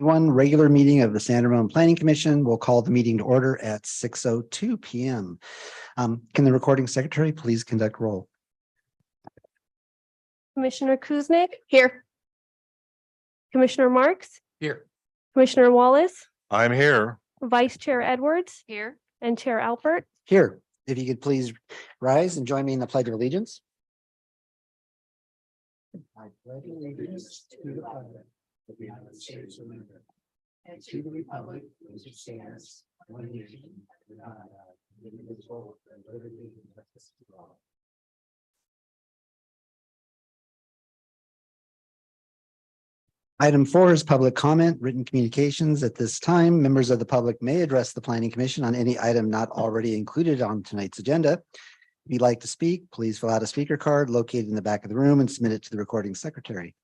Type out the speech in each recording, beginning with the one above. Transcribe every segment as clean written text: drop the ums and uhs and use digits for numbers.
One regular meeting of the San Ramon Planning Commission. We'll call the meeting to order at 6:02 p.m. Can the recording secretary please conduct roll? Commissioner Kuznick? Here. Commissioner Marks? Here. Commissioner Wallace? I'm here. Vice Chair Edwards? Here. And Chair Alpert? Here, if you could please rise and join me in the Pledge of Allegiance. I pledge allegiance to the flag of the United States of America and to the republic which stands one nation under God, indivisible, with liberty and justice for all. Item 4 is public comment, written communications. At this time, members of the public may address the Planning Commission on any item not already included on tonight's agenda. If you'd like to speak, please fill out a speaker card located in the back of the room and submit it to the recording secretary.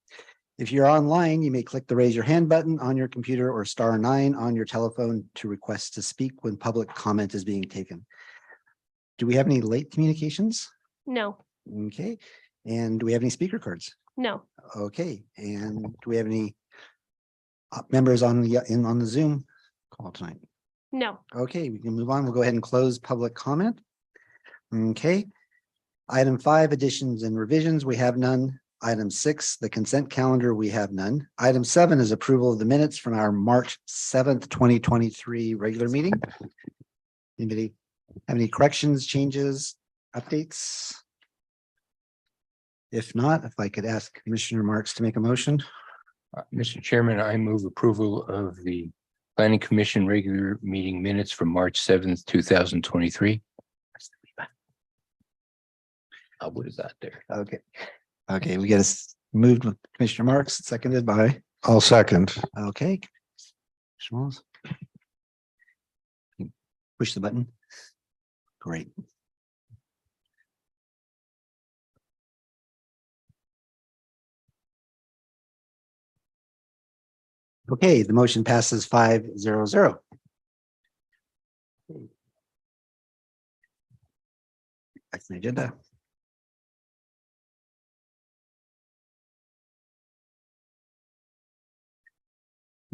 If you're online, you may click the raise your hand button on your computer or *9 on your telephone to request to speak when public comment is being taken. Do we have any late communications? No. Okay. And do we have any speaker cards? No. Okay. And do we have any members on the Zoom call tonight? No. Okay, we can move on. We'll go ahead and close public comment. Okay. Item 5, additions and revisions. We have none. Item 6, the consent calendar. We have none. Item 7 is approval of the minutes from our March 7th, 2023 regular meeting. Anybody have any corrections, changes, updates? If not, if I could ask Commissioner Marks to make a motion. Mr. Chairman, I move approval of the Planning Commission regular meeting minutes from March 7th, 2023. What is that there? Okay. Okay, we get a moved with Commissioner Marks, seconded by. I'll second. Okay. Schmalz. Push the button. Great. Okay, the motion passes 5-0-0. That's the agenda.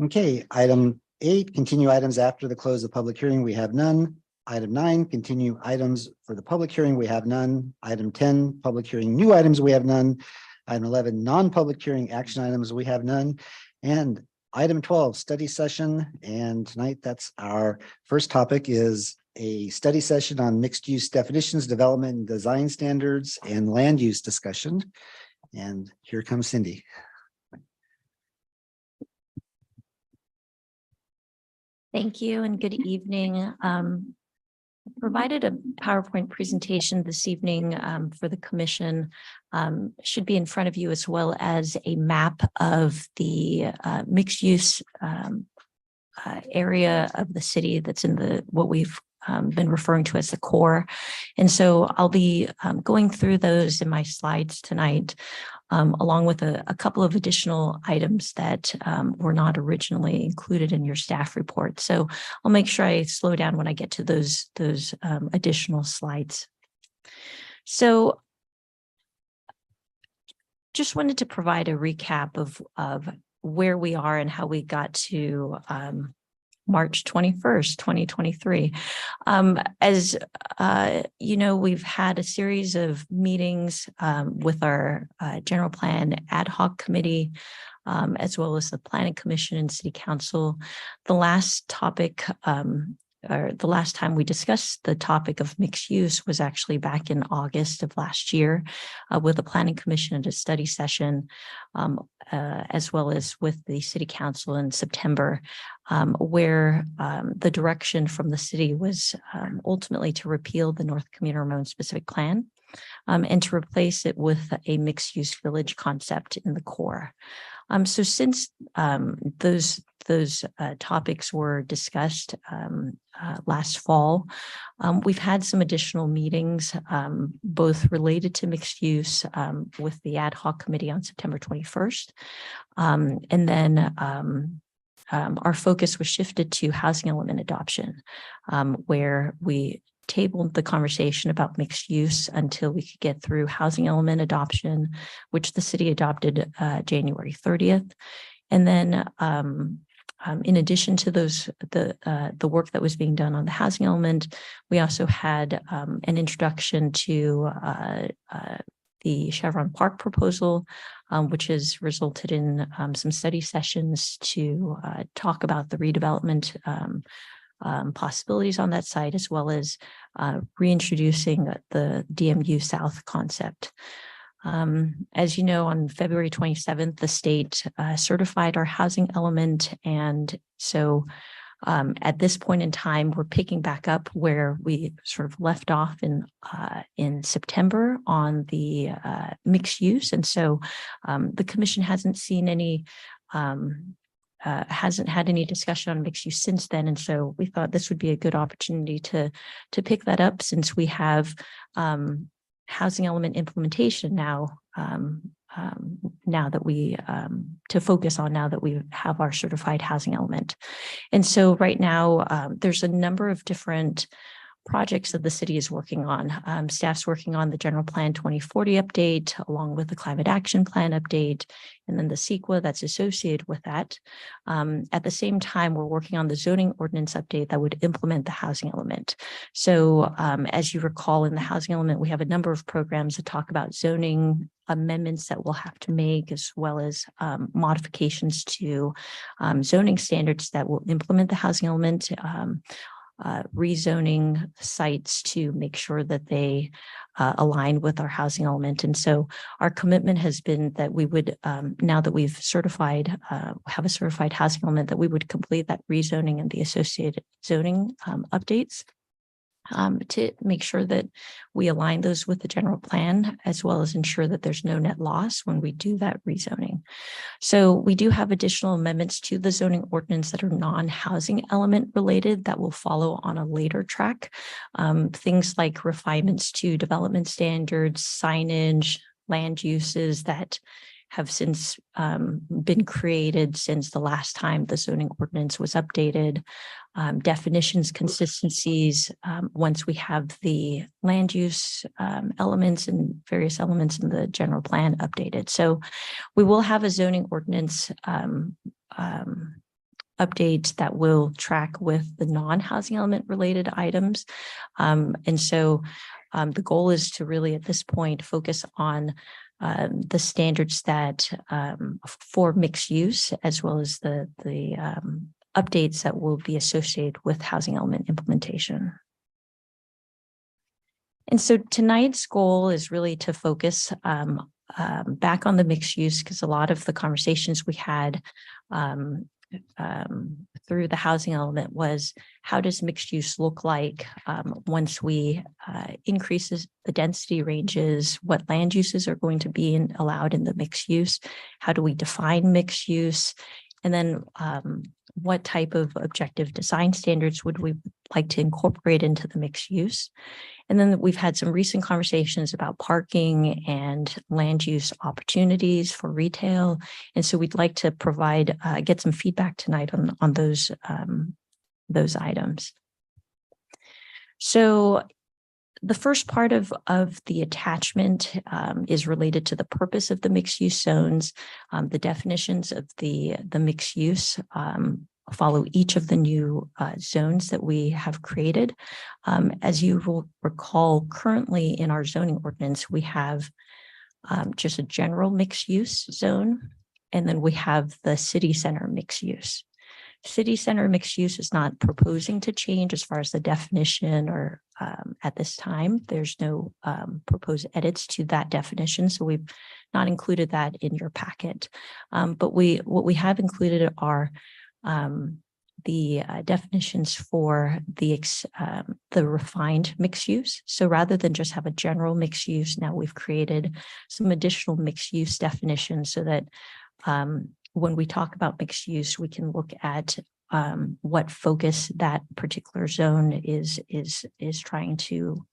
Okay, item 8, continue items after the close of public hearing. We have none. Item 9, continue items for the public hearing. We have none. Item 10, public hearing, new items. We have none. Item 11, non-public hearing action items. We have none. And item 12, study session. And tonight, that's our first topic, is a study session on mixed use definitions, development and design standards, and land use discussion. And here comes Cindy. Thank you and good evening. Provided a PowerPoint presentation this evening for the commission. Should be in front of you, as well as a map of the mixed use area of the city that's in what we've been referring to as the core. And so I'll be going through those in my slides tonight, along with a couple of additional items that were not originally included in your staff report. So I'll make sure I slow down when I get to those additional slides. So just wanted to provide a recap of where we are and how we got to March 21st, 2023. As you know, we've had a series of meetings with our general plan ad hoc committee, as well as the Planning Commission and City Council. The last topic, or the last time we discussed the topic of mixed use, was actually back in August of last year with the Planning Commission at a study session, as well as with the City Council in September, where the direction from the city was ultimately to repeal the North Community Ramon specific plan and to replace it with a mixed use village concept in the core. So since those topics were discussed last fall, we've had some additional meetings, both related to mixed use with the ad hoc committee on September 21st. And then our focus was shifted to housing element adoption, where we tabled the conversation about mixed use until we could get through housing element adoption, which the city adopted January 30th. And then in addition to the work that was being done on the housing element, we also had an introduction to the Chevron Park proposal, which has resulted in some study sessions to talk about the redevelopment possibilities on that site, as well as reintroducing the DMU South concept. As you know, on February 27th, the state certified our housing element. And so at this point in time, we're picking back up where we sort of left off in September on the mixed use. And so the commission hasn't seen any hasn't had any discussion on mixed use since then. And so we thought this would be a good opportunity to pick that up, since we have housing element implementation now, now that we to focus on now that we have our certified housing element. And so right now there's a number of different projects that the city is working on. Staff's working on the General Plan 2040 update, along with the Climate Action Plan update, and then the CEQA that's associated with that. At the same time, we're working on the zoning ordinance update that would implement the housing element. So as you recall, in the housing element, we have a number of programs that talk about zoning amendments that we'll have to make, as well as modifications to zoning standards that will implement the housing element. Rezoning sites to make sure that they align with our housing element. And so our commitment has been that we would, now that we've certified, have a certified housing element, that we would complete that rezoning and the associated zoning updates to make sure that we align those with the general plan, as well as ensure that there's no net loss when we do that rezoning. So we do have additional amendments to the zoning ordinance that are non-housing element related that will follow on a later track. Things like refinements to development standards, signage, land uses that have since been created since the last time the zoning ordinance was updated. Definitions, consistencies, once we have the land use elements and various elements in the general plan updated. So we will have a zoning ordinance update that will track with the non-housing element related items. And so the goal is to really at this point focus on the standards that for mixed use, as well as the updates that will be associated with housing element implementation. And so tonight's goal is really to focus back on the mixed use, because a lot of the conversations we had through the housing element was, how does mixed use look like once we increases the density ranges, what land uses are going to be allowed in the mixed use, how do we define mixed use, and then what type of objective design standards would we like to incorporate into the mixed use. And then we've had some recent conversations about parking and land use opportunities for retail. And so we'd like to provide, get some feedback tonight on those items. So the first part of the attachment is related to the purpose of the mixed use zones. The definitions of the mixed use follow each of the new zones that we have created. As you will recall, currently in our zoning ordinance, we have just a general mixed use zone, and then we have the city center mixed use. City center mixed use is not proposing to change as far as the definition, or at this time, there's no proposed edits to that definition. So we've not included that in your packet. But what we have included are the definitions for the refined mixed use. So rather than just have a general mixed use, now we've created some additional mixed use definitions so that when we talk about mixed use, we can look at what focus that particular zone is trying to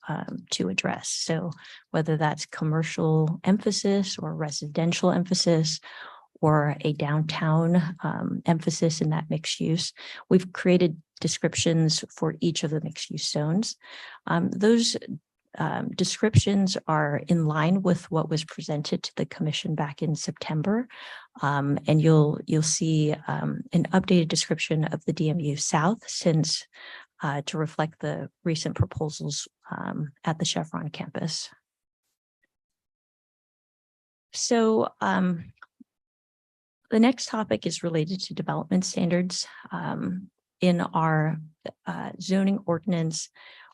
address. So whether that's commercial emphasis or residential emphasis, or a downtown emphasis in that mixed use, we've created descriptions for each of the mixed use zones. Those descriptions are in line with what was presented to the commission back in September. And you'll see an updated description of the DMU South since to reflect the recent proposals at the Chevron campus. So the next topic is related to development standards. In our zoning ordinance,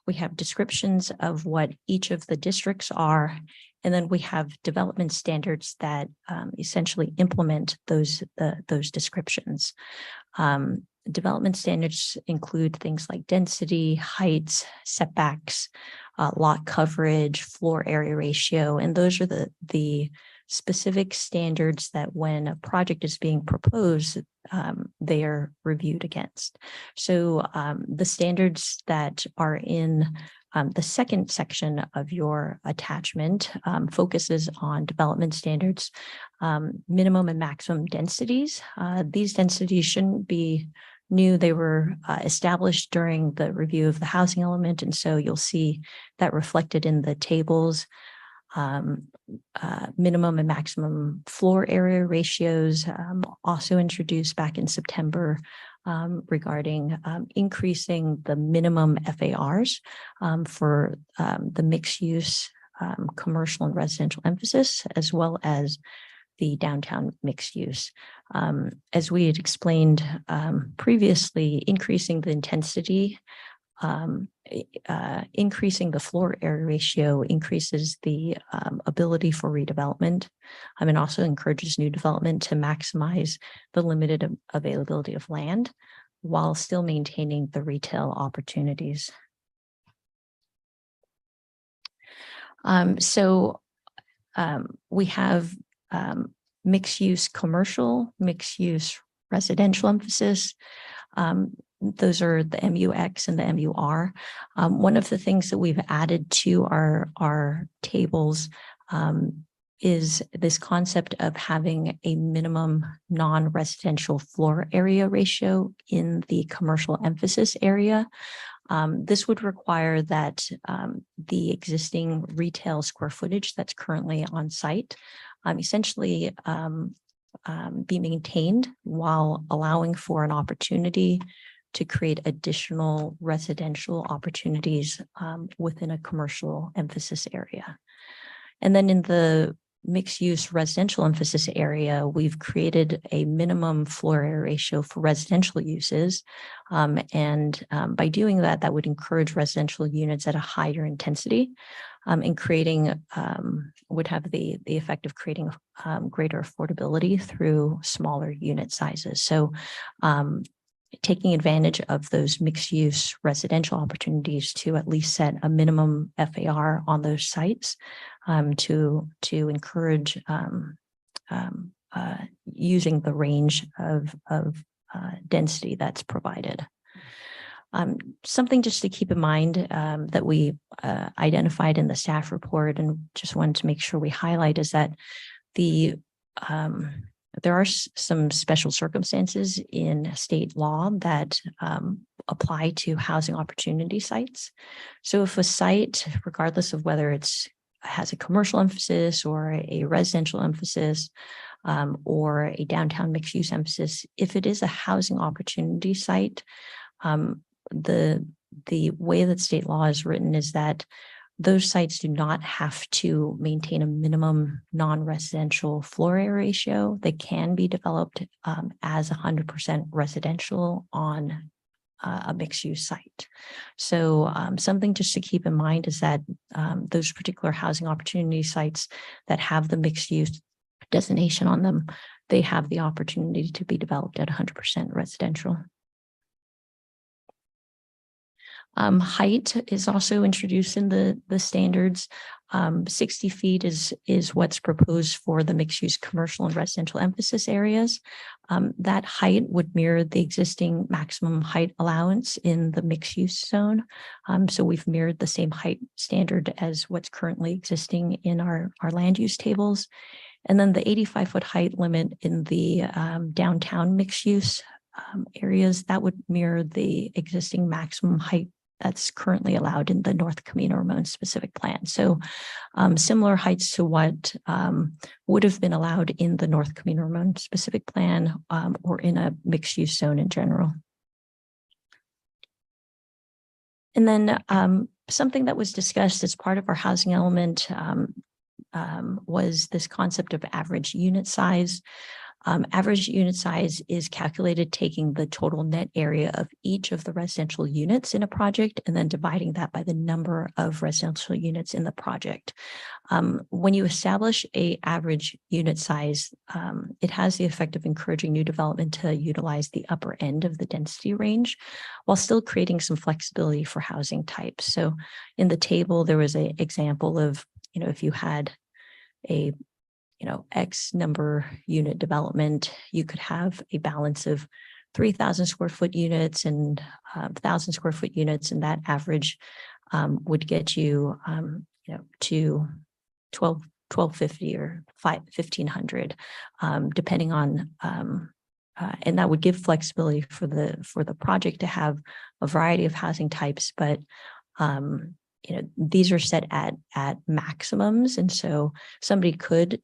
we have descriptions of what each of the districts are, and then we have development standards that essentially implement those descriptions. Development standards include things like density, heights, setbacks, lot coverage, floor area ratio, and those are the specific standards that when a project is being proposed, they are reviewed against. So the standards that are in the second section of your attachment focuses on development standards, minimum and maximum densities. These densities shouldn't be new. They were established during the review of the housing element, and so you'll see that reflected in the tables. Minimum and maximum floor area ratios also introduced back in September regarding increasing the minimum FARs for the mixed use commercial and residential emphasis, as well as the downtown mixed use. As we had explained previously, increasing the intensity, increasing the floor area ratio increases the ability for redevelopment, and also encourages new development to maximize the limited availability of land while still maintaining the retail opportunities. We have mixed use commercial, mixed use residential emphasis. Those are the MUX and the MUR. One of the things that we've added to our tables is this concept of having a minimum non-residential floor area ratio in the commercial emphasis area. This would require that the existing retail square footage that's currently on site essentially be maintained while allowing for an opportunity to create additional residential opportunities within a commercial emphasis area. And then in the mixed use residential emphasis area, we've created a minimum floor area ratio for residential uses. By doing that, that would encourage residential units at a higher intensity and creating, would have the effect of creating greater affordability through smaller unit sizes. So taking advantage of those mixed use residential opportunities to at least set a minimum FAR on those sites to encourage using the range of density that's provided. Something just to keep in mind that we identified in the staff report and just wanted to make sure we highlight is that there are some special circumstances in state law that apply to housing opportunity sites. So if a site, regardless of whether has a commercial emphasis or a residential emphasis or a downtown mixed use emphasis, if it is a housing opportunity site, the way that state law is written is that those sites do not have to maintain a minimum non-residential floor area ratio. They can be developed as 100% residential on a mixed-use site. So something just to keep in mind is that those particular housing opportunity sites that have the mixed-use designation on them, they have the opportunity to be developed at 100% residential. Height is also introduced in the standards. 60 feet is what's proposed for the mixed use commercial and residential emphasis areas. That height would mirror the existing maximum height allowance in the mixed use zone. So we've mirrored the same height standard as what's currently existing in our land use tables. And then the 85-foot height limit in the downtown mixed use areas, that would mirror the existing maximum height that's currently allowed in the North Camino Ramon specific plan. So similar heights to what would have been allowed in the North Camino Ramon specific plan or in a mixed use zone in general. And then something that was discussed as part of our housing element was this concept of average unit size. Average unit size is calculated taking the total net area of each of the residential units in a project and then dividing that by the number of residential units in the project. When you establish an average unit size, it has the effect of encouraging new development to utilize the upper end of the density range while still creating some flexibility for housing types. So in the table, there was an example of, if you had a X number unit development, you could have a balance of 3,000 square foot units and 1,000 square foot units, and that average would get you, to 1,250 or 1,500, depending on, and that would give flexibility for the project to have a variety of housing types, but these are set at maximums. And so somebody could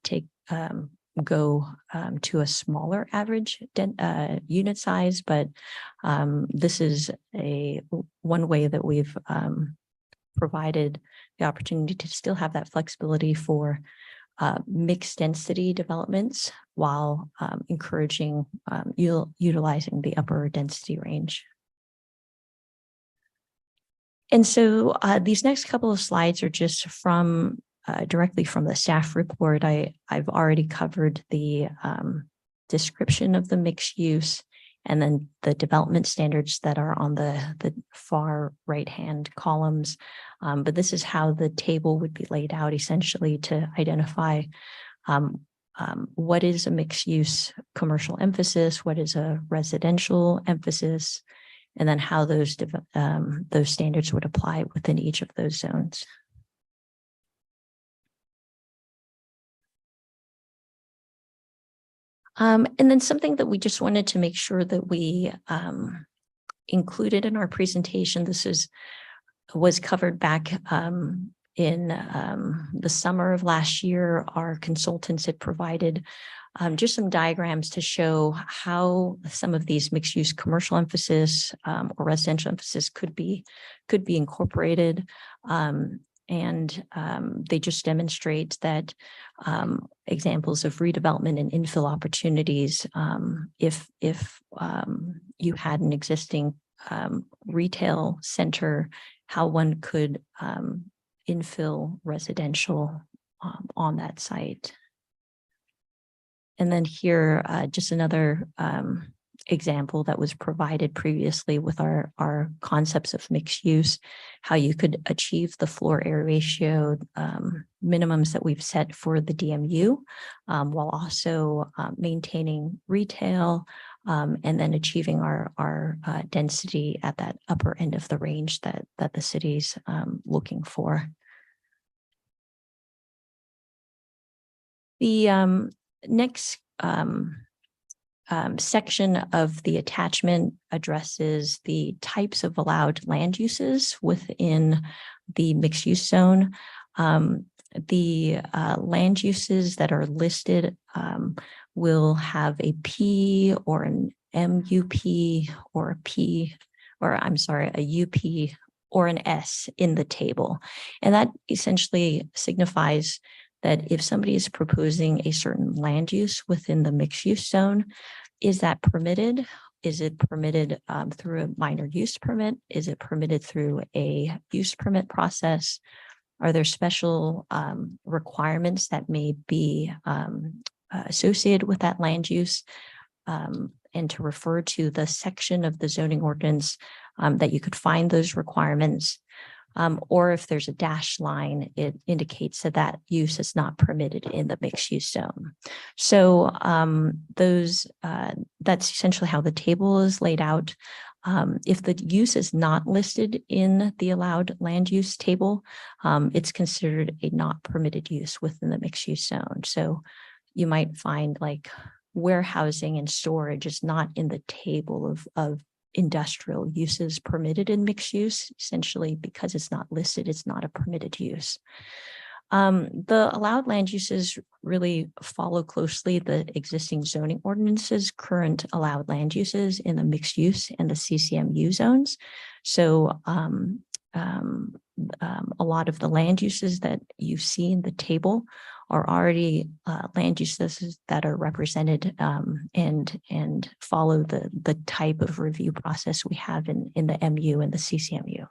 go to a smaller average unit size, but this is one way that we've provided the opportunity to still have that flexibility for mixed density developments while encouraging utilizing the upper density range. And so these next couple of slides are just from directly from the staff report. I've already covered the description of the mixed use and then the development standards that are on the far right-hand columns. But this is how the table would be laid out essentially to identify what is a mixed use commercial emphasis, what is a residential emphasis, and then how those standards would apply within each of those zones. And then something that we just wanted to make sure that we included in our presentation, this was covered back in the summer of last year. Our consultants had provided just some diagrams to show how some of these mixed use commercial emphasis or residential emphasis could be incorporated. And they just demonstrate that examples of redevelopment and infill opportunities, if you had an existing retail center, how one could infill residential on that site. And then here, just another example that was provided previously with our concepts of mixed use, how you could achieve the floor area ratio minimums that we've set for the DMU, while also maintaining retail and then achieving our density at that upper end of the range that the city's looking for. The next section of the attachment addresses the types of allowed land uses within the mixed use zone. The land uses that are listed will have a P or an MUP or a P, or I'm sorry, a UP or an S in the table. And that essentially signifies that if somebody is proposing a certain land use within the mixed use zone, is that permitted? Is it permitted through a minor use permit? Is it permitted through a use permit process? Are there special requirements that may be associated with that land use? And to refer to the section of the zoning ordinance that you could find those requirements. Or if there's a dashed line, it indicates that that use is not permitted in the mixed use zone. So that's essentially how the table is laid out. If the use is not listed in the allowed land use table, it's considered a not permitted use within the mixed use zone. So you might find like warehousing and storage is not in the table of industrial uses permitted in mixed use. Essentially, because it's not listed, it's not a permitted use. The allowed land uses really follow closely the existing zoning ordinances, current allowed land uses in the mixed use and the CCMU zones. So a lot of the land uses that you see in the table are already land uses that are represented and follow the type of review process we have in the MU and the CCMU.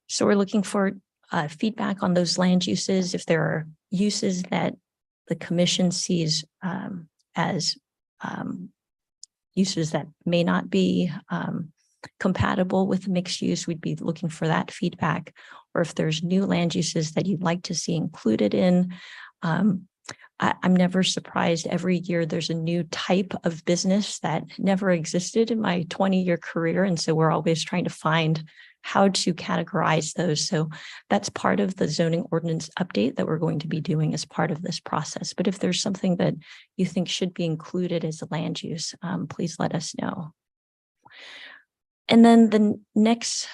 So we're looking for feedback on those land uses. If there are uses that the commission sees as uses that may not be compatible with mixed use, we'd be looking for that feedback. Or if there's new land uses that you'd like to see included in, I'm never surprised. Every year there's a new type of business that never existed in my 20-year career. And so we're always trying to find how to categorize those. So that's part of the zoning ordinance update that we're going to be doing as part of this process. But if there's something that you think should be included as a land use, please let us know. And then the next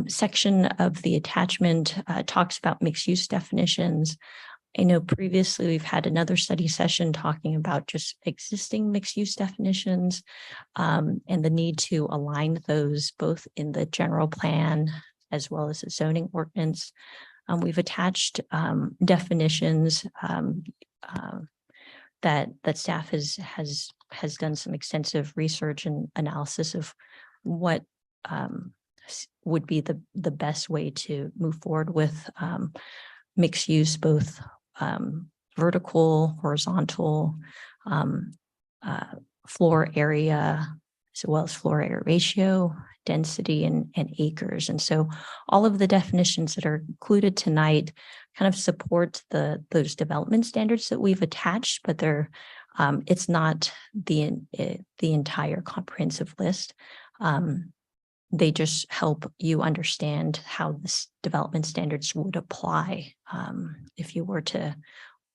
section of the attachment talks about mixed use definitions. I know previously we've had another study session talking about just existing mixed use definitions and the need to align those both in the general plan as well as the zoning ordinance. We've attached definitions that staff has done some extensive research and analysis of what would be the best way to move forward with mixed use, both vertical, horizontal, floor area, as well as floor area ratio, density, and acres. And so all of the definitions that are included tonight kind of support those development standards that we've attached, but it's not the entire comprehensive list. They just help you understand how this development standards would apply. If you were to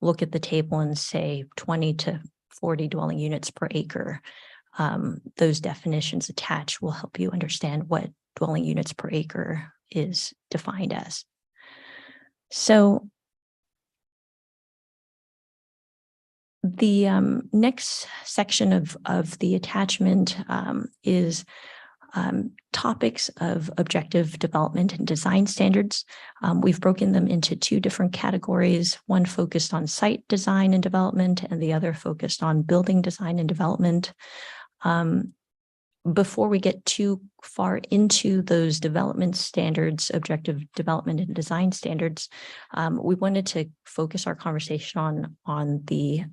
look at the table and say 20 to 40 dwelling units per acre, those definitions attached will help you understand what dwelling units per acre is defined as. So the next section of the attachment is topics of objective development and design standards. We've broken them into two different categories, one focused on site design and development and the other focused on building design and development. Before we get too far into those development standards, objective development and design standards, we wanted to focus our conversation on the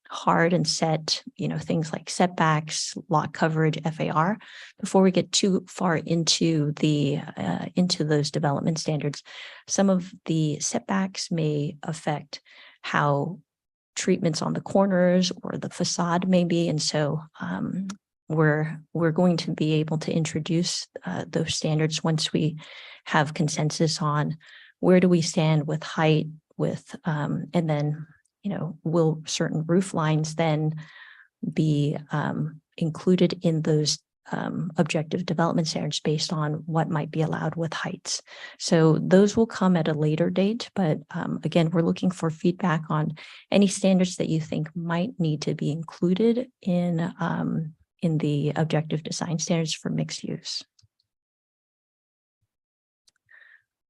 hard and set, things like setbacks, lot coverage, FAR, before we get too far into those development standards. Some of the setbacks may affect how treatments on the corners or the facade may be, and so we're going to be able to introduce those standards once we have consensus on where do we stand with height, and then will certain roof lines then be included in those objective development standards based on what might be allowed with heights. So those will come at a later date, but again, we're looking for feedback on any standards that you think might need to be included in the objective design standards for mixed use.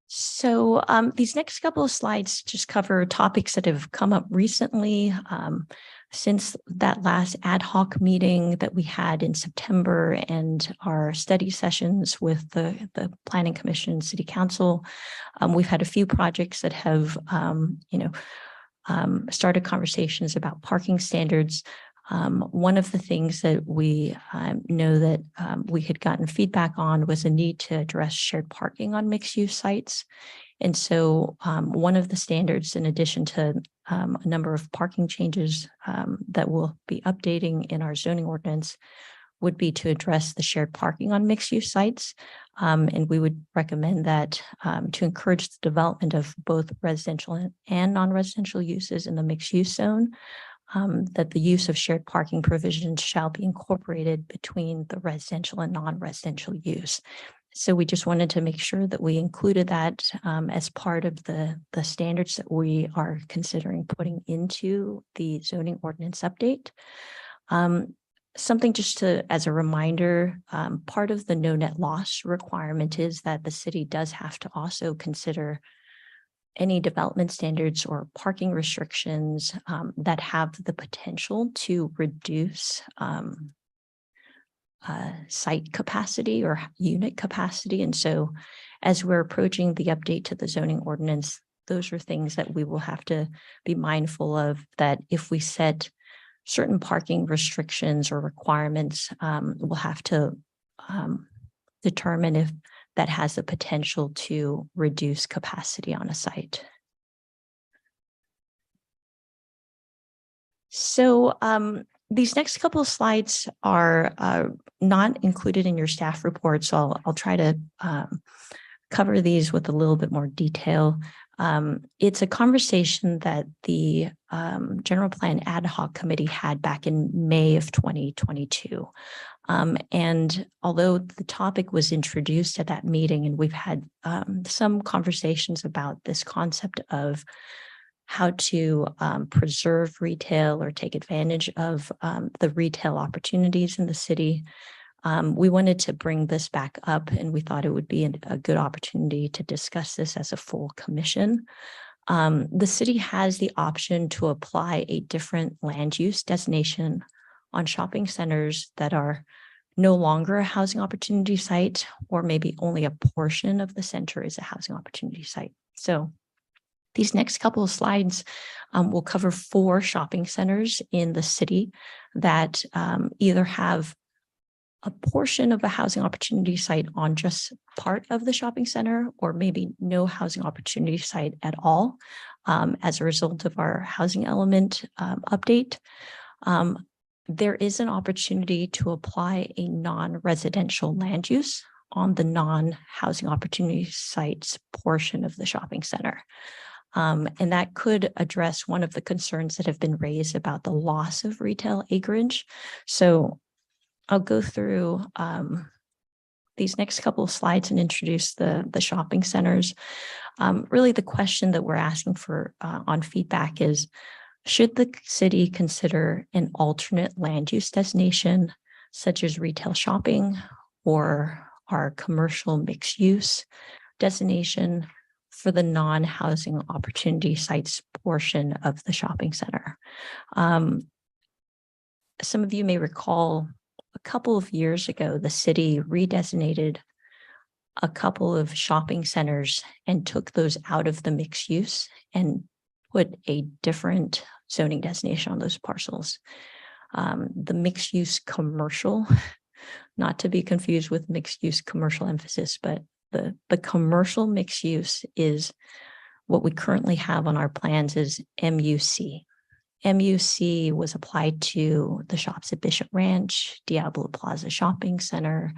So these next couple of slides just cover topics that have come up recently since that last ad hoc meeting that we had in September and our study sessions with the Planning Commission and City Council. We've had a few projects that have, started conversations about parking standards. One of the things that we know that we had gotten feedback on was a need to address shared parking on mixed-use sites. And so one of the standards, in addition to a number of parking changes that we'll be updating in our zoning ordinance, would be to address the shared parking on mixed-use sites. And we would recommend that to encourage the development of both residential and non-residential uses in the mixed-use zone. that the use of shared parking provisions shall be incorporated between the residential and non-residential use. So we just wanted to make sure that we included that as part of the standards that we are considering putting into the zoning ordinance update. Something just as a reminder, part of the no net loss requirement is that the city does have to also consider any development standards or parking restrictions that have the potential to reduce site capacity or unit capacity. And so as we're approaching the update to the zoning ordinance, those are things that we will have to be mindful of, that if we set certain parking restrictions or requirements, we'll have to determine if that has the potential to reduce capacity on a site. So these next couple of slides are not included in your staff report, so I'll try to cover these with a little bit more detail. It's a conversation that the General Plan Ad Hoc Committee had back in May of 2022. And although the topic was introduced at that meeting, and we've had some conversations about this concept of how to preserve retail or take advantage of the retail opportunities in the city, we wanted to bring this back up, and we thought it would be a good opportunity to discuss this as a full commission. The city has the option to apply a different land use designation on shopping centers that are no longer a housing opportunity site, or maybe only a portion of the center is a housing opportunity site. So these next couple of slides will cover 4 shopping centers in the city that either have a portion of a housing opportunity site on just part of the shopping center, or maybe no housing opportunity site at all as a result of our housing element update. There is an opportunity to apply a non-residential land use on the non-housing opportunity sites portion of the shopping center. And that could address one of the concerns that have been raised about the loss of retail acreage. So I'll go through these next couple of slides and introduce the shopping centers. Really, the question that we're asking for on feedback is, should the city consider an alternate land use designation, such as retail shopping or our commercial mixed use designation for the non-housing opportunity sites portion of the shopping center? Some of you may recall a couple of years ago, the city redesignated a couple of shopping centers and took those out of the mixed use and put a different zoning designation on those parcels. The mixed use commercial, not to be confused with mixed use commercial emphasis, but the commercial mixed use is what we currently have on our plans is MUC. MUC was applied to the shops at Bishop Ranch, Diablo Plaza Shopping Center,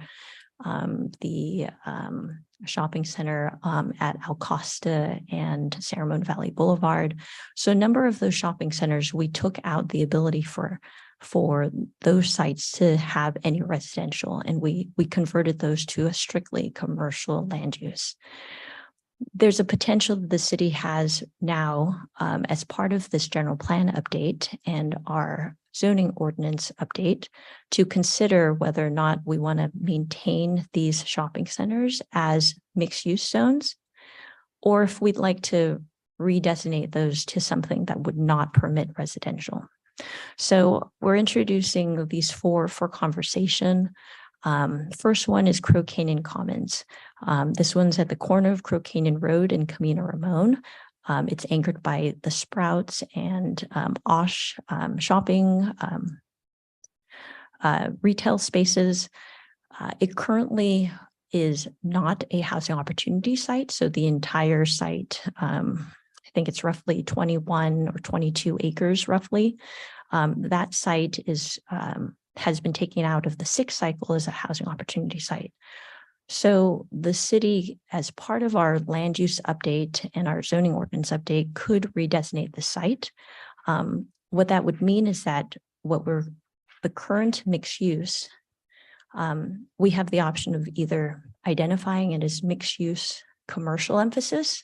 the shopping center at Al Costa and Saramone Valley Boulevard. So a number of those shopping centers, we took out the ability for those sites to have any residential, and we converted those to a strictly commercial land use. There's a potential that the city has now, as part of this general plan update and our zoning ordinance update, to consider whether or not we want to maintain these shopping centers as mixed use zones, or if we'd like to redesignate those to something that would not permit residential. So we're introducing these 4 for conversation. First one is Crow Canyon Commons. This one's at the corner of Crow Canyon Road and Camino Ramon. It's anchored by the Sprouts and Osh shopping retail spaces. It currently is not a housing opportunity site. So the entire site, I think it's roughly 21 or 22 acres roughly. That site has been taken out of the 6th cycle as a housing opportunity site. So the city, as part of our land use update and our zoning ordinance update, could redesignate the site. what that would mean is that the current mixed use, we have the option of either identifying it as mixed use commercial emphasis,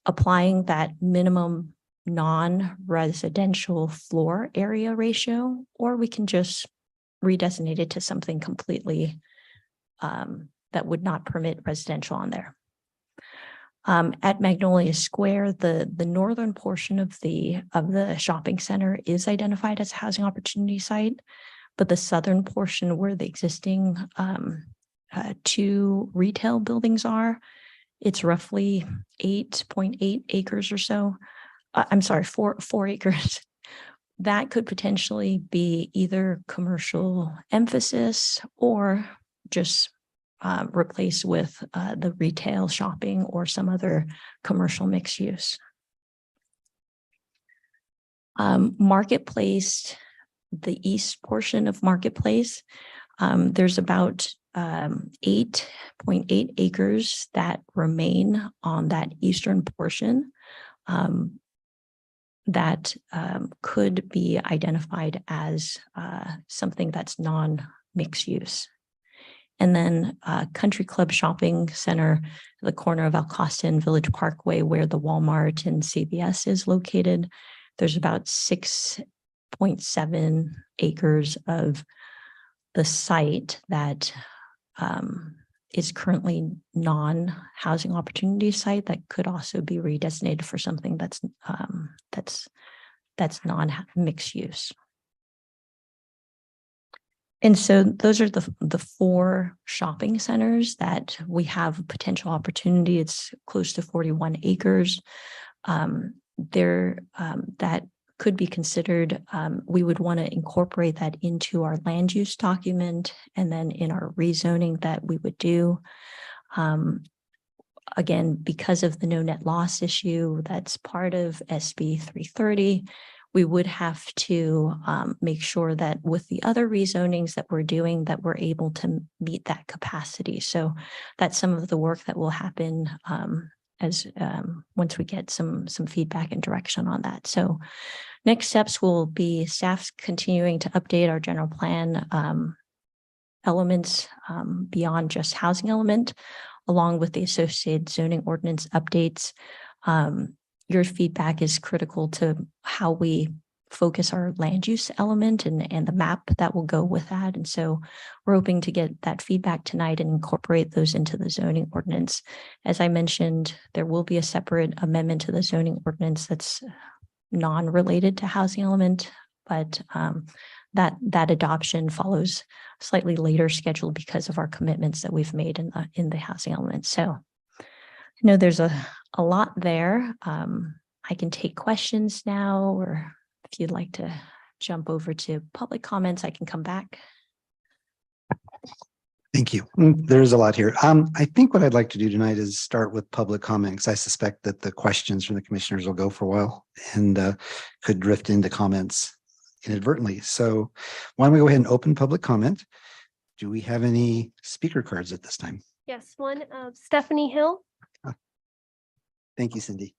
applying that minimum non-residential floor area ratio, or we can just redesignate it to something completely that would not permit residential on there. At Magnolia Square, the northern portion of the shopping center is identified as a housing opportunity site, but the southern portion where the existing 2 retail buildings are, it's roughly 8.8 acres or so. I'm sorry, 4 acres. That could potentially be either commercial emphasis or just replaced with the retail shopping or some other commercial mixed use. Marketplace, the east portion of Marketplace, there's about 8.8 acres that remain on that eastern portion that could be identified as something that's non-mixed use. And then Country Club Shopping Center, the corner of Alcosta and Village Parkway, where the Walmart and CVS is located, there's about 6.7 acres of the site that is currently non-housing opportunity site that could also be redesignated for something that's non-mixed use. And so those are the 4 shopping centers that we have potential opportunity. It's close to 41 acres. That could be considered. We would want to incorporate that into our land use document and then in our rezoning that we would do. Again, because of the no net loss issue, that's part of SB 330. We would have to make sure that with the other rezonings that we're doing, that we're able to meet that capacity. So that's some of the work that will happen once we get some feedback and direction on that. So next steps will be staff's continuing to update our general plan elements beyond just housing element, along with the associated zoning ordinance updates. Your feedback is critical to how we focus our land use element and the map that will go with that. And so we're hoping to get that feedback tonight and incorporate those into the zoning ordinance. As I mentioned, there will be a separate amendment to the zoning ordinance that's non-related to housing element, but that adoption follows slightly later schedule because of our commitments that we've made in the housing element. So I know there's a lot there. I can take questions now, or if you'd like to jump over to public comments, I can come back. Thank you. There's a lot here. I think what I'd like to do tonight is start with public comments. I suspect that the questions from the commissioners will go for a while and could drift into comments inadvertently. So why don't we go ahead and open public comment? Do we have any speaker cards at this time? Yes, one of Stephanie Hill. Thank you, Cindy.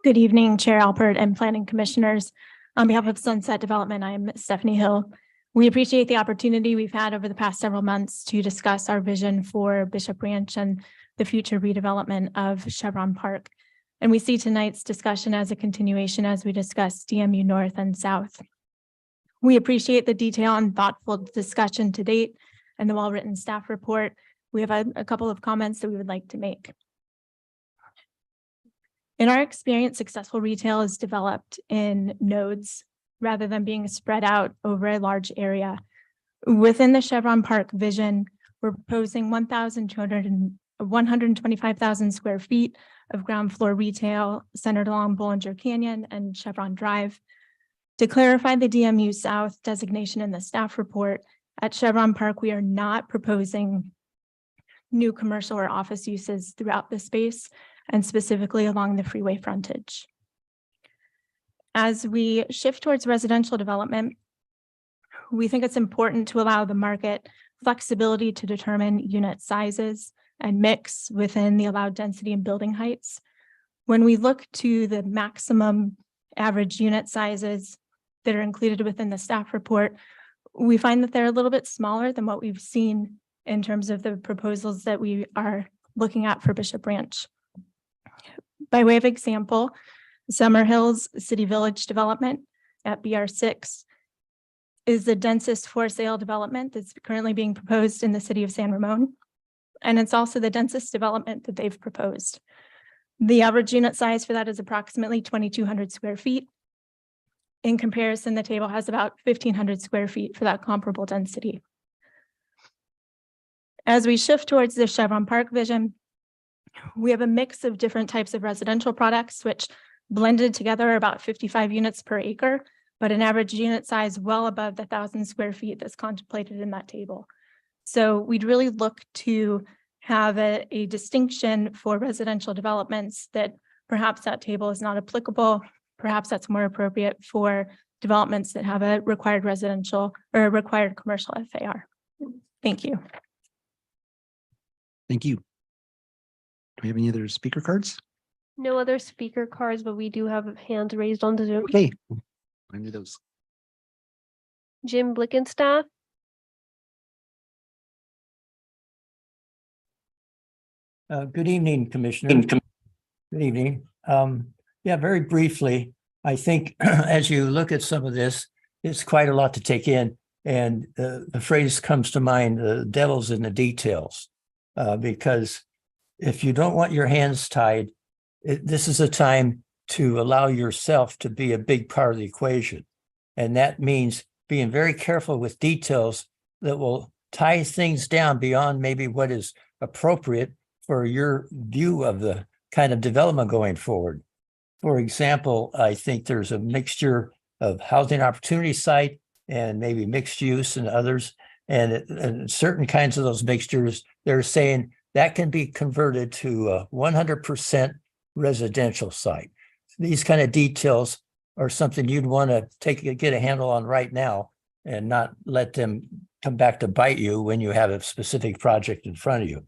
Good evening, Chair Alpert and Planning Commissioners. On behalf of Sunset Development, I'm Stephanie Hill. We appreciate the opportunity we've had over the past several months to discuss our vision for Bishop Ranch and the future redevelopment of Chevron Park. And we see tonight's discussion as a continuation as we discuss DMU North and South. We appreciate the detail and thoughtful discussion to date and the well-written staff report. We have a couple of comments that we would like to make. In our experience, successful retail is developed in nodes rather than being spread out over a large area. Within the Chevron Park vision, we're proposing 125,000 square feet of ground floor retail centered along Bollinger Canyon and Chevron Drive. To clarify the DMU South designation in the staff report, at Chevron Park, we are not proposing new commercial or office uses throughout the space, and specifically along the freeway frontage. As we shift towards residential development, we think it's important to allow the market flexibility to determine unit sizes and mix within the allowed density and building heights. When we look to the maximum average unit sizes that are included within the staff report, we find that they're a little bit smaller than what we've seen in terms of the proposals that we are looking at for Bishop Ranch. By way of example, Summer Hills City Village development at BR6 is the densest for sale development that's currently being proposed in the city of San Ramon. And it's also the densest development that they've proposed. The average unit size for that is approximately 2,200 square feet. In comparison, the table has about 1,500 square feet for that comparable density. As we shift towards the Chevron Park vision, we have a mix of different types of residential products, which blended together are about 55 units per acre, but an average unit size well above the 1,000 square feet that's contemplated in that table. So we'd really look to have a distinction for residential developments that perhaps that table is not applicable. Perhaps that's more appropriate for developments that have a required residential or a required commercial FAR. Thank you. Thank you. Do we have any other speaker cards? No other speaker cards, but we do have hands raised on the Zoom. Okay. I knew those. Jim Blickenstaff, Good evening, Commissioner. Good evening. Yeah, very briefly, I think as you look at some of this, it's quite a lot to take in. And the phrase comes to mind, the devil's in the details. Because if you don't want your hands tied, this is a time to allow yourself to be a big part of the equation. And that means being very careful with details that will tie things down beyond maybe what is appropriate for your view of the kind of development going forward. For example, I think there's a mixture of housing opportunity site and maybe mixed use and others. And certain kinds of those mixtures, they're saying that can be converted to a 100% residential site. These kind of details are something you'd want to get a handle on right now and not let them come back to bite you when you have a specific project in front of you.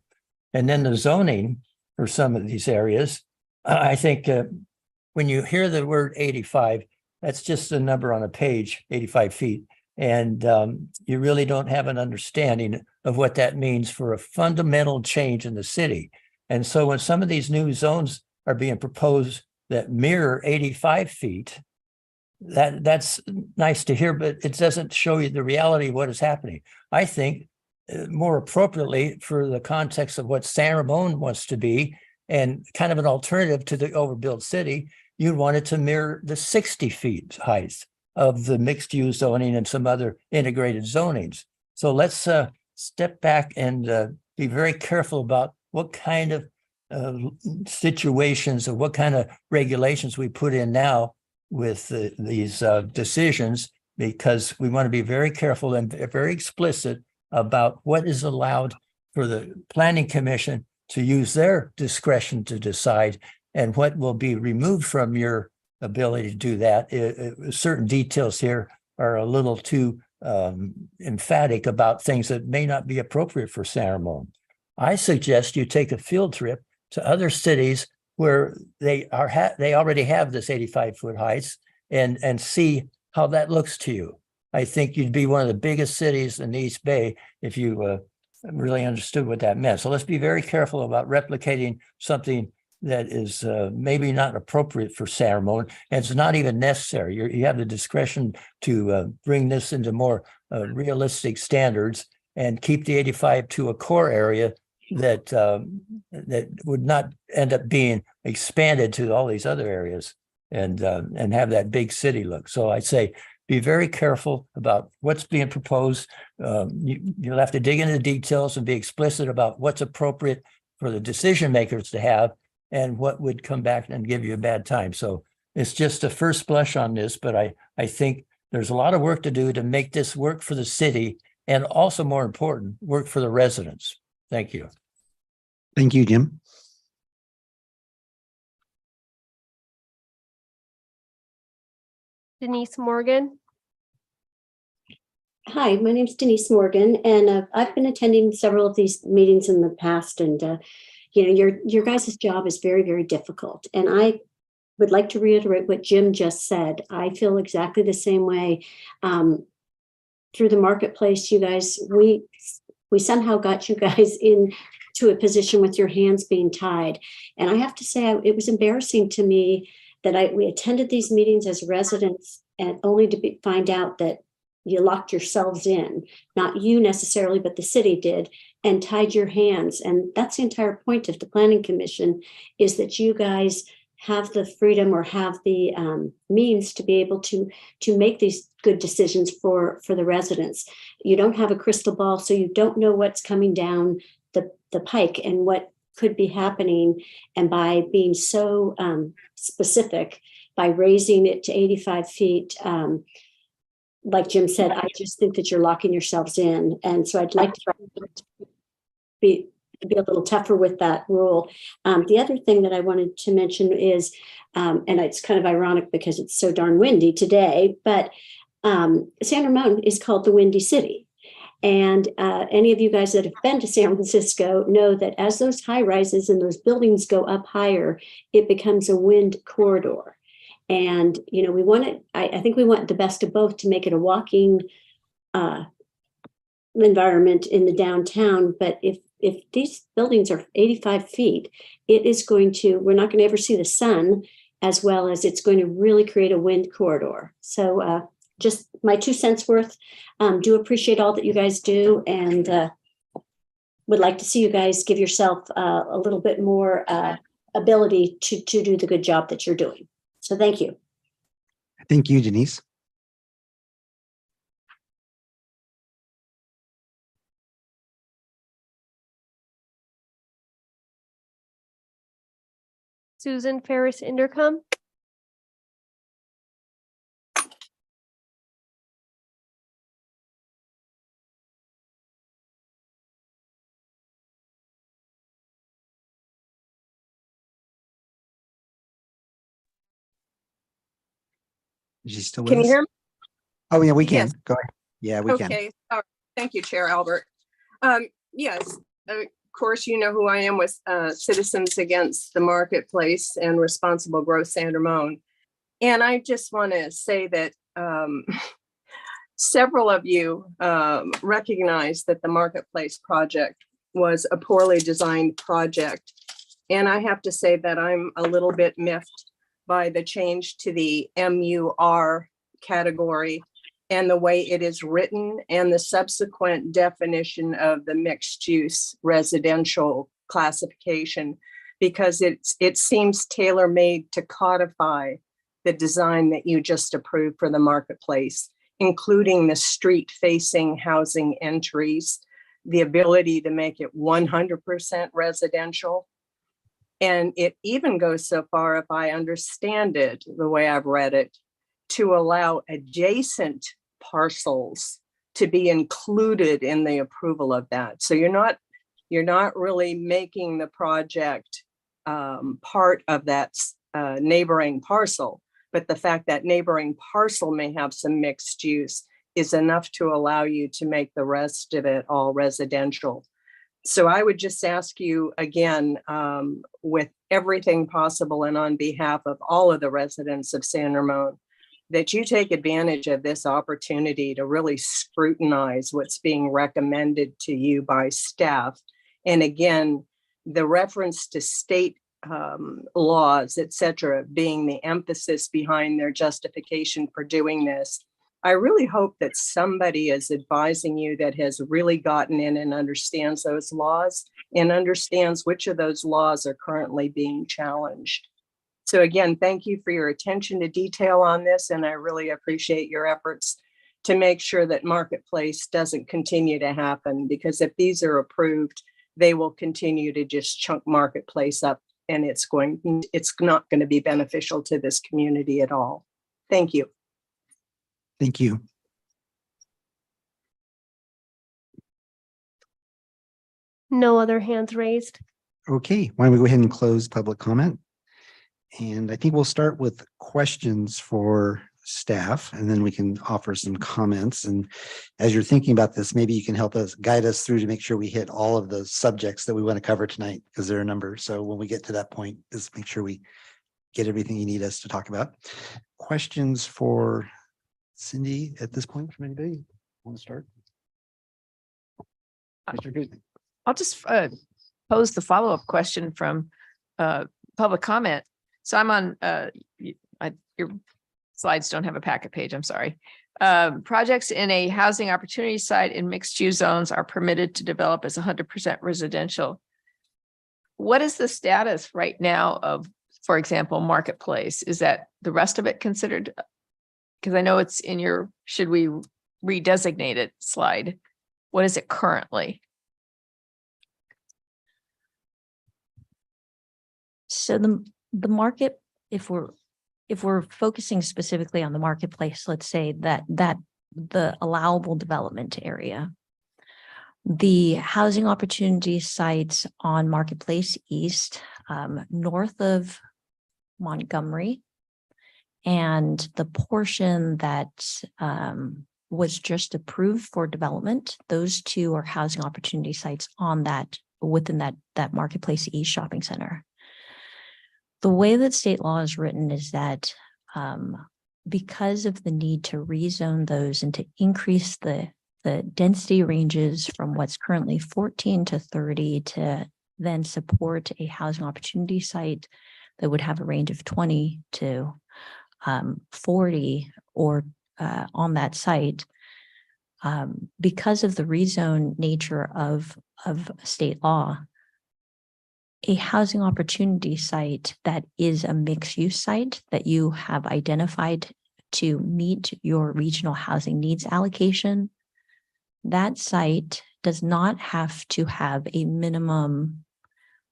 And then the zoning for some of these areas, I think when you hear the word 85, that's just a number on a page, 85 feet. And you really don't have an understanding of what that means for a fundamental change in the city. And so when some of these new zones are being proposed that mirror 85 feet, that's nice to hear, but it doesn't show you the reality of what is happening. I think more appropriately for the context of what San Ramon wants to be and kind of an alternative to the overbuilt city, you'd want it to mirror the 60 feet height of the mixed use zoning and some other integrated zonings. So let's step back and be very careful about what kind of situations or what kind of regulations we put in now with these decisions, because we want to be very careful and very explicit about what is allowed for the Planning Commission to use their discretion to decide and what will be removed from your ability to do that. Certain details here are a little too emphatic about things that may not be appropriate for San Ramon. I suggest you take a field trip to other cities where they already have this 85-foot heights and see how that looks to you. I think you'd be one of the biggest cities in the East Bay if you really understood what that meant. So let's be very careful about replicating something that is maybe not appropriate for San Ramon, and it's not even necessary. You have the discretion to bring this into more realistic standards and keep the 85 to a core area that that would not end up being expanded to all these other areas and have that big city look. So I'd say be very careful about what's being proposed. You'll have to dig into the details and be explicit about what's appropriate for the decision makers to have and what would come back and give you a bad time. So it's just a first blush on this, but I think there's a lot of work to do to make this work for the city and also, more important, work for the residents. Thank you. Thank you, Jim. Denise Morgan, Hi, my name's Denise Morgan, and I've been attending several of these meetings in the past. And your guys' job is very, very difficult. And I would like to reiterate what Jim just said. I feel exactly the same way. Through the marketplace, you guys, we somehow got you guys into a position with your hands being tied. And I have to say, it was embarrassing to me that we attended these meetings as residents, and only to find out that you locked yourselves in, not you necessarily, but the city did, and tied your hands. And that's the entire point of the Planning Commission, is that you guys have the freedom or have the means to be able to make these good decisions for the residents. You don't have a crystal ball, so you don't know what's coming down the pike and what could be happening. And by being so specific, by raising it to 85 feet, like Jim said, I just think that you're locking yourselves in. And so I'd like to be a little tougher with that rule. The other thing that I wanted to mention is, and it's kind of ironic because it's so darn windy today, but San Ramon is called the Windy City. And any of you guys that have been to San Francisco know that as those high rises and those buildings go up higher, it becomes a wind corridor. And, we want it, I think we want the best of both to make it a walking environment in the downtown. But if these buildings are 85 feet, we're not going to ever see the sun, as well as it's going to really create a wind corridor. So just my 2 cents worth. Do appreciate all that you guys do, and would like to see you guys give yourself a little bit more ability to do the good job that you're doing. So thank you. Thank you, Denise. Susan Ferris Indercom. Is she still with Can you us? hear me? Oh, yeah, we can. Yes. Go ahead. Yeah, we can. Okay. Thank you, Chair Albert. Yes, of course, you know who I am with Citizens Against the Marketplace and Responsible Growth San Ramon. And I just want to say that several of you recognize that the Marketplace project was a poorly designed project. And I have to say that I'm a little bit miffed by the change to the MUR category and the way it is written, and the subsequent definition of the mixed use residential classification, because it seems tailor-made to codify the design that you just approved for the Marketplace, including the street facing housing entries, the ability to make it 100% residential. And it even goes so far, if I understand it, the way I've read it, to allow adjacent parcels to be included in the approval of that. So you're not really making the project part of that neighboring parcel, but the fact that neighboring parcel may have some mixed use is enough to allow you to make the rest of it all residential. So I would just ask you again, with everything possible and on behalf of all of the residents of San Ramon, that you take advantage of this opportunity to really scrutinize what's being recommended to you by staff. And again, the reference to state laws, et cetera, being the emphasis behind their justification for doing this. I really hope that somebody is advising you that has really gotten in and understands those laws and understands which of those laws are currently being challenged. So again, thank you for your attention to detail on this, and I really appreciate your efforts to make sure that Marketplace doesn't continue to happen, because if these are approved, they will continue to just chunk Marketplace up, and it's not going to be beneficial to this community at all. Thank you. Thank you. No other hands raised. Okay, why don't we go ahead and close public comment? And I think we'll start with questions for staff, and then we can offer some comments. And as you're thinking about this, maybe you can help us guide us through to make sure we hit all of the subjects that we want to cover tonight, because there are a number. So when we get to that point, just make sure we get everything you need us to talk about. Questions for Cindy at this point from anybody? Want to start? Mr. Guzman. I'll just pose the follow-up question from public comment. So I'm on, your slides don't have a packet page, I'm sorry. Projects in a housing opportunity site in mixed-use zones are permitted to develop as 100% residential. What is the status right now of, for example, Marketplace? Is that the rest of it considered? Because I know it's in your, should we redesignate it slide? What is it currently? So the market, if we're focusing specifically on the Marketplace, let's say that the allowable development area, the housing opportunity sites on Marketplace East, north of Montgomery, and the portion that was just approved for development, those two are housing opportunity sites on that, within that Marketplace East shopping center. The way that state law is written is that because of the need to rezone those and to increase the density ranges from what's currently 14 to 30 to then support a housing opportunity site that would have a range of 20 to 40 or on that site, because of the rezone nature of state law, a housing opportunity site that is a mixed use site that you have identified to meet your regional housing needs allocation, that site does not have to have a minimum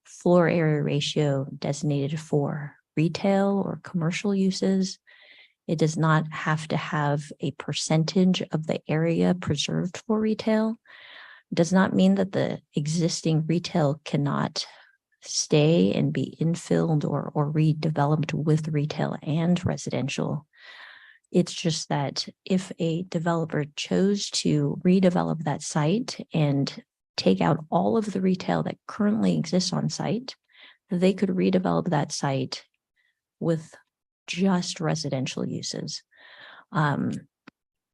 floor area ratio designated for retail or commercial uses. It does not have to have a percentage of the area preserved for retail. It does not mean that the existing retail cannot stay and be infilled or redeveloped with retail and residential. It's just that if a developer chose to redevelop that site and take out all of the retail that currently exists on site, they could redevelop that site with just residential uses.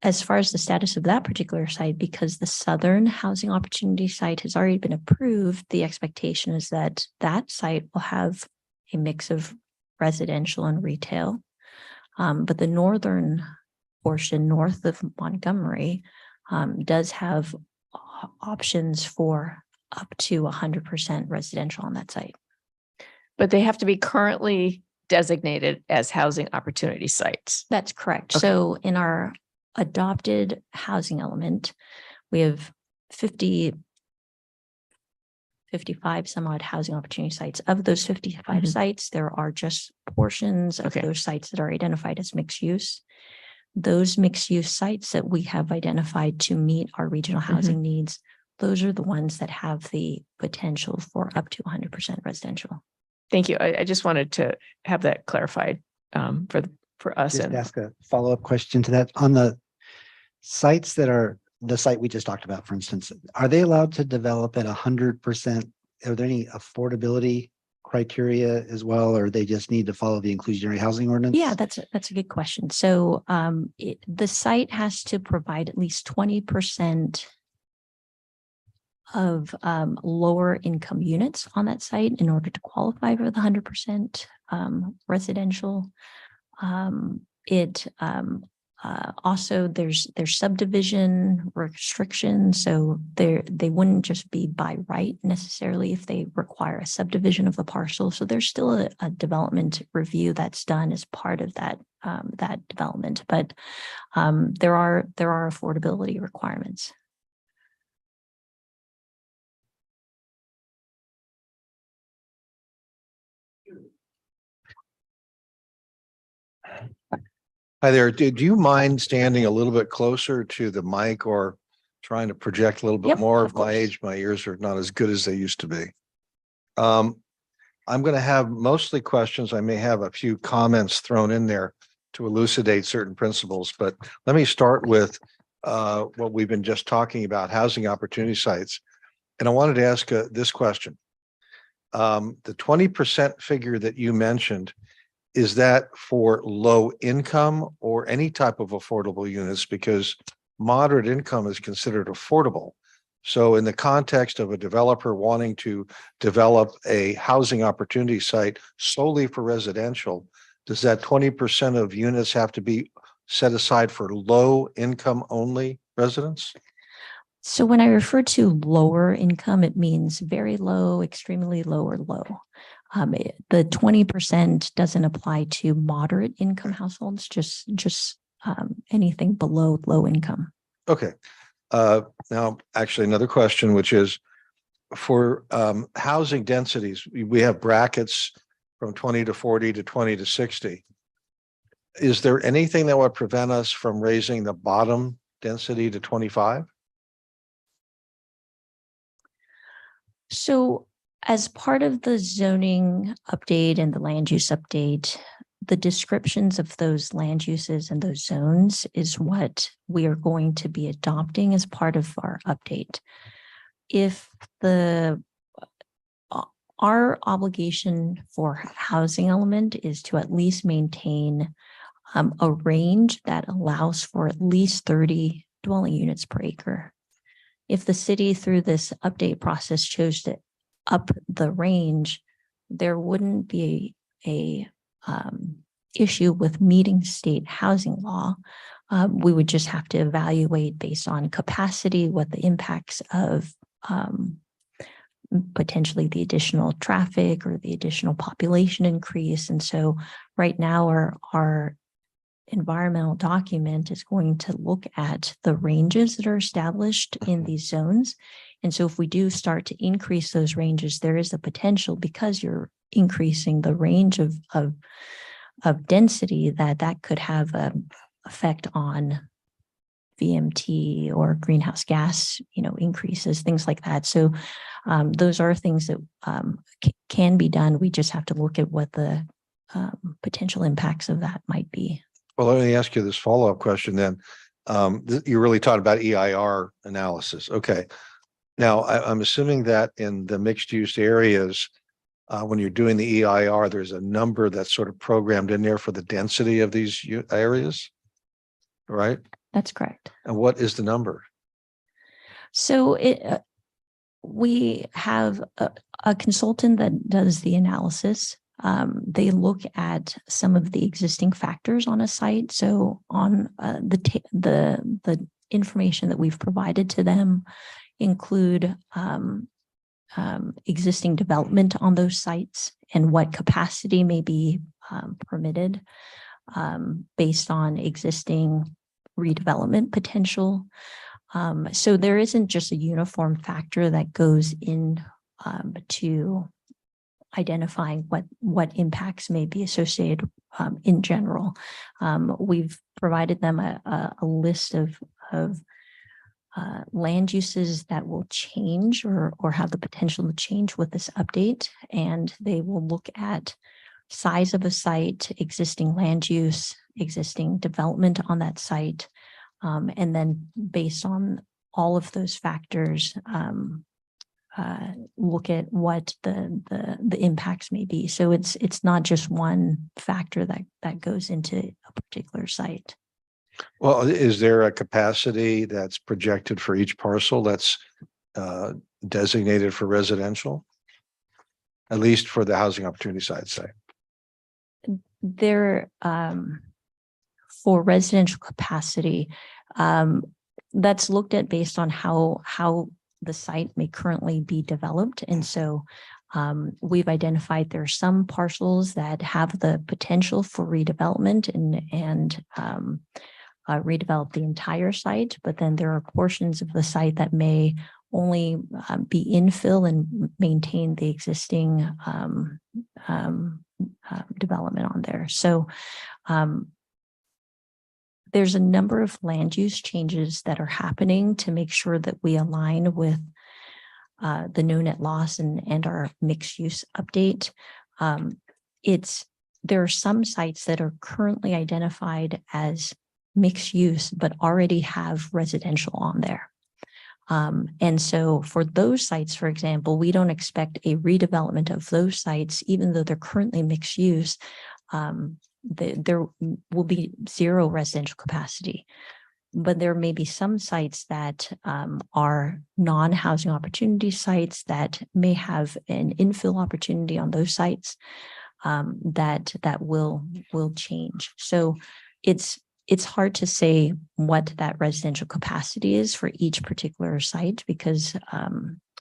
As far as the status of that particular site, because the Southern Housing Opportunity site has already been approved, the expectation is that that site will have a mix of residential and retail. But the northern portion, north of Montgomery, does have options for up to 100% residential on that site. But they have to be currently designated as housing opportunity sites. That's correct. Okay. So in our adopted housing element, we have 55 some odd housing opportunity sites. Of those 55 sites, there are just portions of those sites that are identified as mixed use. Those mixed use sites that we have identified to meet our regional housing needs, those are the ones that have the potential for up to 100% residential. Thank you. I just wanted to have that clarified for us. Just And ask a follow-up question to that. On the sites that are the site we just talked about, for instance, are they allowed to develop at 100%? Are there any affordability criteria as well, or they just need to follow the inclusionary housing ordinance? Yeah, that's a good question. So the site has to provide at least 20% of lower income units on that site in order to qualify for the 100% residential. Also, there's subdivision restrictions, so they wouldn't just be by right necessarily if they require a subdivision of the parcel. So there's still a development review that's done as part of that development, but there are affordability requirements. Hi there. Do you mind standing a little bit closer to the mic or trying to project a little bit Yep, more? of Of my course. age, my ears are not as good as they used to be. I'm going to have mostly questions. I may have a few comments thrown in there. to elucidate certain principles, but let me start with what we've been just talking about, housing opportunity sites. And I wanted to ask this question. The 20% figure that you mentioned, is that for low income or any type of affordable units? Because moderate income is considered affordable. So in the context of a developer wanting to develop a housing opportunity site solely for residential, does that 20% of units have to be set aside for low income only residents? So when I refer to lower income, it means very low, extremely low, or low. The 20% doesn't apply to moderate income households, just anything below low income. Okay. Now, actually, another question, which is for housing densities, we have brackets from 20 to 40 to 20 to 60. Is there anything that would prevent us from raising the bottom density to 25? So as part of the zoning update and the land use update, the descriptions of those land uses and those zones is what we are going to be adopting as part of our update. If our obligation for housing element is to at least maintain a range that allows for at least 30 dwelling units per acre. If the city through this update process chose to up the range, there wouldn't be a issue with meeting state housing law. We would just have to evaluate based on capacity, what the impacts of potentially the additional traffic or the additional population increase. And so right now our environmental document is going to look at the ranges that are established in these zones. And so if we do start to increase those ranges, there is a potential, because you're increasing the range of density, that could have an effect on VMT or greenhouse gas, increases, things like that. So those are things that can be done. We just have to look at what the potential impacts of that might be. Well, let me ask you this follow-up question then. You really talked about EIR analysis. Okay. Now, I'm assuming that in the mixed-use areas, when you're doing the EIR, there's a number that's sort of programmed in there for the density of these areas, right? That's correct. And what is the number? So we have a consultant that does the analysis. They look at some of the existing factors on a site. So on the information that we've provided to them include existing development on those sites and what capacity may be permitted based on existing redevelopment potential. So there isn't just a uniform factor that goes in to identifying what impacts may be associated in general. We've provided them a list of land uses that will change or have the potential to change with this update. And they will look at size of a site, existing land use, existing development on that site. And then based on all of those factors, look at what the impacts may be. So it's not just one factor that goes into a particular site. Well, is there a capacity that's projected for each parcel that's designated for residential? At least for the housing opportunity side, say. There, for residential capacity, that's looked at based on how the site may currently be developed. And so we've identified there are some parcels that have the potential for redevelopment and redevelop the entire site, but then there are portions of the site that may only be infill and maintain the existing development on there. So there's a number of land use changes that are happening to make sure that we align with the no net loss and our mixed use update. It's there are some sites that are currently identified as mixed use, but already have residential on there. And so for those sites, for example, we don't expect a redevelopment of those sites, even though they're currently mixed use. There will be zero residential capacity. But there may be some sites that are non-housing opportunity sites that may have an infill opportunity on those sites that will change. So it's hard to say what that residential capacity is for each particular site because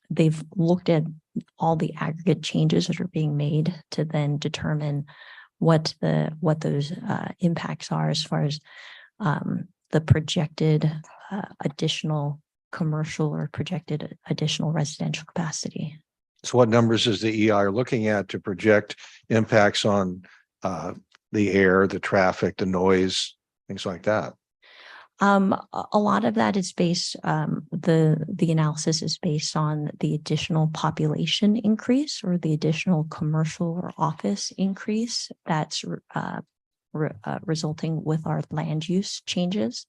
they've looked at all the aggregate changes that are being made to then determine what those impacts are as far as the projected additional commercial or projected additional residential capacity. So what numbers is the EI looking at to project impacts on the air, the traffic, the noise, things like that? A lot of that is based, the analysis is based on the additional population increase or the additional commercial or office increase that's resulting with our land use changes.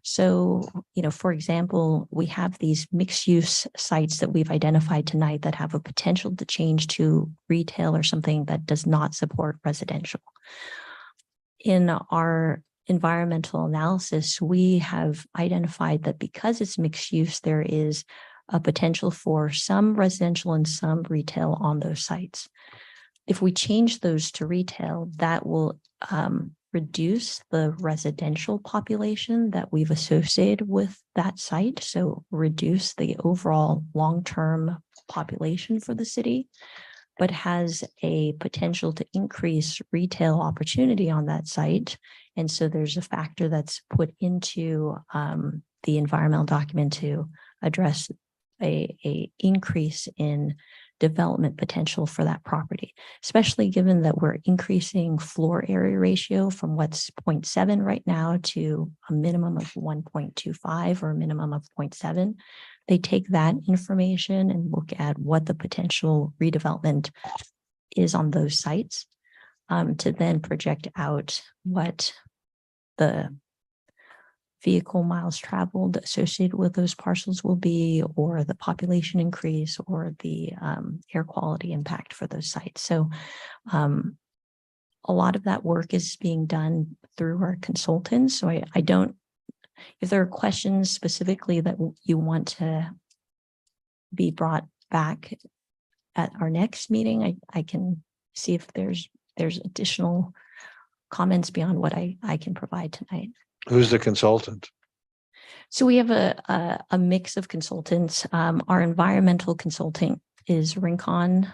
So, for example, we have these mixed use sites that we've identified tonight that have a potential to change to retail or something that does not support residential. In our environmental analysis, we have identified that because it's mixed use, there is a potential for some residential and some retail on those sites. If we change those to retail, that will reduce the residential population that we've associated with that site. So reduce the overall long-term population for the city, but has a potential to increase retail opportunity on that site. And so there's a factor that's put into the environmental document to address a increase in development potential for that property, especially given that we're increasing floor area ratio from what's 0.7 right now to a minimum of 1.25 or a minimum of 0.7. They take that information and look at what the potential redevelopment is on those sites to then project out what the vehicle miles traveled associated with those parcels will be, or the population increase, or the air quality impact for those sites. So a lot of that work is being done through our consultants. So I don't, if there are questions specifically that you want to be brought back at our next meeting, I can see if there's additional comments beyond what I can provide tonight. Who's the consultant? So we have a mix of consultants. Our environmental consulting is Rincon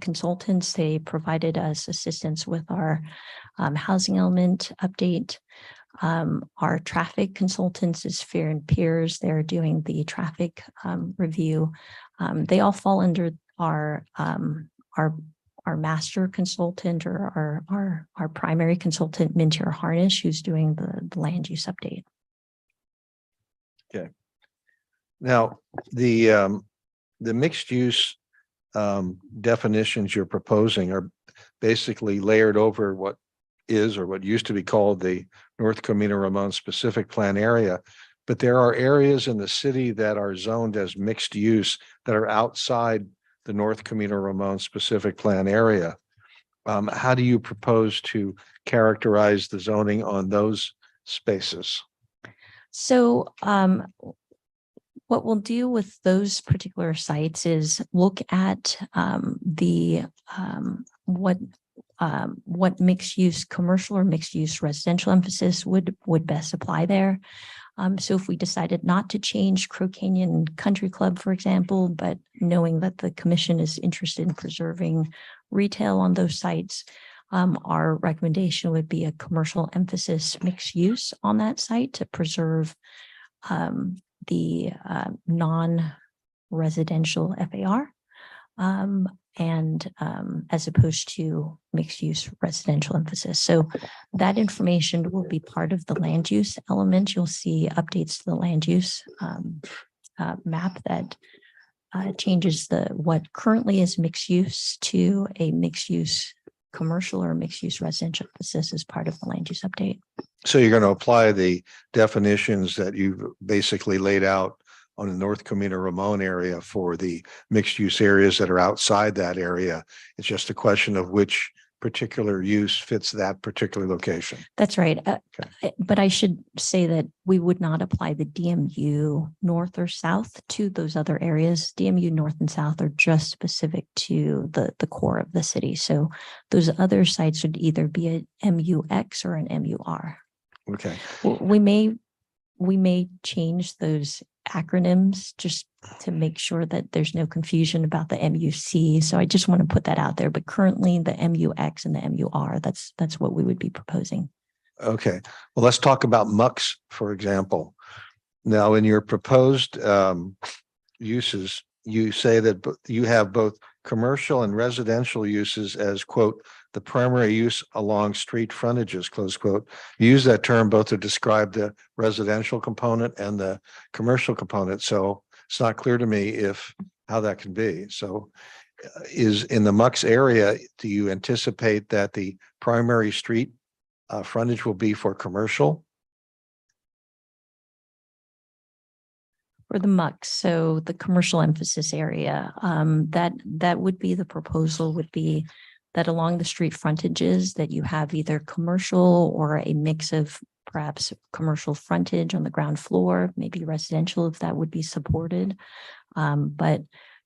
Consultants. They provided us assistance with our housing element update. Our traffic consultants is Fear and Peers. They're doing the traffic review. They all fall under our master consultant or our primary consultant, Mintier Harnish, who's doing the land use update. Okay. Now, the mixed use definitions you're proposing are basically layered over what is or what used to be called the North Camino Ramon specific plan area. But there are areas in the city that are zoned as mixed use that are outside the North Camino Ramon specific plan area. How do you propose to characterize the zoning on those spaces? So what we'll do with those particular sites is look at what mixed use commercial or mixed use residential emphasis would best apply there. So if we decided not to change Crow Canyon Country Club, for example, but knowing that the commission is interested in preserving retail on those sites, our recommendation would be a commercial emphasis mixed use on that site to preserve the non-residential FAR and as opposed to mixed use residential emphasis. So that information will be part of the land use element. You'll see updates to the land use map that changes what currently is mixed use to a mixed use commercial or mixed use residential emphasis as part of the land use update. So you're going to apply the definitions that you've basically laid out on the North Camino Ramon area for the mixed use areas that are outside that area. It's just a question of which particular use fits that particular location. That's right. But I should say that we would not apply the DMU north or south to those other areas. DMU north and south are just specific to the core of the city. So those other sites would either be a MUX or an MUR. Okay. We may change those acronyms just to make sure that there's no confusion about the MUC. So I just want to put that out there. But currently the MUX and the MUR, that's what we would be proposing. Okay. Well, let's talk about MUX, for example. Now, in your proposed uses, you say that you have both commercial and residential uses as, quote, the primary use along street frontages, close quote. You use that term both to describe the residential component and the commercial component. So it's not clear to me how that can be. So is in the MUX area, do you anticipate that the primary street frontage will be for commercial? For the MUX, so the commercial emphasis area, that would be the proposal would be that along the street frontages that you have either commercial or a mix of perhaps commercial frontage on the ground floor, maybe residential if that would be supported. But,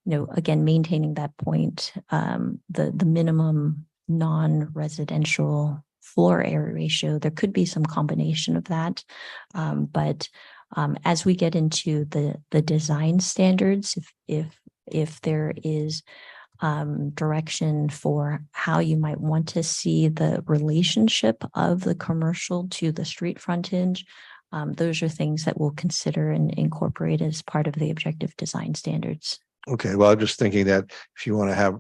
again, maintaining that point, the minimum non-residential floor area ratio, there could be some combination of that. But as we get into the design standards, if there is direction for how you might want to see the relationship of the commercial to the street frontage, those are things that we'll consider and incorporate as part of the objective design standards. Okay, well, I'm just thinking that if you want to have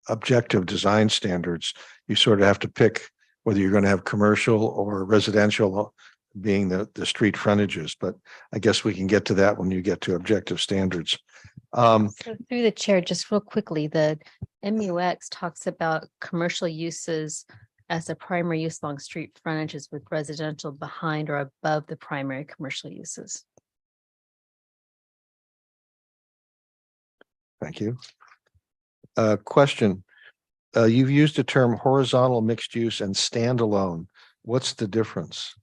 objective design standards, you sort of have to pick whether you're going to have commercial or residential being the street frontages, but I guess we can get to that when you get to objective standards. So through the chair, just real quickly, the MUX talks about commercial uses as a primary use along street frontages with residential behind or above the primary commercial uses. Thank you. Question. You've used the term horizontal mixed use and standalone. What's the difference?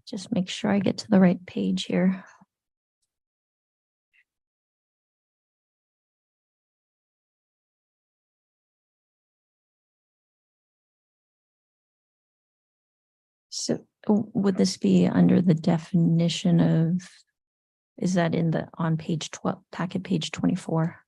Just make sure I get to the right page here. So would this be under the definition of, is that on page 12, packet page 24?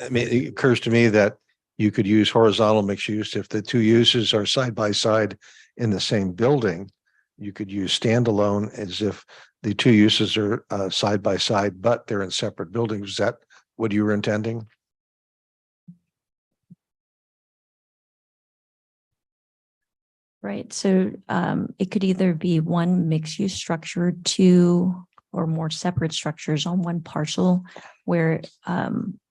I mean, it occurs to me that you could use horizontal mixed use if the two uses are side by side in the same building. You could use standalone as if the two uses are side by side, but they're in separate buildings. Is that what you were intending? Right. So it could either be one mixed use structure, two or more separate structures on one parcel where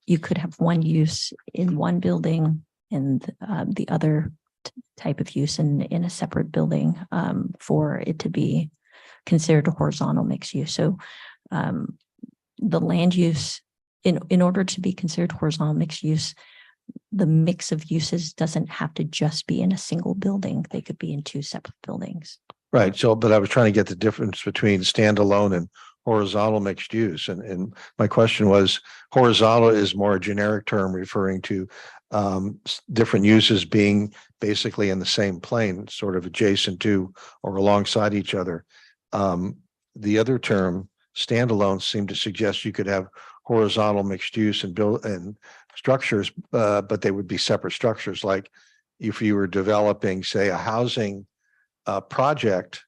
you could have one use in one building and the other type of use in a separate building for it to be considered a horizontal mixed use. So the land use, in order to be considered horizontal mixed use, the mix of uses doesn't have to just be in a single building. They could be in two separate buildings. Right. So, but I was trying to get the difference between standalone and horizontal mixed use. And my question was, horizontal is more a generic term referring to different uses being basically in the same plane, sort of adjacent to or alongside each other. The other term, standalone, seemed to suggest you could have horizontal mixed use and build and structures, but they would be separate structures. Like if you were developing, say, a housing project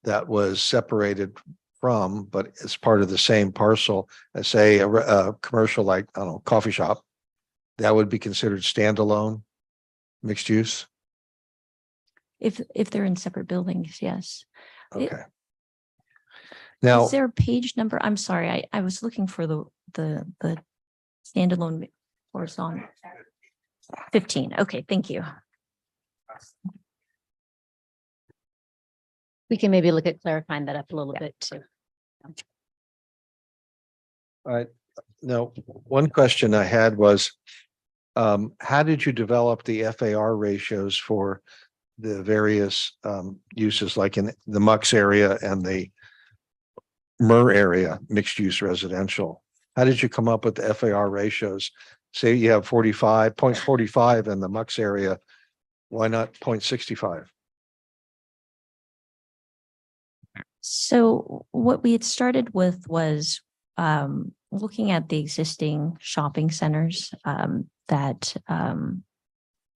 that was separated from, but it's part of the same parcel as, say, a commercial, like, I don't know, coffee shop, that would be considered standalone mixed use. If they're in separate buildings, yes. Okay. Now, Is there a page number? I'm sorry, I was looking for the standalone horizontal. 15. Okay, thank you. We can maybe look at clarifying that up a little bit too. no, one question I had was, how did you develop the FAR ratios for the various uses, like in the MUX area and the MER area, mixed use residential? How did you come up with the FAR ratios? Say you have 0.45 in the MUX area, why not 0.65? So what we had started with was looking at the existing shopping centers that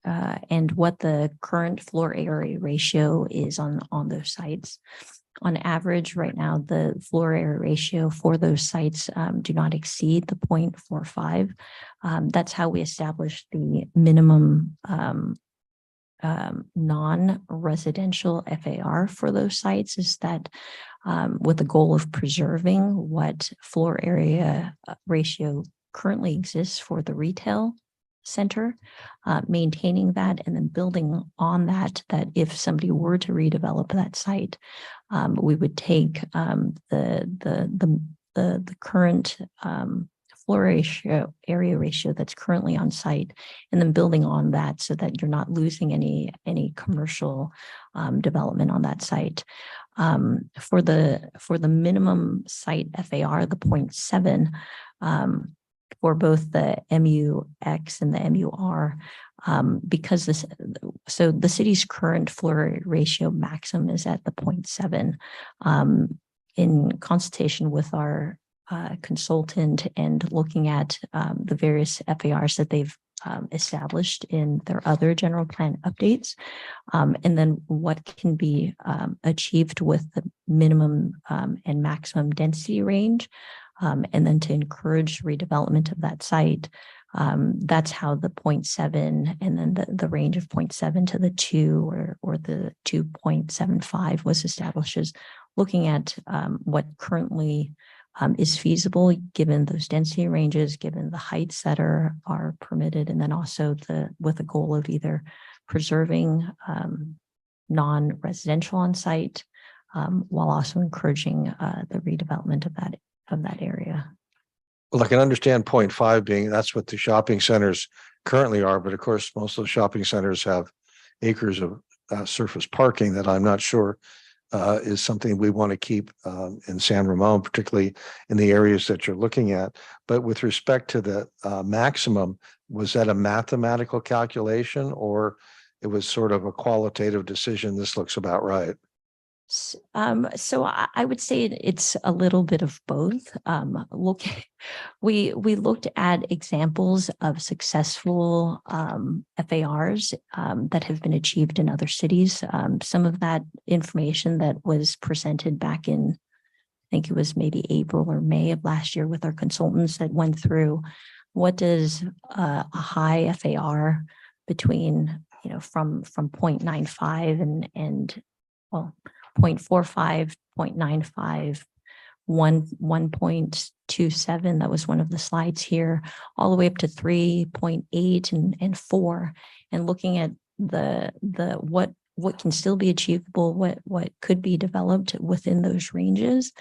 and what the current floor area ratio is on those sites. On average, right now, the floor area ratio for those sites do not exceed the 0.45. That's how we established the minimum non-residential FAR for those sites, is that with the goal of preserving what floor area ratio currently exists for the retail center, maintaining that and then building on that, that if somebody were to redevelop that site, we would take the current floor area ratio that's currently on site, and then building on that so that you're not losing any commercial development on that site. For the minimum site FAR, the 0.7, for both the MUX and the MUR, because so the city's current floor area ratio maximum is at the 0.7. In consultation with our consultant and looking at the various FARs that they've established in their other general plan updates, and then what can be achieved with the minimum and maximum density range, and then to encourage redevelopment of that site. That's how the 0.7 and then the range of 0.7 to the 2 or the 2.75 was established, as looking at what currently is feasible given those density ranges, given the heights that are permitted, and then also with the goal of either preserving non-residential on site while also encouraging the redevelopment of that area. Well, I can understand 0.5 being, that's what the shopping centers currently are, but of course, most of the shopping centers have acres of surface parking that I'm not sure is something we want to keep in San Ramon, particularly in the areas that you're looking at. But with respect to the maximum, was that a mathematical calculation, or it was sort of a qualitative decision? This looks about right. So I would say it's a little bit of both. We looked at examples of successful FARs that have been achieved in other cities. Some of that information that was presented back in, I think it was maybe April or May of last year with our consultants that went through what does a high FAR between, from 0.95 and well, 0.45, 0.95, 1.27, that was one of the slides here, all the way up to 3.8 and 4, and looking at what can still be achievable, what could be developed within those ranges,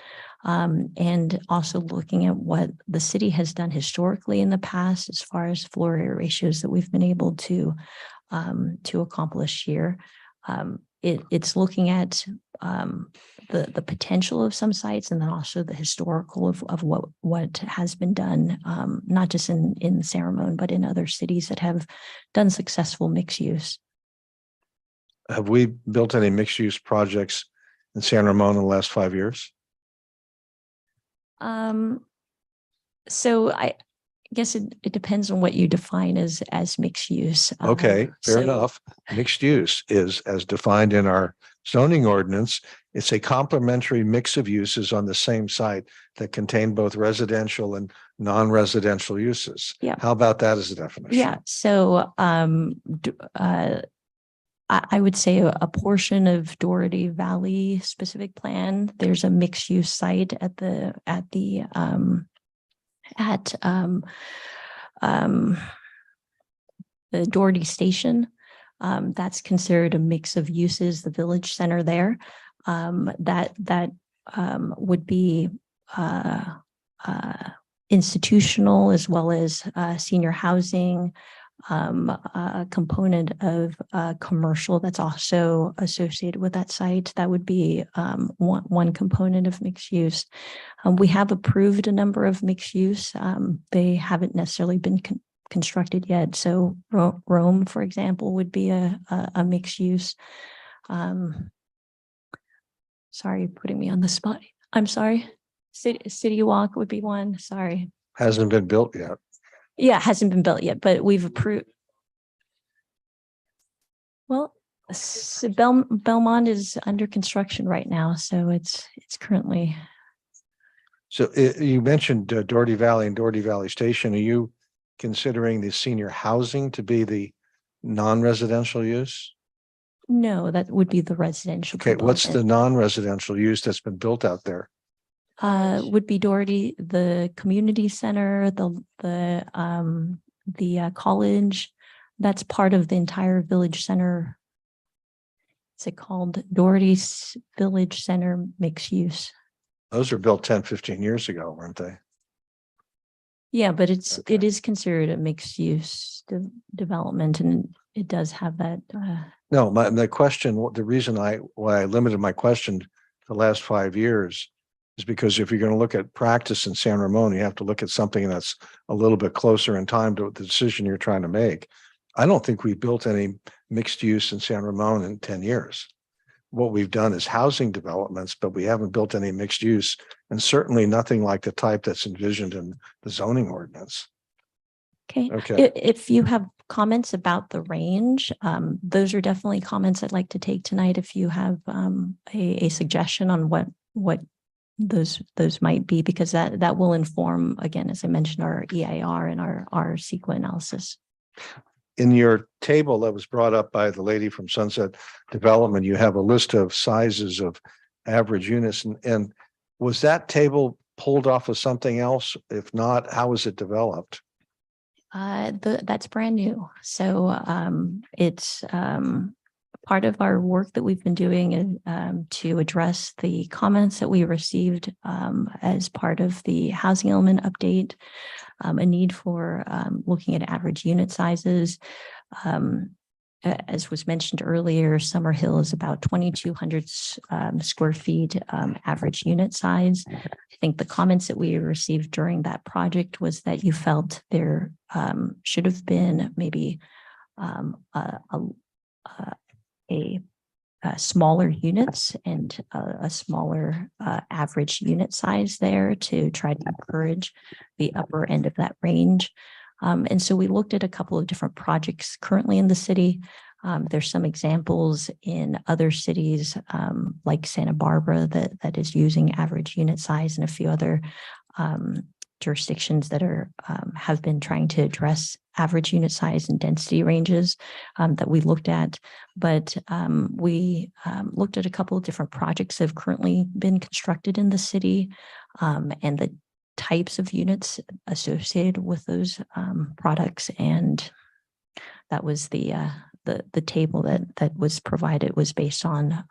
and also looking at what the city has done historically in the past as far as floor area ratios that we've been able to accomplish here. It's looking at the potential of some sites, and then also the historical of what has been done, not just in San Ramon, but in other cities that have done successful mixed use. Have we built any mixed use projects in San Ramon in the last 5 years? So I guess it depends on what you define as mixed use. Okay, fair So- enough. Mixed use is as defined in our zoning ordinance. It's a complementary mix of uses on the same site that contain both residential and non-residential uses. Yeah. How about that as a definition? Yeah, so I would say a portion of Doherty Valley specific plan, there's a mixed use site at the Doherty Station. That's considered a mix of uses, the village center there. That would be institutional as well as senior housing, a component of commercial that's also associated with that site. That would be one component of mixed use. We have approved a number of mixed use. They haven't necessarily been constructed yet. So Rome, for example, would be a mixed use. Sorry, putting me on the spot. I'm sorry. City Walk would be one. Sorry. Hasn't been built yet. Yeah, it hasn't been built yet, but we've approved. Well, Belmont is under construction right now, so it's currently. So you mentioned Doherty Valley and Doherty Valley Station. Are you considering the senior housing to be the non-residential use? No, that would be the residential. Okay, what's the component. non-residential use that's been built out there? Would be Doherty, the community center, the college. That's part of the entire village center. Is it called Doherty's Village Center Mixed Use? Those were built 10, 15 years ago, weren't they? Yeah, but it Okay. is considered a mixed use development, and it does have that. No, the question, the reason why I limited my question to the last 5 years is because if you're going to look at practice in San Ramon, you have to look at something that's a little bit closer in time to the decision you're trying to make. I don't think we built any mixed use in San Ramon in 10 years. What we've done is housing developments, but we haven't built any mixed use, and certainly nothing like the type that's envisioned in the zoning ordinance. Okay. Okay. If you have comments about the range, those are definitely comments I'd like to take tonight. If you have a suggestion on what those might be, because that will inform, again, as I mentioned, our EIR and our CEQA analysis. In your table that was brought up by the lady from Sunset Development, you have a list of sizes of average units. And was that table pulled off of something else? If not, how was it developed? That's brand new. So it's part of our work that we've been doing to address the comments that we received as part of the housing element update, a need for looking at average unit sizes. As was mentioned earlier, Summer Hill is about 2,200 square feet average unit size. I think the comments that we received during that project was that you felt there should have been maybe smaller units and a smaller average unit size there to try to encourage the upper end of that range. And so we looked at a couple of different projects currently in the city. There's some examples in other cities like Santa Barbara that is using average unit size, and a few other jurisdictions that have been trying to address average unit size and density ranges that we looked at. But we looked at a couple of different projects that have currently been constructed in the city, and the types of units associated with those products. And that was the table that was provided was based on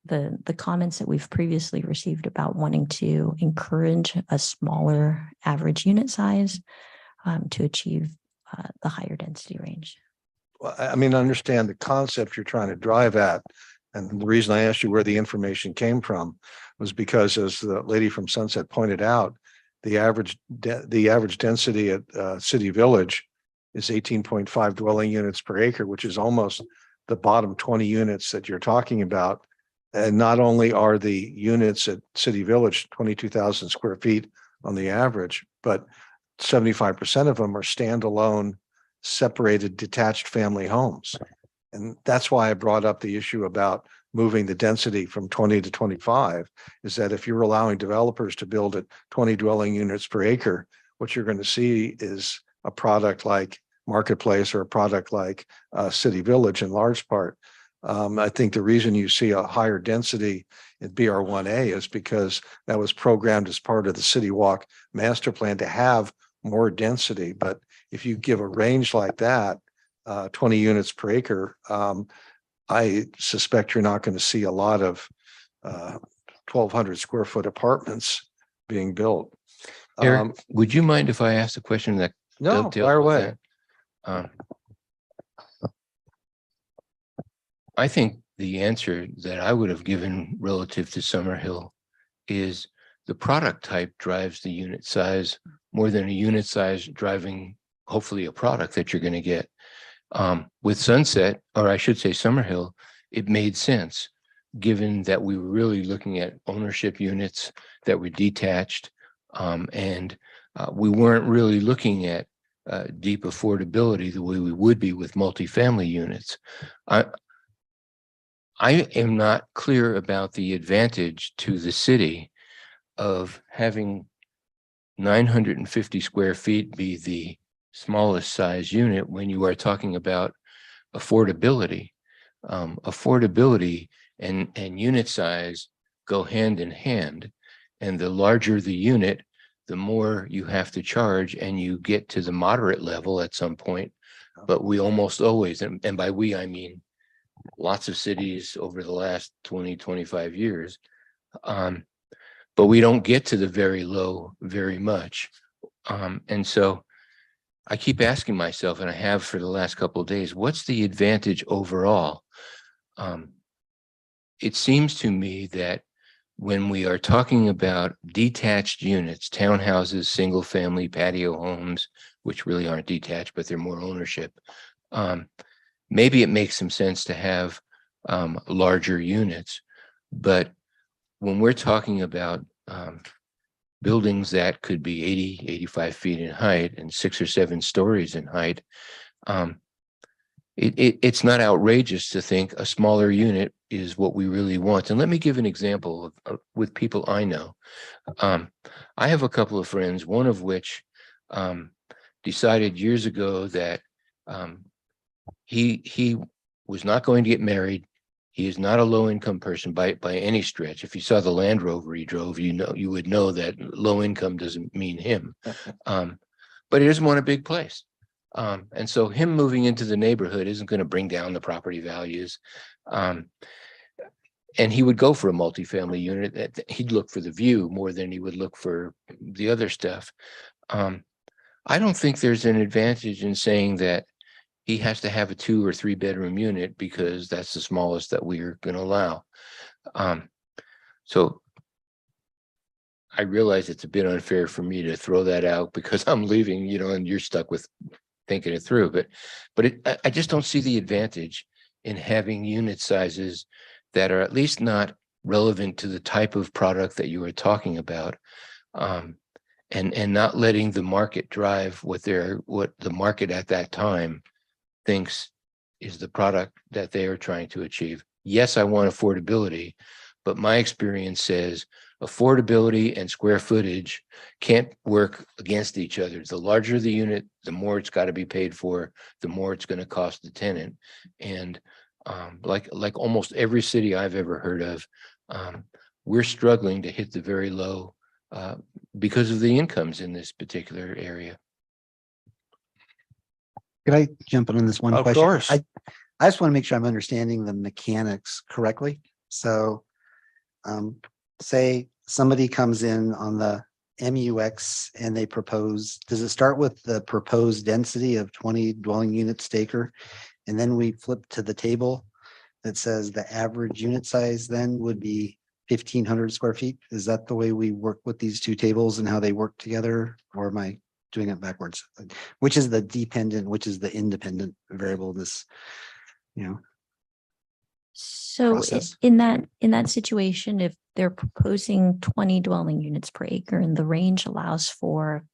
the comments that we've previously received about wanting to encourage a smaller average unit size to achieve the higher density range. Well, I mean, I understand the concept you're trying to drive at. And the reason I asked you where the information came from was because, as the lady from Sunset pointed out, the average density at City Village is 18.5 dwelling units per acre, which is almost the bottom 20 units that you're talking about. And not only are the units at City Village 22,000 square feet on the average, but 75% of them are standalone, separated, detached family homes. And that's why I brought up the issue about moving the density from 20 to 25, is that if you're allowing developers to build at 20 dwelling units per acre, what you're going to see is a product like Marketplace or a product like City Village in large part. I think the reason you see a higher density in BR1A is because that was programmed as part of the City Walk master plan to have more density. But if you give a range like that, 20 units per acre, I suspect you're not going to see a lot of 1,200 square foot apartments being built. Eric, would you mind if I asked a question that No, dovetails fire with away. that? I think the answer that I would have given relative to Summerhill is the product type drives the unit size more than a unit size driving hopefully a product that you're going to get. With Sunset, or I should say Summerhill, it made sense given that we were really looking at ownership units that were detached, and we weren't really looking at deep affordability the way we would be with multifamily units. I am not clear about the advantage to the city of having 950 square feet be the smallest size unit when you are talking about affordability. Affordability and unit size go hand in hand, and the larger the unit, the more you have to charge, and you get to the moderate level at some point. But we almost always, and by we I mean lots of cities over the last 20, 25 years, but we don't get to the very low very much. And so I keep asking myself, and I have for the last couple of days, what's the advantage overall? It seems to me that when we are talking about detached units, townhouses, single family patio homes, which really aren't detached, but they're more ownership, maybe it makes some sense to have larger units. But when we're talking about buildings that could be 80, 85 feet in height and 6 or 7 stories in height, it's not outrageous to think a smaller unit is what we really want. And let me give an example with people I know. I have a couple of friends, one of which decided years ago that he was not going to get married. He is not a low-income person by any stretch. If you saw the Land Rover he drove, you would know that low income doesn't mean him. But he doesn't want a big place. And so him moving into the neighborhood isn't going to bring down the property values. And he would go for a multifamily unit. That he'd look for the view more than he would look for the other stuff. I don't think there's an advantage in saying that he has to have a 2 or 3 bedroom unit because that's the smallest that we're going to allow. So I realize it's a bit unfair for me to throw that out because I'm leaving, and you're stuck with thinking it through. But I just don't see the advantage in having unit sizes that are at least not relevant to the type of product that you were talking about, and not letting the market drive what the market at that time thinks is the product that they are trying to achieve. Yes, I want affordability, but my experience says affordability and square footage can't work against each other. The larger the unit, the more it's got to be paid for, the more it's going to cost the tenant. And like almost every city I've ever heard of, we're struggling to hit the very low because of the incomes in this particular area. Could I jump in on this one Of question? course. I just want to make sure I'm understanding the mechanics correctly. So say somebody comes in on the MUX and they propose, does it start with the proposed density of 20 dwelling units per acre? And then we flip to the table that says the average unit size then would be 1,500 square feet. Is that the way we work with these two tables and how they work together? Or am I doing it backwards? Which is the dependent, which is the independent variable? So process? in that situation, if they're proposing 20 dwelling units per acre and the range allows for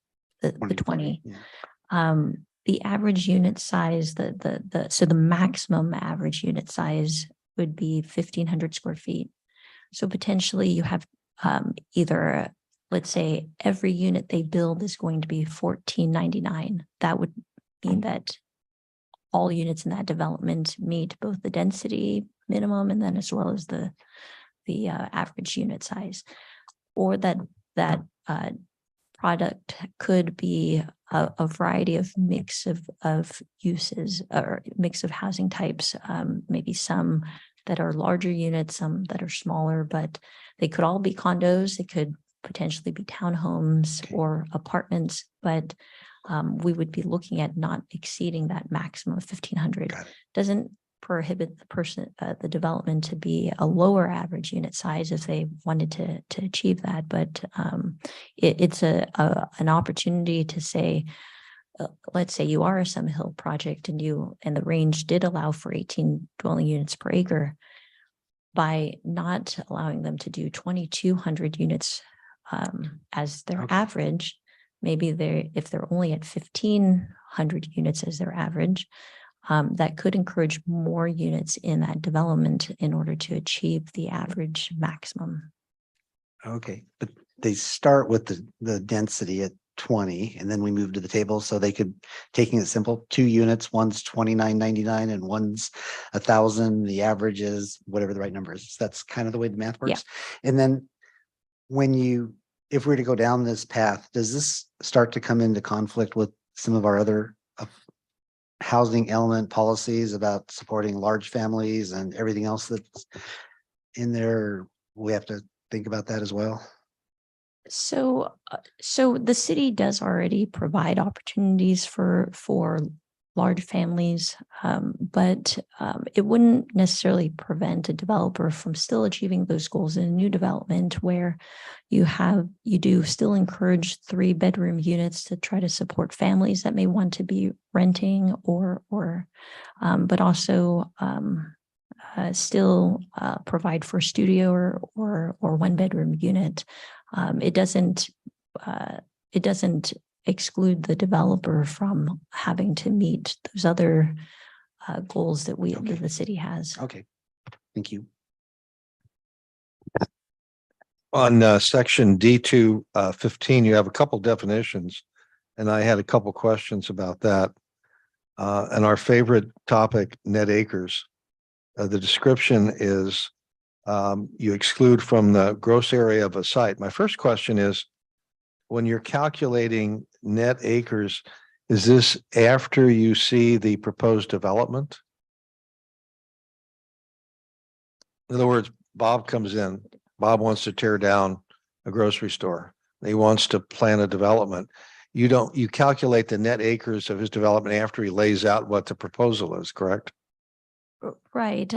the 20, Yeah. the average unit size, so the maximum average unit size would be 1,500 square feet. So potentially you have either, let's say, every unit they build is going to be $14.99. That would mean that all units in that development meet both the density minimum and then as well as the average unit size. Or that product could be a variety of mix of uses or mix of housing types, maybe some that are larger units, some that are smaller, but they could all be condos. They could potentially be townhomes or apartments, but we would be looking at not exceeding that maximum of 1,500. Doesn't prohibit the development to be a lower average unit size if they wanted to achieve that, but it's an opportunity to say, let's say you are a Summit Hill project and the range did allow for 18 dwelling units per acre. By not allowing them to do 2,200 units as their average, maybe if they're only at 1,500 units as their average, that could encourage more units in that development in order to achieve the average maximum. Okay, but they start with the density at 20, and then we move to the table. So they could, taking it simple, 2 units, one's $29.99 and one's 1,000. The average is whatever the right number is. That's kind of the way the math works. Yeah. And then if we were to go down this path, does this start to come into conflict with some of our other housing element policies about supporting large families and everything else that's in there? We have to think about that as well. So the city does already provide opportunities for large families, but it wouldn't necessarily prevent a developer from still achieving those goals in a new development where you do still encourage 3-bedroom units to try to support families that may want to be renting but also still provide for a studio or 1-bedroom unit. It doesn't exclude the developer from having to meet those other goals that the city has. Okay, thank you. On section D2 15, you have a couple definitions, and I had a couple questions about that. And our favorite topic, net acres. The description is you exclude from the gross area of a site. My first question is, when you're calculating net acres, is this after you see the proposed development? In other words, Bob comes in, Bob wants to tear down a grocery store. He wants to plan a development. You calculate the net acres of his development after he lays out what the proposal is, correct? Right.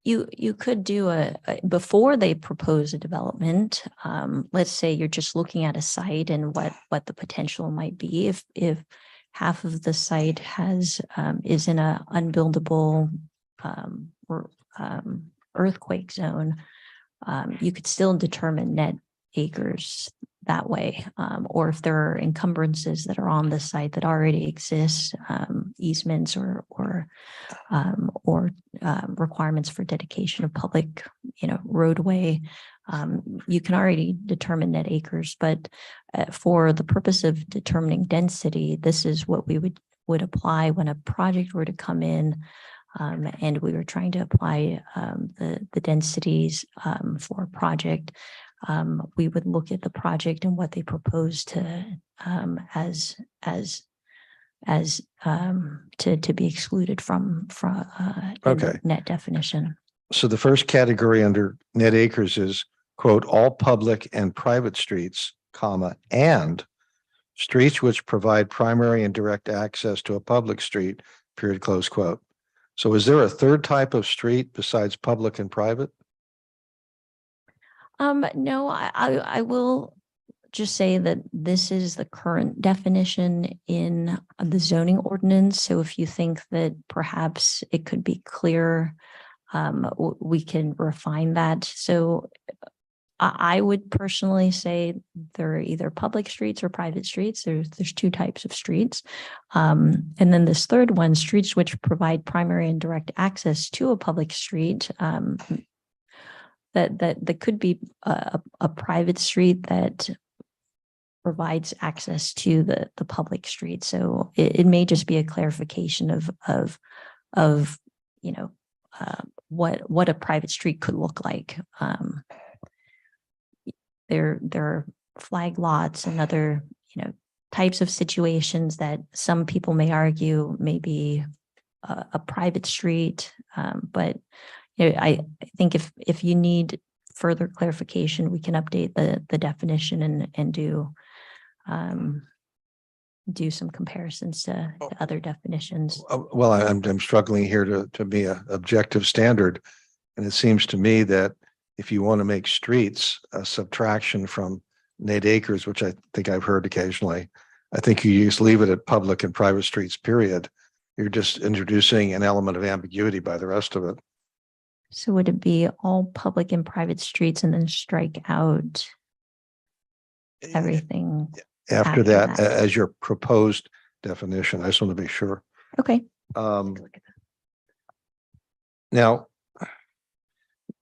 You could do before they propose a development. Let's say you're just looking at a site and what the potential might be. If half of the site is in a unbuildable earthquake zone, you could still determine net acres that way. Or if there are encumbrances that are on the site that already exist, easements or requirements for dedication of public, roadway, you can already determine net acres. But for the purpose of determining density, this is what we would apply when a project were to come in. And we were trying to apply the densities for a project. We would look at the project and what they propose to be excluded from Okay. net definition. So the first category under net acres is, quote, all public and private streets, comma, and streets which provide primary and direct access to a public street, period, close quote. So is there a third type of street besides public and private? No, I will just say that this is the current definition in the zoning ordinance. So if you think that perhaps it could be clearer we can refine that. So I would personally say they're either public streets or private streets. There's two types of streets. And then this third one, streets which provide primary and direct access to a public street, that could be a private street that provides access to the public street. So it may just be a clarification of what a private street could look like. There are flag lots and other types of situations that some people may argue may be a private street, but I think if you need further clarification, we can update the definition and do some comparisons to other definitions. Well, I'm struggling here to be an objective standard. And it seems to me that if you want to make streets a subtraction from net acres, which I think I've heard occasionally, I think you just leave it at public and private streets, period. You're just introducing an element of ambiguity by the rest of it. So would it be all public and private streets and then strike out everything After that, as your proposed definition? I just want to be sure. Okay. Now,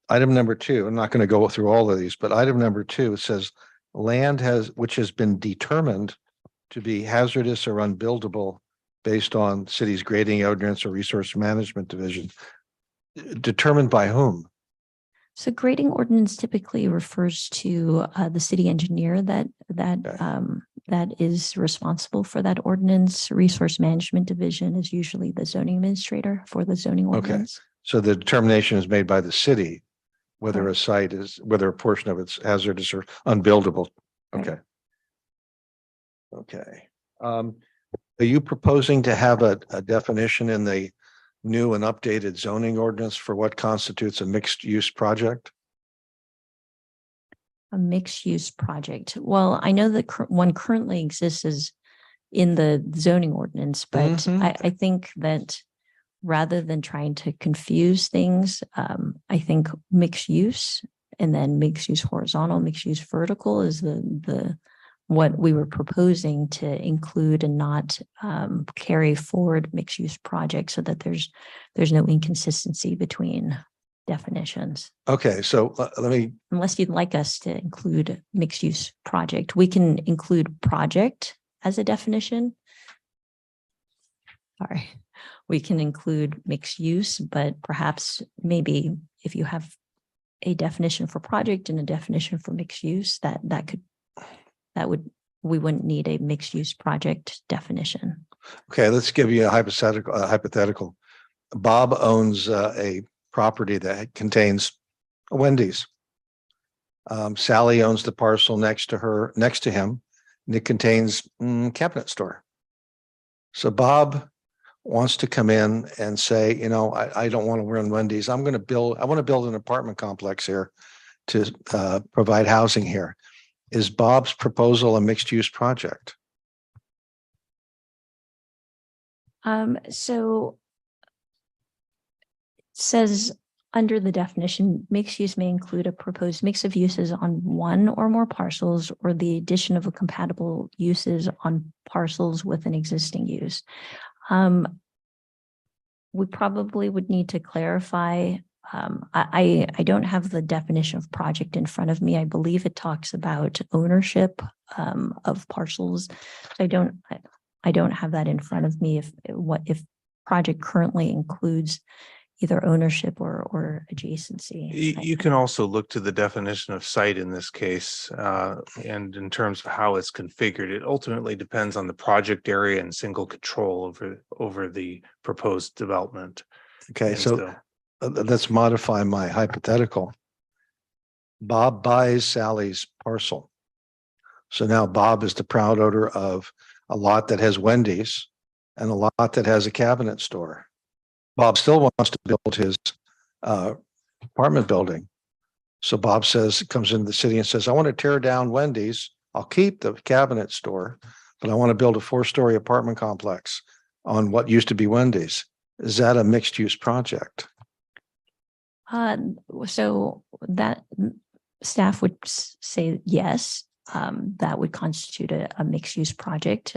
item number 2, I'm not going to go through all of these, but item number 2, it says land which has been determined to be hazardous or unbuildable based on city's grading ordinance or resource management division. Determined by whom? So grading ordinance typically refers to the city engineer that is responsible for that ordinance. Resource management division is usually the zoning administrator for the zoning ordinance. So the determination is made by the city, whether whether a portion of it's hazardous or unbuildable. Okay. Right. Okay. Are you proposing to have a definition in the new and updated zoning ordinance for what constitutes a mixed use project? A mixed use project. Well, I know that one currently exists as in the zoning ordinance, but I think that rather than trying to confuse things, I think mixed use and then mixed use horizontal, mixed use vertical is the what we were proposing to include and not carry forward mixed use projects so that there's no inconsistency between definitions. Okay, so let me. Unless you'd like us to include mixed use project, we can include project as a definition. Sorry, we can include mixed use, but perhaps maybe if you have a definition for project and a definition for mixed use, we wouldn't need a mixed use project definition. Okay, let's give you a hypothetical. Bob owns a property that contains a Wendy's. Sally owns the parcel next to him, and it contains cabinet store. So Bob wants to come in and say, I don't want to run Wendy's. I want to build an apartment complex here to provide housing here. Is Bob's proposal a mixed use project? So it says under the definition, mixed use may include a proposed mix of uses on one or more parcels or the addition of a compatible uses on parcels with an existing use. We probably would need to clarify. I don't have the definition of project in front of me. I believe it talks about ownership of parcels. I don't have that in front of me. If project currently includes either ownership or adjacency. You can also look to the definition of site in this case, and in terms of how it's configured, it ultimately depends on the project area and single control over the proposed development. Okay, so let's modify my hypothetical. Bob buys Sally's parcel. So now Bob is the proud owner of a lot that has Wendy's and a lot that has a cabinet store. Bob still wants to build his apartment building. So Bob comes into the city and says, I want to tear down Wendy's. I'll keep the cabinet store, but I want to build a 4-story apartment complex on what used to be Wendy's. Is that a mixed use project? So that staff would say yes, that would constitute a mixed use project,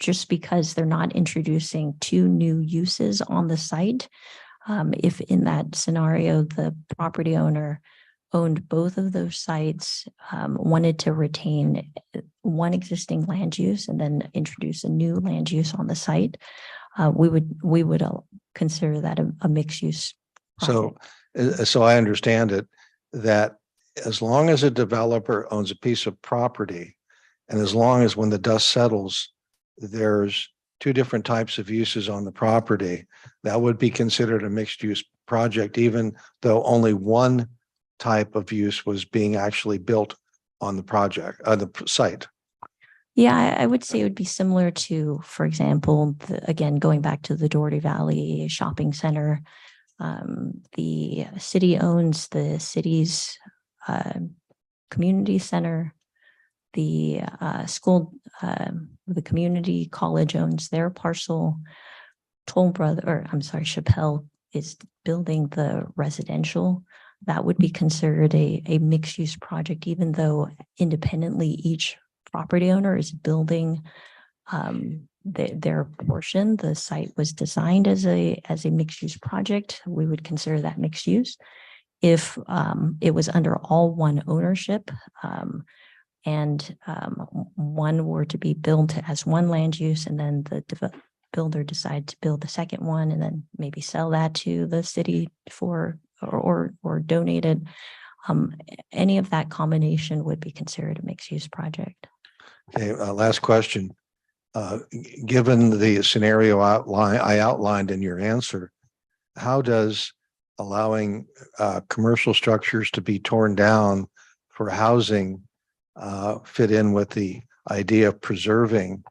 just because they're not introducing two new uses on the site. If in that scenario, the property owner owned both of those sites, wanted to retain one existing land use and then introduce a new land use on the site, we would consider that a mixed use project. So I understand it, that as long as a developer owns a piece of property, and as long as when the dust settles, there's two different types of uses on the property, that would be considered a mixed use project, even though only one type of use was being actually built on the project, the site. Yeah, I would say it would be similar to, for example, again, going back to the Doherty Valley Shopping Center. The city owns the city's community center. The school, the community college owns their parcel. Chappelle is building the residential. That would be considered a mixed use project, even though independently each property owner is building their portion. The site was designed as a mixed use project. We would consider that mixed use. If it was under all one ownership, and one were to be built as one land use, and then the builder decide to build the second one and then maybe sell that to the city for or donate it, any of that combination would be considered a mixed use project. Okay, last question. Given the scenario I outlined in your answer, how does allowing commercial structures to be torn down for housing fit in with the idea of preserving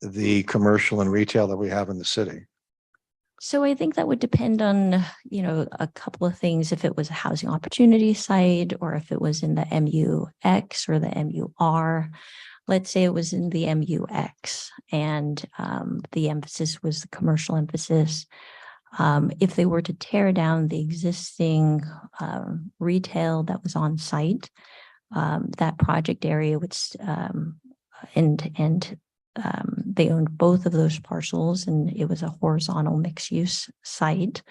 the commercial and retail that we have in the city? So I think that would depend on, a couple of things. If it was a housing opportunity site, or if it was in the MUX or the MUR. Let's say it was in the MUX and the emphasis was the commercial emphasis. If they were to tear down the existing retail that was on site, that project area would, they owned both of those parcels and it was a horizontal mixed use site,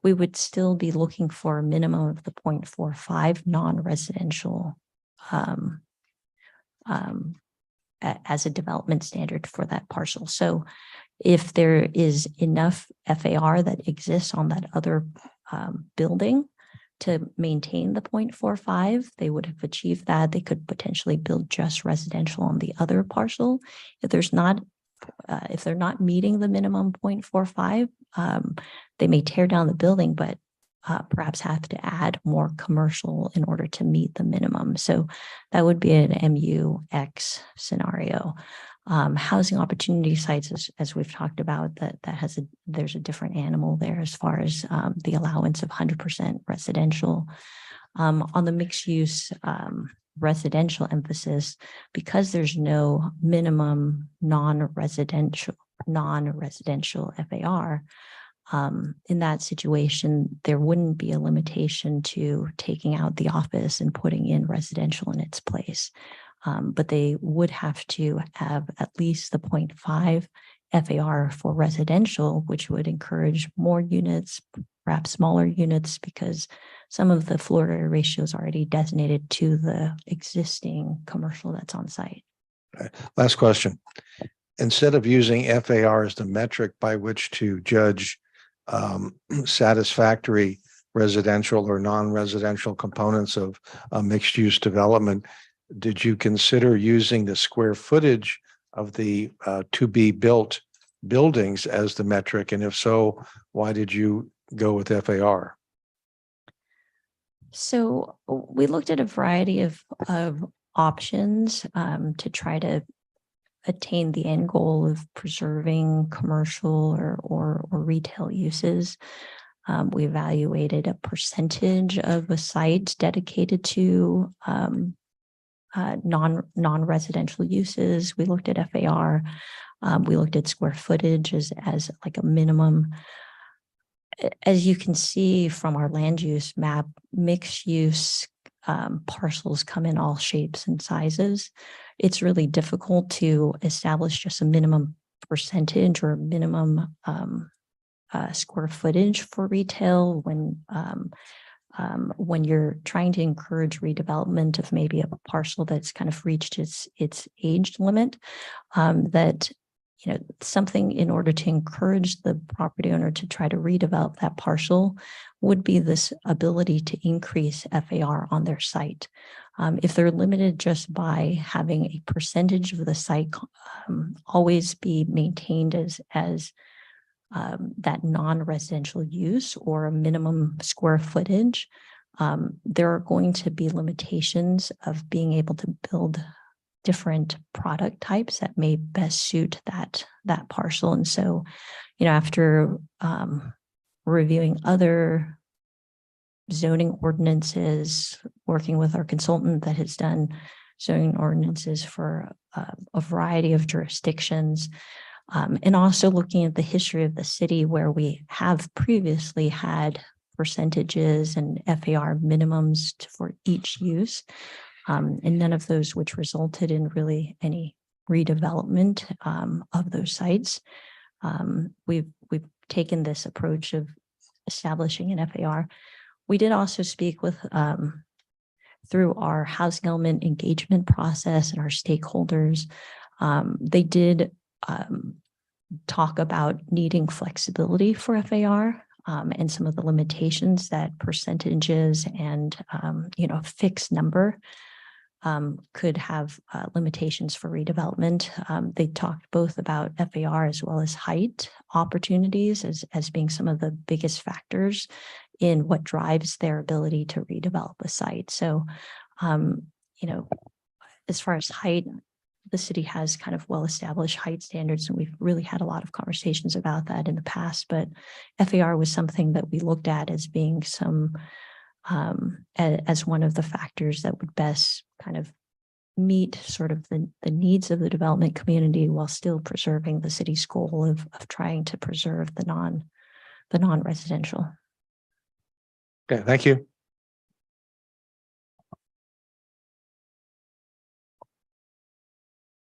we would still be looking for a minimum of the 0.45 non-residential as a development standard for that parcel. So if there is enough FAR that exists on that other building to maintain the 0.45, they would have achieved that. They could potentially build just residential on the other parcel. If there's not, if they're not meeting the minimum 0.45, they may tear down the building, but perhaps have to add more commercial in order to meet the minimum. So that would be an MUX scenario. Housing opportunity sites, as we've talked about, there's a different animal there as far as the allowance of 100% residential. On the mixed use residential emphasis, because there's no minimum non-residential FAR, in that situation, there wouldn't be a limitation to taking out the office and putting in residential in its place. But they would have to have at least the 0.5 FAR for residential, which would encourage more units, perhaps smaller units, because some of the floor area ratios are already designated to the existing commercial that's on site. Okay. Last question. Instead of using FAR as the metric by which to judge satisfactory residential or non-residential components of mixed use development, did you consider using the square footage of the to be built buildings as the metric? And if so, why did you go with FAR? So we looked at a variety of options to try to attain the end goal of preserving commercial or retail uses. We evaluated a percentage of a site dedicated to non-residential uses. We looked at FAR. We looked at square footage as like a minimum. as you can see from our land use map, mixed use parcels come in all shapes and sizes. It's really difficult to establish just a minimum percentage or minimum square footage for retail when you're trying to encourage redevelopment of maybe a parcel that's kind of reached its age limit, that something in order to encourage the property owner to try to redevelop that parcel would be this ability to increase FAR on their site. If they're limited just by having a percentage of the site always be maintained as that non-residential use or a minimum square footage, there are going to be limitations of being able to build different product types that may best suit that parcel. And so, after reviewing other zoning ordinances, working with our consultant that has done zoning ordinances for a variety of jurisdictions, and also looking at the history of the city where we have previously had percentages and FAR minimums for each use, and none of those which resulted in really any redevelopment of those sites. We've taken this approach of establishing an FAR. We did also speak with through our housing element engagement process and our stakeholders. They did talk about needing flexibility for FAR and some of the limitations that percentages and fixed number could have limitations for redevelopment. They talked both about FAR as well as height opportunities as being some of the biggest factors in what drives their ability to redevelop a site. So, as far as height, the city has kind of well-established height standards, and we've really had a lot of conversations about that in the past, but FAR was something that we looked at as being as one of the factors that would best kind of meet sort of the needs of the development community while still preserving the city's goal of trying to preserve the non-residential. Okay, thank you.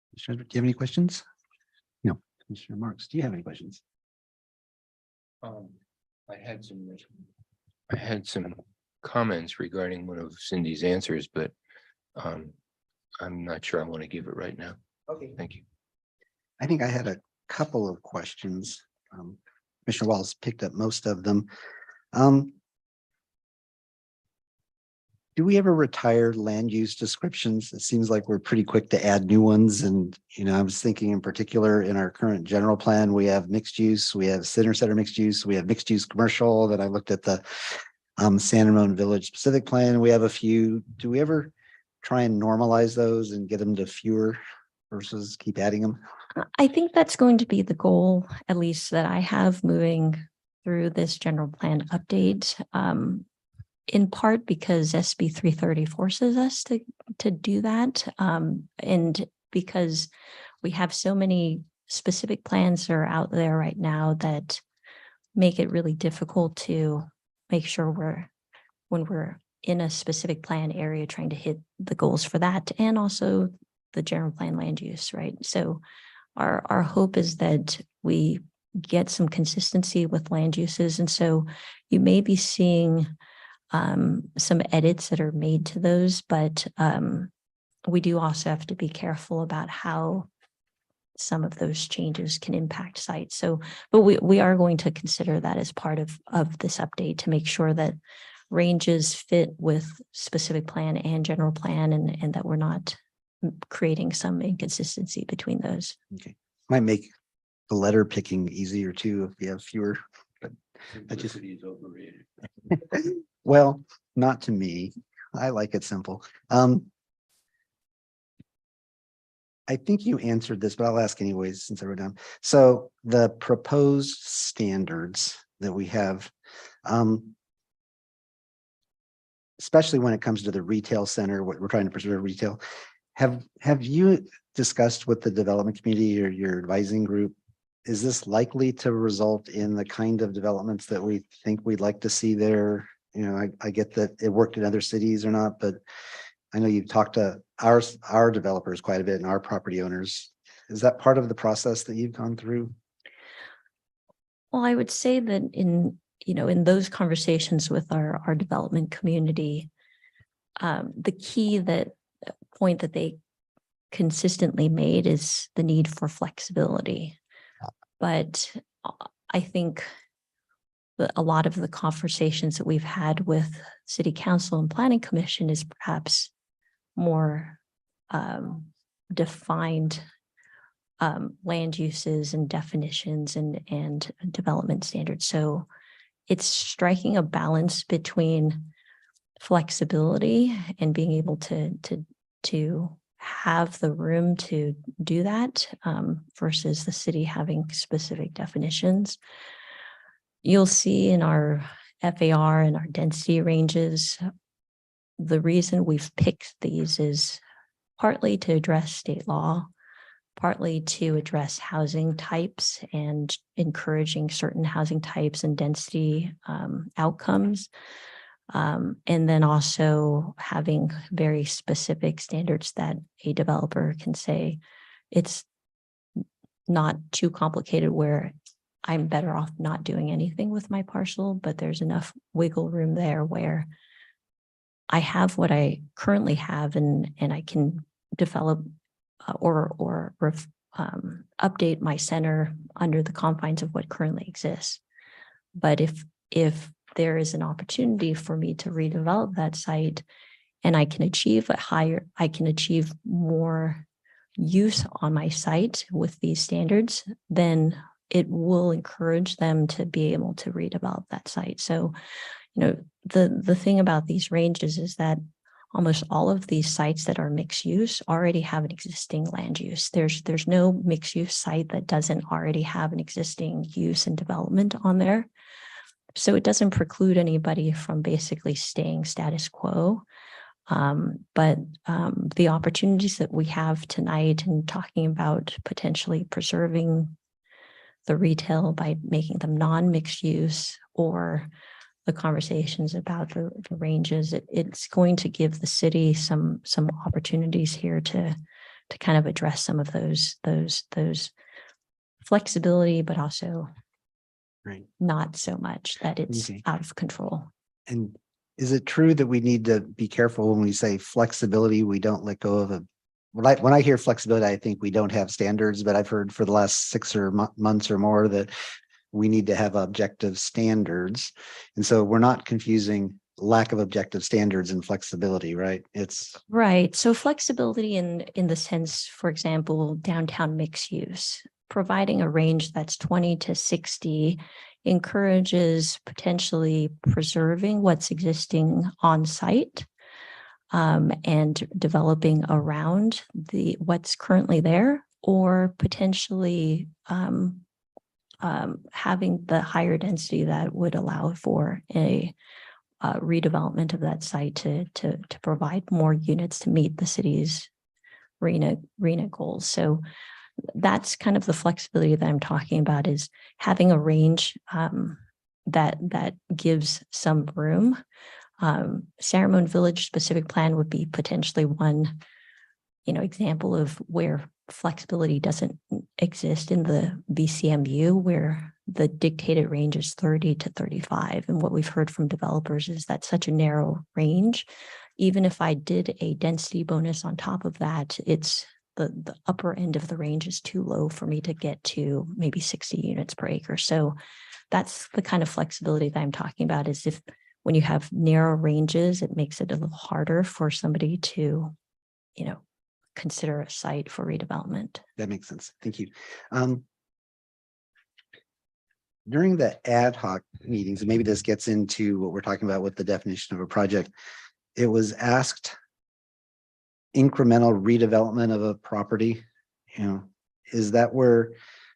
Commissioner, do you have any questions? No. Commissioner Marks, do you have any questions? I had some comments regarding one of Cindy's answers, but I'm not sure I want to give it right now. Okay. Thank you. I think I had a couple of questions. Commissioner Wallace picked up most of them. Do we ever retire land use descriptions? It seems like we're pretty quick to add new ones. And, I was thinking in particular in our current general plan, we have mixed use, we have center mixed use, we have mixed use commercial. That I looked at the San Ramon Village specific plan. We have a few. Do we ever try and normalize those and get them to fewer versus keep adding them? I think that's going to be the goal, at least that I have moving through this general plan update. In part because SB 330 forces us to do that. And because we have so many specific plans that are out there right now that make it really difficult to make sure when we're in a specific plan area trying to hit the goals for that and also the general plan land use, right? So our hope is that we get some consistency with land uses. And so you may be seeing some edits that are made to those, but we do also have to be careful about how some of those changes can impact sites. So, but we are going to consider that as part of this update to make sure that ranges fit with specific plan and general plan and that we're not creating some inconsistency between those. Okay. Might make the letter picking easier too if you have fewer. But Simplicity is overrated. Well, not to me. I like it simple. I think you answered this, but I'll ask anyways since I wrote down. So the proposed standards that we have, especially when it comes to the retail center, what we're trying to preserve retail, have you discussed with the development community or your advising group is this likely to result in the kind of developments that we think we'd like to see there? You know, I get that it worked in other cities or not, but I know you've talked to our developers quite a bit and our property owners. Is that part of the process that you've gone through? Well, I would say that in those conversations with our development community, the key point that they consistently made is the need for flexibility. But I think that a lot of the conversations that we've had with City Council and Planning Commission is perhaps more defined land uses and definitions and development standards. So it's striking a balance between flexibility and being able to have the room to do that versus the city having specific definitions. You'll see in our FAR and our density ranges, the reason we've picked these is partly to address state law, partly to address housing types and encouraging certain housing types and density outcomes. And then also having very specific standards that a developer can say, it's not too complicated where I'm better off not doing anything with my parcel, but there's enough wiggle room there where I have what I currently have and I can develop or update my center under the confines of what currently exists. But if there is an opportunity for me to redevelop that site and I can achieve more use on my site with these standards, then it will encourage them to be able to redevelop that site. So, the thing about these ranges is that almost all of these sites that are mixed use already have an existing land use. There's no mixed use site that doesn't already have an existing use and development on there. So it doesn't preclude anybody from basically staying status quo. But the opportunities that we have tonight and talking about potentially preserving the retail by making them non-mixed use, or the conversations about the ranges, it's going to give the city some opportunities here to kind of address some of those flexibility, but also not so much that it's out of control. And is it true that we need to be careful when we say flexibility, we don't let go of when I hear flexibility, I think we don't have standards, but I've heard for the last 6 months or more that we need to have objective standards. And so we're not confusing lack of objective standards and flexibility, right? It's right. So flexibility in the sense, for example, downtown mixed use, providing a range that's 20 to 60 encourages potentially preserving what's existing on site and developing around what's currently there, or potentially having the higher density that would allow for a redevelopment of that site to provide more units to meet the city's RENA goals. So that's kind of the flexibility that I'm talking about, is having a range that gives some room. Saramone Village specific plan would be potentially one, example of where flexibility doesn't exist in the VCMU, where the dictated range is 30 to 35. And what we've heard from developers is that's such a narrow range. Even if I did a density bonus on top of that, it's the upper end of the range is too low for me to get to maybe 60 units per acre. So that's the kind of flexibility that I'm talking about, is when you have narrow ranges, it makes it a little harder for somebody to, consider a site for redevelopment. That makes sense. Thank you. During the ad hoc meetings, and maybe this gets into what we're talking about with the definition of a project, it was asked incremental redevelopment of a property. Is that where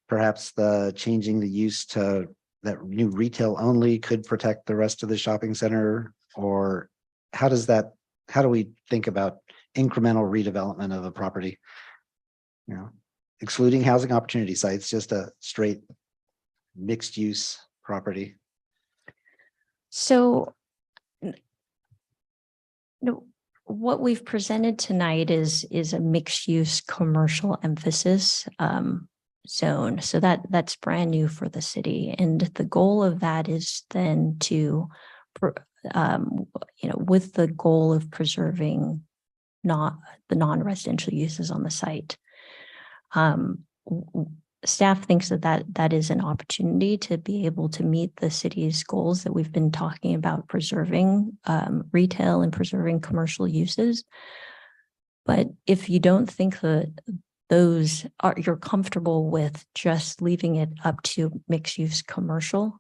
perhaps the changing the use to that new retail only could protect the rest of the shopping center? Or how do we think about incremental redevelopment of a property? excluding housing opportunity sites, just a straight mixed use property. So no, what we've presented tonight is a mixed use commercial emphasis zone. So that's brand new for the city. And the goal of that is then to, with the goal of preserving not the non-residential uses on the site. Staff thinks that is an opportunity to be able to meet the city's goals that we've been talking about, preserving retail and preserving commercial uses. But if you don't think that you're comfortable with just leaving it up to mixed use commercial,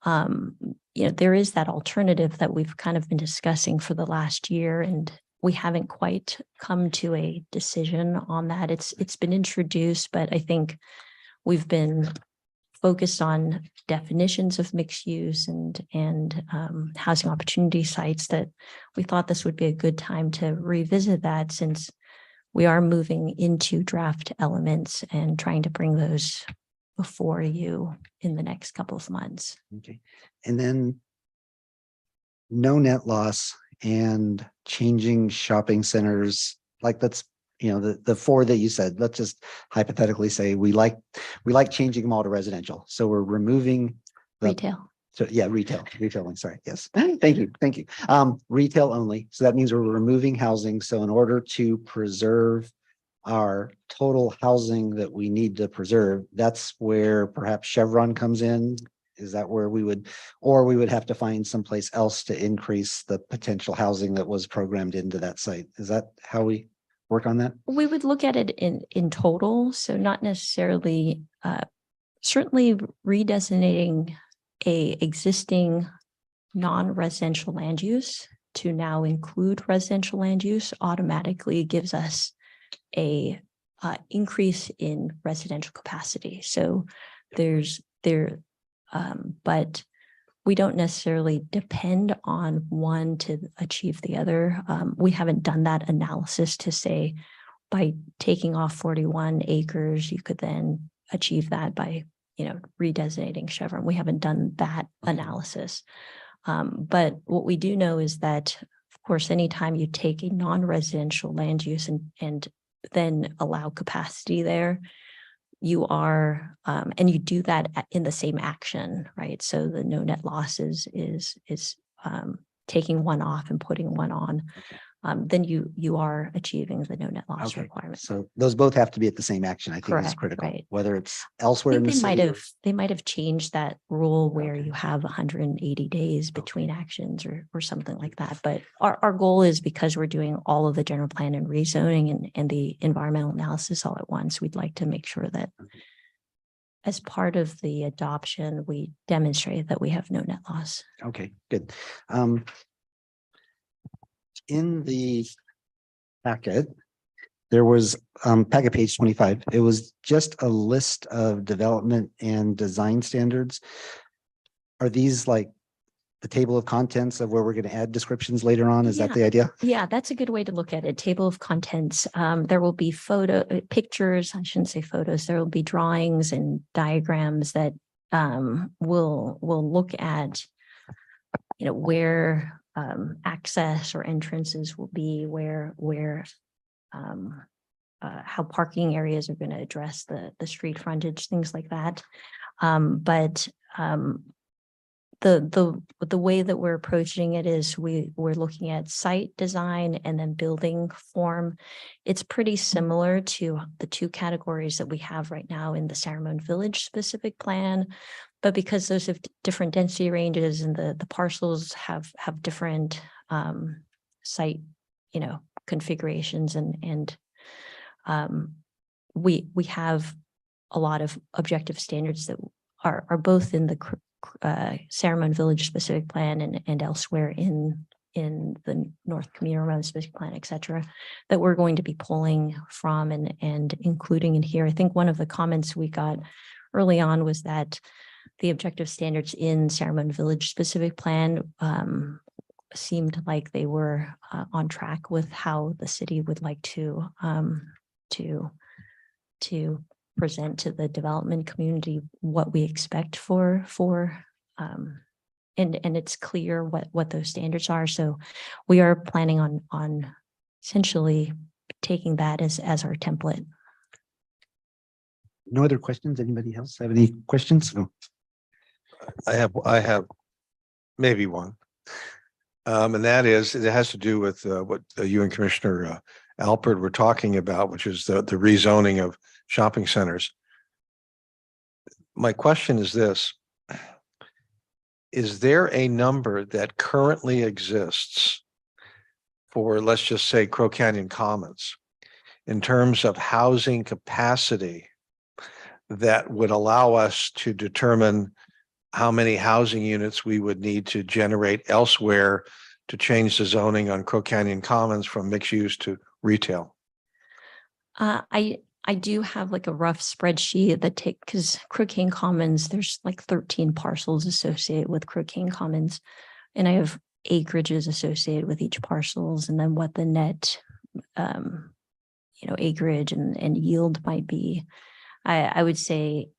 there is that alternative that we've kind of been discussing for the last year, and we haven't quite come to a decision on that. It's been introduced, but I think we've been focused on definitions of mixed use and housing opportunity sites, that we thought this would be a good time to revisit that, since we are moving into draft elements and trying to bring those before you in the next couple of months. Okay. And then no net loss and changing shopping centers, like that's, the four that you said, let's just hypothetically say we like changing them all to residential. So we're removing Retail. So yeah, retailing, sorry. Yes. Thank you. Retail only. So that means we're removing housing. So in order to preserve our total housing that we need to preserve, that's where perhaps Chevron comes in. Is that where we would have to find someplace else to increase the potential housing that was programmed into that site? Is that how we work on that? We would look at it in total. So not necessarily, certainly redesignating a existing non-residential land use to now include residential land use automatically gives us a increase in residential capacity. So but we don't necessarily depend on one to achieve the other. We haven't done that analysis to say by taking off 41 acres, you could then achieve that by redesignating Chevron. We haven't done that analysis. But what we do know is that, of course, anytime you take a non-residential land use and then allow capacity there, you are, and you do that in the same action, right? So the no net loss is taking one off and putting one on. Then you are achieving the no net loss requirement. So those both have to be at the same action, I think. Correct, is critical, right. Whether it's elsewhere in the city. They might have changed that rule where you have 180 days between actions or something like that. But our goal is, because we're doing all of the general plan and rezoning and the environmental analysis all at once, we'd like to make sure that as part of the adoption, we demonstrate that we have no net loss. Okay, good. In the packet, there was packet page 25. It was just a list of development and design standards. Are these like the table of contents of where we're going to add descriptions later on? Is that the idea? Yeah, that's a good way to look at it. Table of contents. There will be pictures. I shouldn't say photos. There will be drawings and diagrams that will look at, where access or entrances will be, how parking areas are going to address the street frontage, things like that. But the way that we're approaching it is we're looking at site design and then building form. It's pretty similar to the two categories that we have right now in the Saramone Village specific plan. But because those have different density ranges and the parcels have different site, configurations and we have a lot of objective standards that are both in the Saramone Village specific plan and elsewhere in the North Community Road specific plan, et cetera, that we're going to be pulling from and including in here. I think one of the comments we got early on was that the objective standards in Saramone Village specific plan seemed like they were on track with how the city would like to to present to the development community what we expect and it's clear what those standards are. So we are planning on essentially taking that as our template. No other questions? Anybody else have any questions? No. I have maybe one. And that is, it has to do with what you and Commissioner Alpert were talking about, which is the rezoning of shopping centers. My question is this. Is there a number that currently exists for, let's just say, Crow Canyon Commons in terms of housing capacity that would allow us to determine how many housing units we would need to generate elsewhere to change the zoning on Crow Canyon Commons from mixed use to retail? I do have like a rough spreadsheet that because Crow Canyon Commons, there's like 13 parcels associated with Crow Canyon Commons, and I have acreages associated with each parcels, and then what the net, acreage and yield might be. I would say,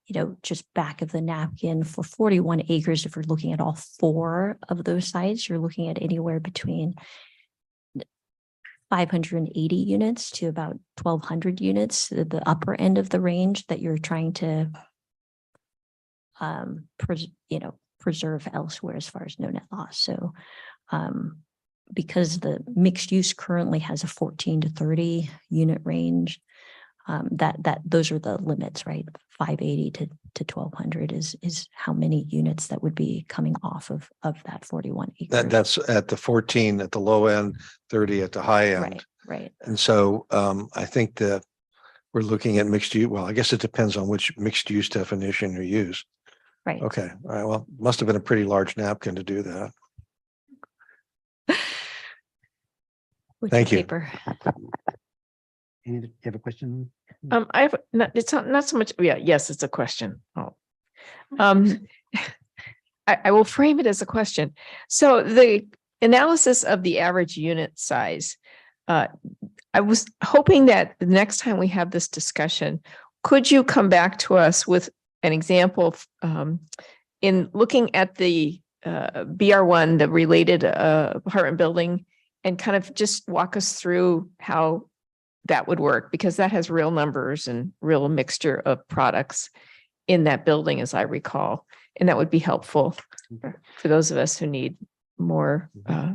just back of the napkin for 41 acres, if you're looking at all 4 of those sites, you're looking at anywhere between 580 units to about 1,200 units, the upper end of the range that you're trying to, preserve elsewhere as far as no net loss. So, because the mixed use currently has a 14 to 30 unit range, those are the limits, right? 580 to 1,200 is how many units that would be coming off of that 41 acres. That's at the 14 at the low end, 30 at the high end. Right. And so I think that we're looking at mixed use. Well, I guess it depends on which mixed use definition you use. Right. Okay. All right. Well, must have been a pretty large napkin to do that. With Thank your you. paper. You have a question? I have, it's not so much, yes, it's a question. Oh. I will frame it as a question. So the analysis of the average unit size, I was hoping that the next time we have this discussion, could you come back to us with an example in looking at the BR1, the related apartment building, and kind of just walk us through how that would work, because that has real numbers and real mixture of products in that building, as I recall. And that would be helpful for those of us who need more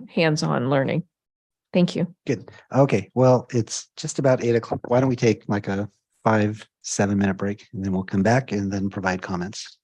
hands-on learning. Thank you. Good. Okay. Well, it's just about 8 o'clock. Why don't we take like a 5-7 minute break, and then we'll come back and then provide comments.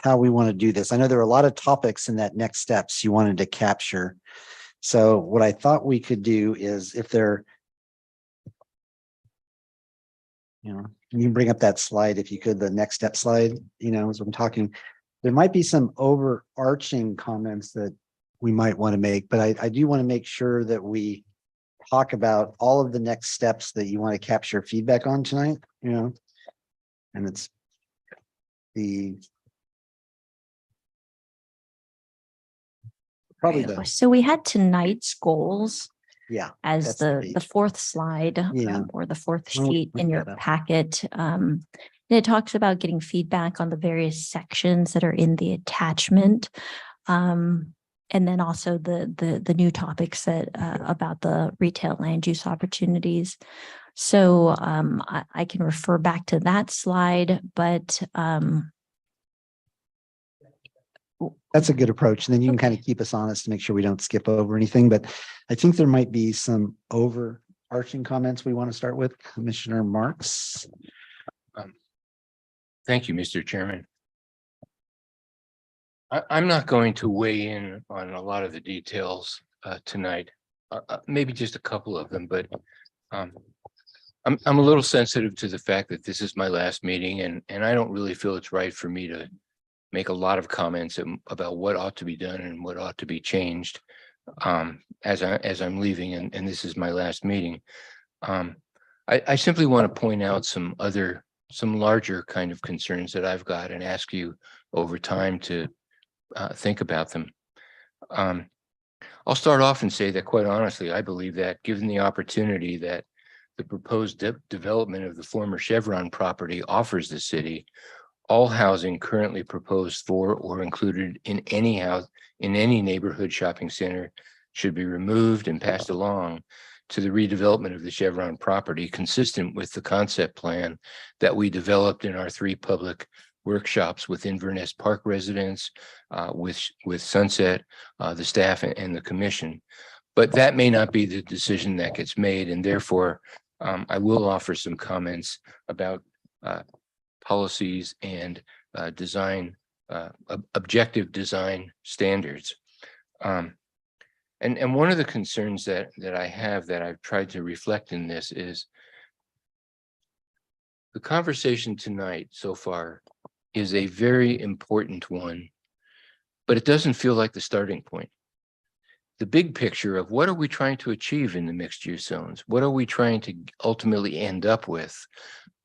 how we want to do this. I know there are a lot of topics in that next steps you wanted to capture. So what I thought we could do is if there, you can bring up that slide if you could, the next step slide, as I'm talking, there might be some overarching comments that we might want to make, but I do want to make sure that we talk about all of the next steps that you want to capture feedback on tonight, and it's probably the, So we had tonight's goals yeah, as that's the page. fourth slide Yeah. or the fourth Well, sheet we in can your get that. packet. And it talks about getting feedback on the various sections that are in the attachment. And then also the new topics that about the retail land use opportunities. So I can refer back to that slide, but that's a good approach. And then you can Okay. kind of keep us honest to make sure we don't skip over anything. But I think there might be some overarching comments we want to start with. Commissioner Marks. Thank you, Mr. Chairman. I'm not going to weigh in on a lot of the details tonight, maybe just a couple of them, but I'm a little sensitive to the fact that this is my last meeting, and I don't really feel it's right for me to make a lot of comments about what ought to be done and what ought to be changed as I'm leaving, and this is my last meeting. I simply want to point out some larger kind of concerns that I've got and ask you over time to think about them. I'll start off and say that quite honestly, I believe that given the opportunity that the proposed development of the former Chevron property offers the city, all housing currently proposed for or included in any neighborhood shopping center should be removed and passed along to the redevelopment of the Chevron property, consistent with the concept plan that we developed in our 3 public workshops with Inverness Park residents, with Sunset, the staff and the commission. But that may not be the decision that gets made, and therefore I will offer some comments about policies and design, objective design standards. And one of the concerns that I have that I've tried to reflect in this is the conversation tonight so far is a very important one, but it doesn't feel like the starting point. The big picture of what are we trying to achieve in the mixed use zones? What are we trying to ultimately end up with?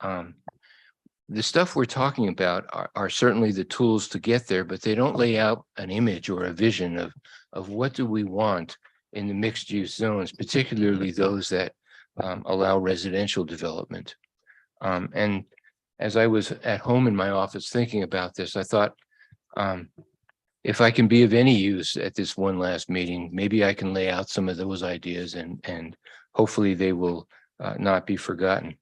The stuff we're talking about are certainly the tools to get there, but they don't lay out an image or a vision of what do we want in the mixed use zones, particularly those that allow residential development. And as I was at home in my office thinking about this, I thought, if I can be of any use at this one last meeting, maybe I can lay out some of those ideas and hopefully they will not be forgotten.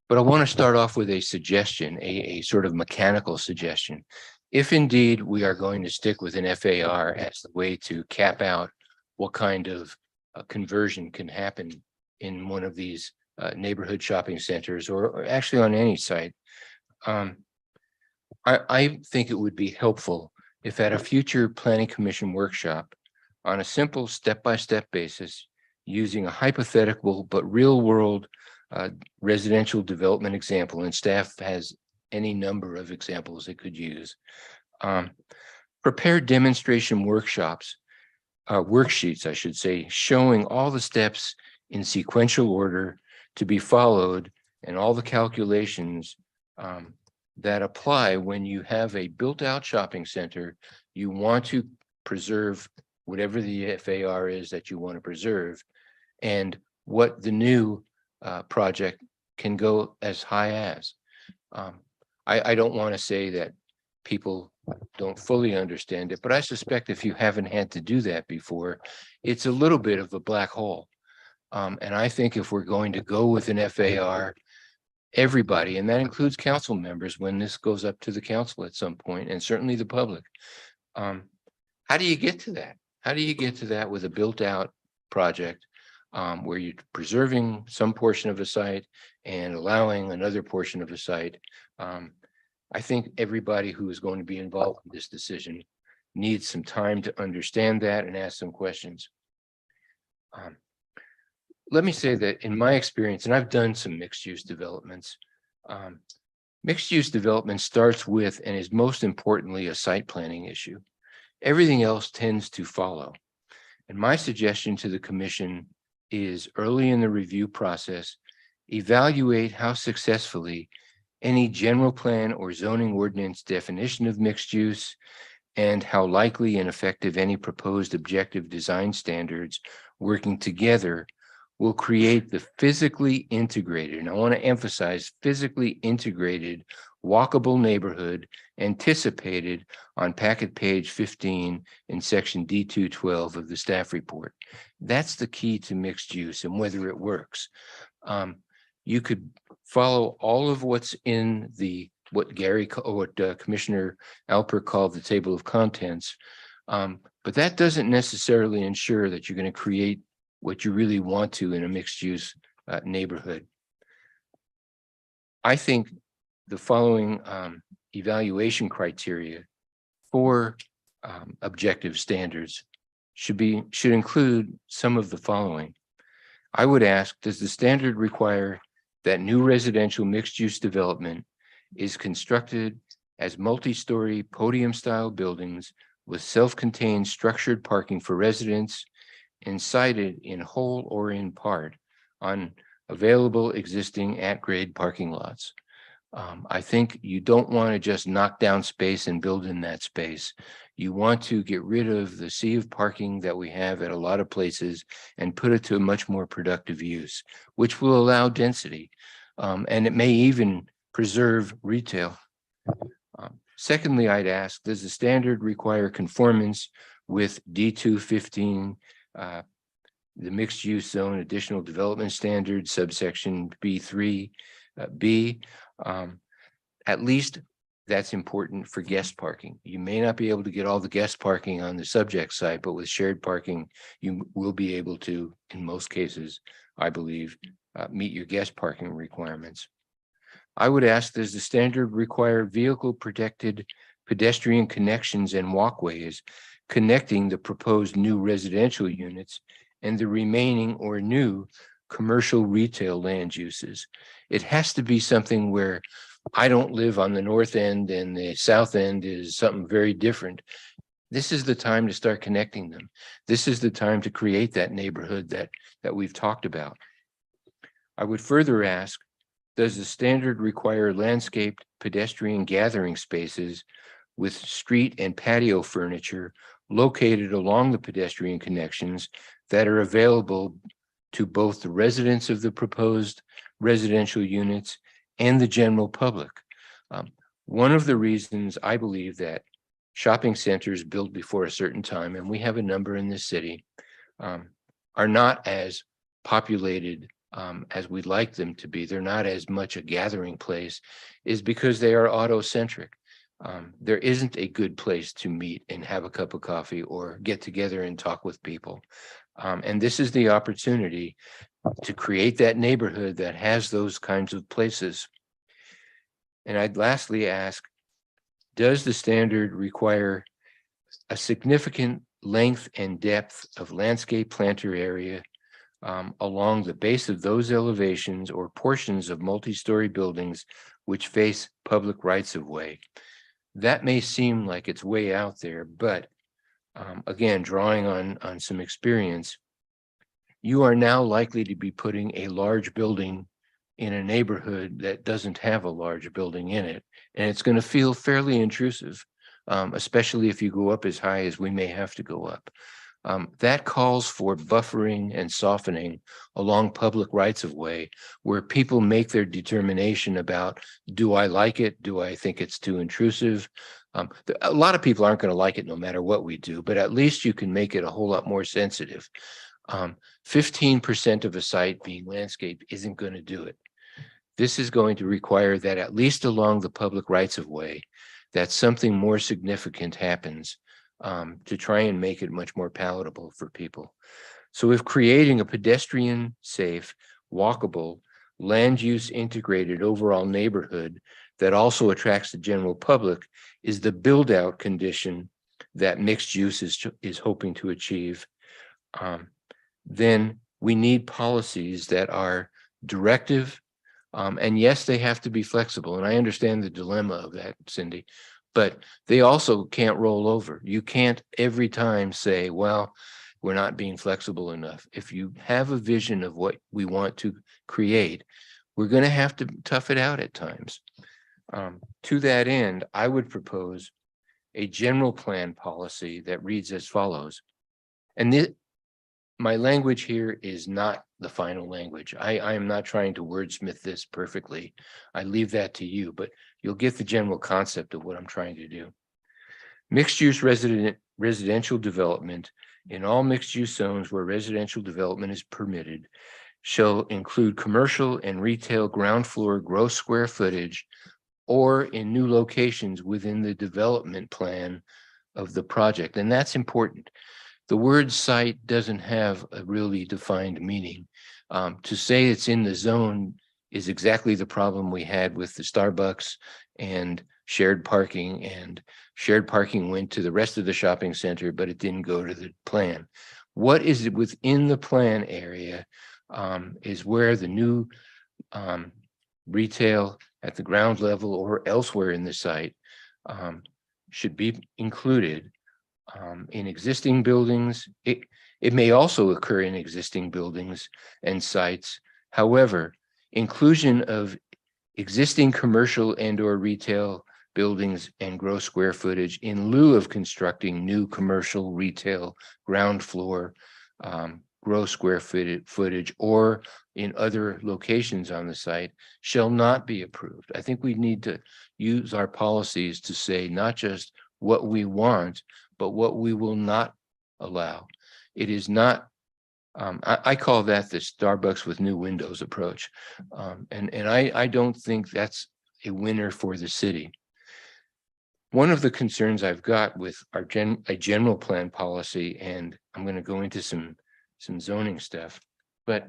But I want to start off with a suggestion, a sort of mechanical suggestion. If indeed we are going to stick with an FAR as the way to cap out what kind of conversion can happen in one of these neighborhood shopping centers or actually on any site, I think it would be helpful if at a future planning commission workshop on a simple step-by-step basis, using a hypothetical but real world residential development example, and staff has any number of examples it could use, prepare demonstration workshops, worksheets, I should say, showing all the steps in sequential order to be followed and all the calculations that apply when you have a built out shopping center. You want to preserve whatever the FAR is that you want to preserve, and what the new project can go as high as. I don't want to say that people don't fully understand it, but I suspect if you haven't had to do that before, it's a little bit of a black hole. And I think if we're going to go with an FAR, everybody, and that includes council members when this goes up to the council at some point, and certainly the public, how do you get to that? How do you get to that with a built out project where you're preserving some portion of a site and allowing another portion of a site? I think everybody who is going to be involved in this decision needs some time to understand that and ask some questions. Let me say that in my experience, and I've done some mixed-use developments, mixed-use development starts with and is most importantly a site planning issue. Everything else tends to follow. And my suggestion to the commission is early in the review process, evaluate how successfully any general plan or zoning ordinance definition of mixed use and how likely and effective any proposed objective design standards working together will create the physically integrated, and I want to emphasize physically integrated, walkable neighborhood anticipated on packet page 15 in section D212 of the staff report. That's the key to mixed use and whether it works. You could follow all of what's in what Commissioner Alpert called the table of contents, but that doesn't necessarily ensure that you're going to create what you really want to in a mixed use neighborhood. I think the following evaluation criteria for objective standards should include some of the following. I would ask, does the standard require that new residential mixed use development is constructed as multi-story podium style buildings with self-contained structured parking for residents and sited in whole or in part on available existing at-grade parking lots? I think you don't want to just knock down space and build in that space. You want to get rid of the sea of parking that we have at a lot of places and put it to a much more productive use, which will allow density. And it may even preserve retail. Secondly, I'd ask, does the standard require conformance with D215, the mixed use zone additional development standard, subsection B3, B? At least that's important for guest parking. You may not be able to get all the guest parking on the subject site, but with shared parking, you will be able to, in most cases, I believe, meet your guest parking requirements. I would ask, does the standard require vehicle protected pedestrian connections and walkways connecting the proposed new residential units and the remaining or new commercial retail land uses? It has to be something where I don't live on the north end and the south end is something very different. This is the time to start connecting them. This is the time to create that neighborhood that we've talked about. I would further ask, does the standard require landscaped pedestrian gathering spaces with street and patio furniture located along the pedestrian connections that are available to both the residents of the proposed residential units and the general public? One of the reasons I believe that shopping centers built before a certain time, and we have a number in this city, are not as populated as we'd like them to be. They're not as much a gathering place, is because they are auto-centric. There isn't a good place to meet and have a cup of coffee or get together and talk with people. And this is the opportunity to create that neighborhood that has those kinds of places. And I'd lastly ask, does the standard require a significant length and depth of landscape planter area along the base of those elevations or portions of multi-story buildings which face public rights of way? That may seem like it's way out there, but again, drawing on some experience, you are now likely to be putting a large building in a neighborhood that doesn't have a large building in it. And it's going to feel fairly intrusive, especially if you go up as high as we may have to go up. That calls for buffering and softening along public rights of way, where people make their determination about, do I like it? Do I think it's too intrusive? A lot of people aren't going to like it no matter what we do, but at least you can make it a whole lot more sensitive. 15% of a site being landscaped isn't going to do it. This is going to require that at least along the public rights of way, that something more significant happens to try and make it much more palatable for people. So if creating a pedestrian safe, walkable, land use integrated overall neighborhood that also attracts the general public is the build out condition that mixed use is hoping to achieve. Then we need policies that are directive. And yes, they have to be flexible. And I understand the dilemma of that, Cindy, but they also can't roll over. You can't every time say, well, we're not being flexible enough. If you have a vision of what we want to create, we're going to have to tough it out at times. To that end, I would propose a general plan policy that reads as follows. And my language here is not the final language. I am not trying to wordsmith this perfectly. I leave that to you, but you'll get the general concept of what I'm trying to do. Mixed use residential development in all mixed use zones where residential development is permitted shall include commercial and retail ground floor gross square footage or in new locations within the development plan of the project. And that's important. The word site doesn't have a really defined meaning. To say it's in the zone is exactly the problem we had with the Starbucks and shared parking, and shared parking went to the rest of the shopping center, but it didn't go to the plan. What is it within the plan area is where the new retail at the ground level or elsewhere in the site should be included. In existing buildings, it may also occur in existing buildings and sites. However, inclusion of existing commercial and or retail buildings and gross square footage in lieu of constructing new commercial retail ground floor gross square footage or in other locations on the site shall not be approved. I think we need to use our policies to say not just what we want, but what we will not allow. It is not, I call that the Starbucks with new windows approach. And I don't think that's a winner for the city. One of the concerns I've got with a general plan policy, and I'm going to go into some zoning stuff, but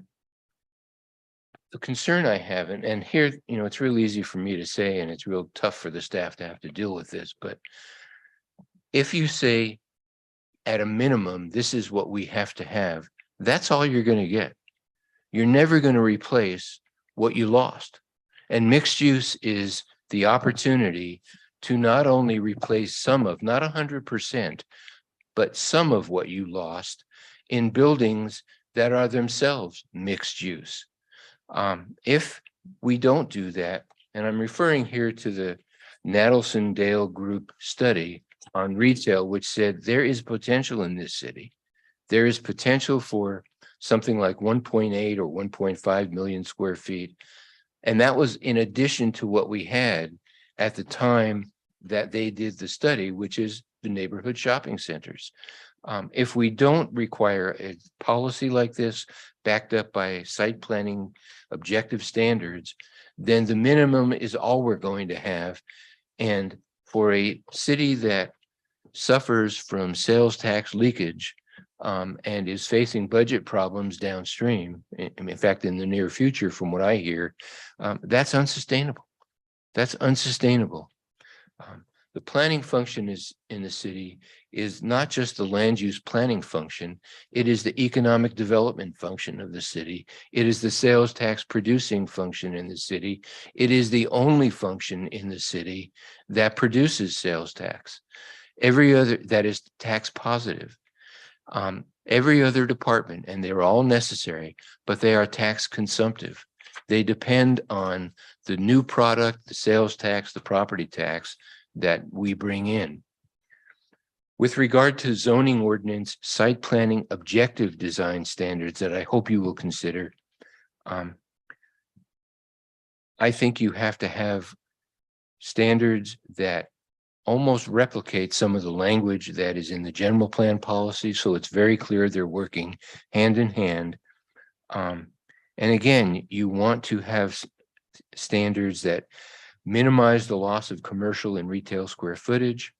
the concern I have, and here, it's real easy for me to say, and it's real tough for the staff to have to deal with this, but if you say at a minimum, this is what we have to have, that's all you're going to get. You're never going to replace what you lost. And mixed use is the opportunity to not only replace some of, not 100%, but some of what you lost in buildings that are themselves mixed use. If we don't do that, and I'm referring here to the Nadelson Dale Group study on retail, which said there is potential in this city. There is potential for something like 1.8 or 1.5 million square feet. And that was in addition to what we had at the time that they did the study, which is the neighborhood shopping centers. If we don't require a policy like this backed up by site planning objective standards, then the minimum is all we're going to have. And for a city that suffers from sales tax leakage and is facing budget problems downstream, in fact, in the near future, from what I hear, that's unsustainable. That's unsustainable. The planning function is in the city is not just the land use planning function. It is the economic development function of the city. It is the sales tax producing function in the city. It is the only function in the city that produces sales tax. Every other, that is tax positive. Every other department, and they're all necessary, but they are tax consumptive. They depend on the new product, the sales tax, the property tax that we bring in. With regard to zoning ordinance, site planning, objective design standards that I hope you will consider, I think you have to have standards that almost replicate some of the language that is in the general plan policy. So it's very clear they're working hand in hand. And again, you want to have standards that minimize the loss of commercial and retail square footage.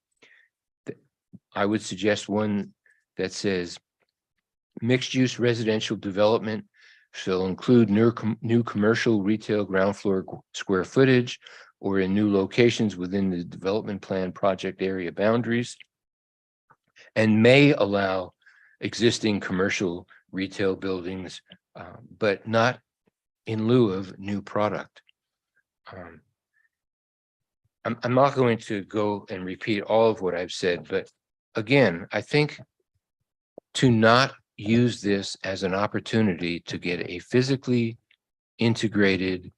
I would suggest one that says mixed use residential development shall include new commercial retail ground floor square footage or in new locations within the development plan project area boundaries, and may allow existing commercial retail buildings, but not in lieu of new product. I'm not going to go and repeat all of what I've said, but again, I think to not use this as an opportunity to get a physically integrated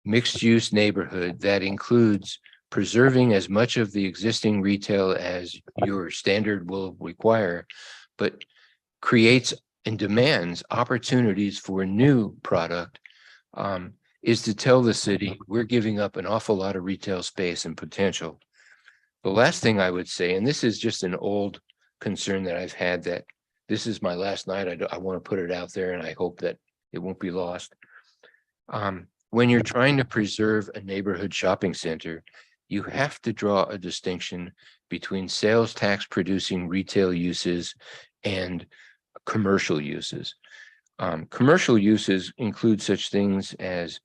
mixed-use neighborhood that includes preserving as much of the existing retail as your standard will require, but creates and demands opportunities for new product, is to tell the city we're giving up an awful lot of retail space and potential. The last thing I would say, and this is just an old concern that I've had, that this is my last night. I want to put it out there, and I hope that it won't be lost. When you're trying to preserve a neighborhood shopping center, you have to draw a distinction between sales tax producing retail uses and commercial uses. Commercial uses include such things as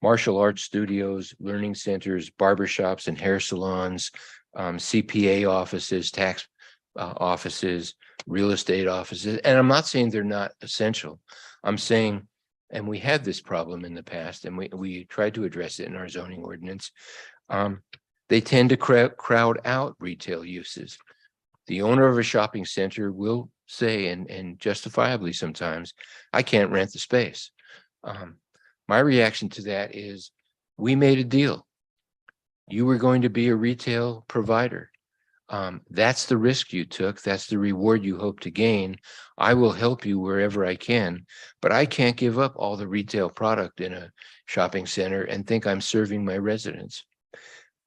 martial arts studios, learning centers, barbershops and hair salons, CPA offices, tax offices, real estate offices. And I'm not saying they're not essential. I'm saying, and we had this problem in the past, and we tried to address it in our zoning ordinance. They tend to crowd out retail uses. The owner of a shopping center will say, and justifiably sometimes, I can't rent the space. My reaction to that is, we made a deal. You were going to be a retail provider. That's the risk you took. That's the reward you hope to gain. I will help you wherever I can, but I can't give up all the retail product in a shopping center and think I'm serving my residents.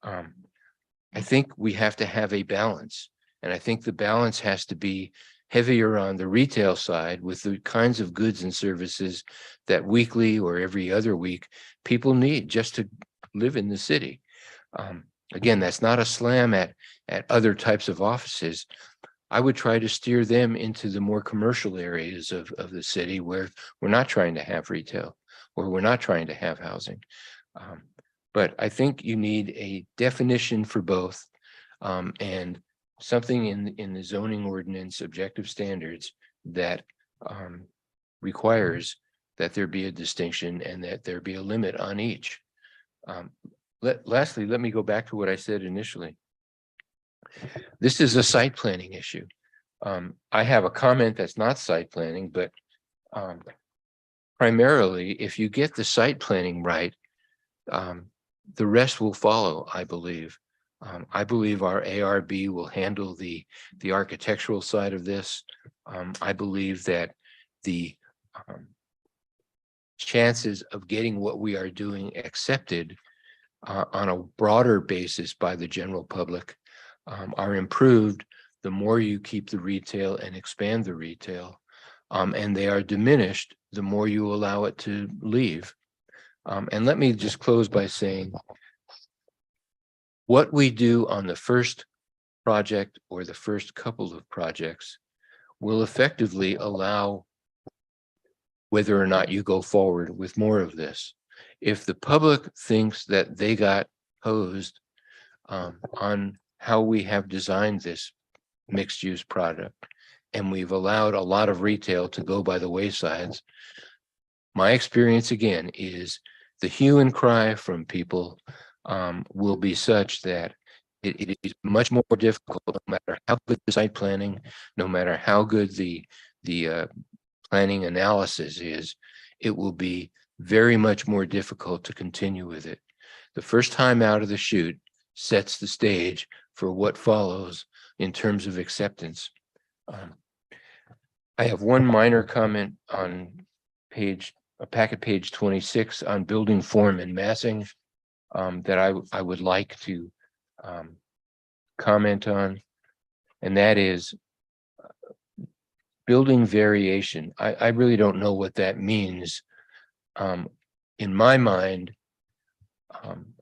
I think we have to have a balance, and I think the balance has to be heavier on the retail side with the kinds of goods and services that weekly or every other week people need just to live in the city. Again, that's not a slam at other types of offices. I would try to steer them into the more commercial areas of the city where we're not trying to have retail, or we're not trying to have housing. But I think you need a definition for both, and something in the zoning ordinance objective standards that requires that there be a distinction and that there be a limit on each. Lastly, let me go back to what I said initially. This is a site planning issue. I have a comment that's not site planning, but primarily, if you get the site planning right, the rest will follow, I believe. I believe our ARB will handle the architectural side of this. I believe that the chances of getting what we are doing accepted on a broader basis by the general public are improved the more you keep the retail and expand the retail, and they are diminished the more you allow it to leave. And let me just close by saying, what we do on the first project or the first couple of projects will effectively allow whether or not you go forward with more of this. If the public thinks that they got hosed on how we have designed this mixed use product, and we've allowed a lot of retail to go by the waysides, my experience again is the hue and cry from people will be such that it is much more difficult, no matter how good the site planning, no matter how good the planning analysis is, it will be very much more difficult to continue with it. The first time out of the chute sets the stage for what follows in terms of acceptance. I have one minor comment on packet page 26 on building form and massing that I would like to comment on, and that is building variation. I really don't know what that means. In my mind,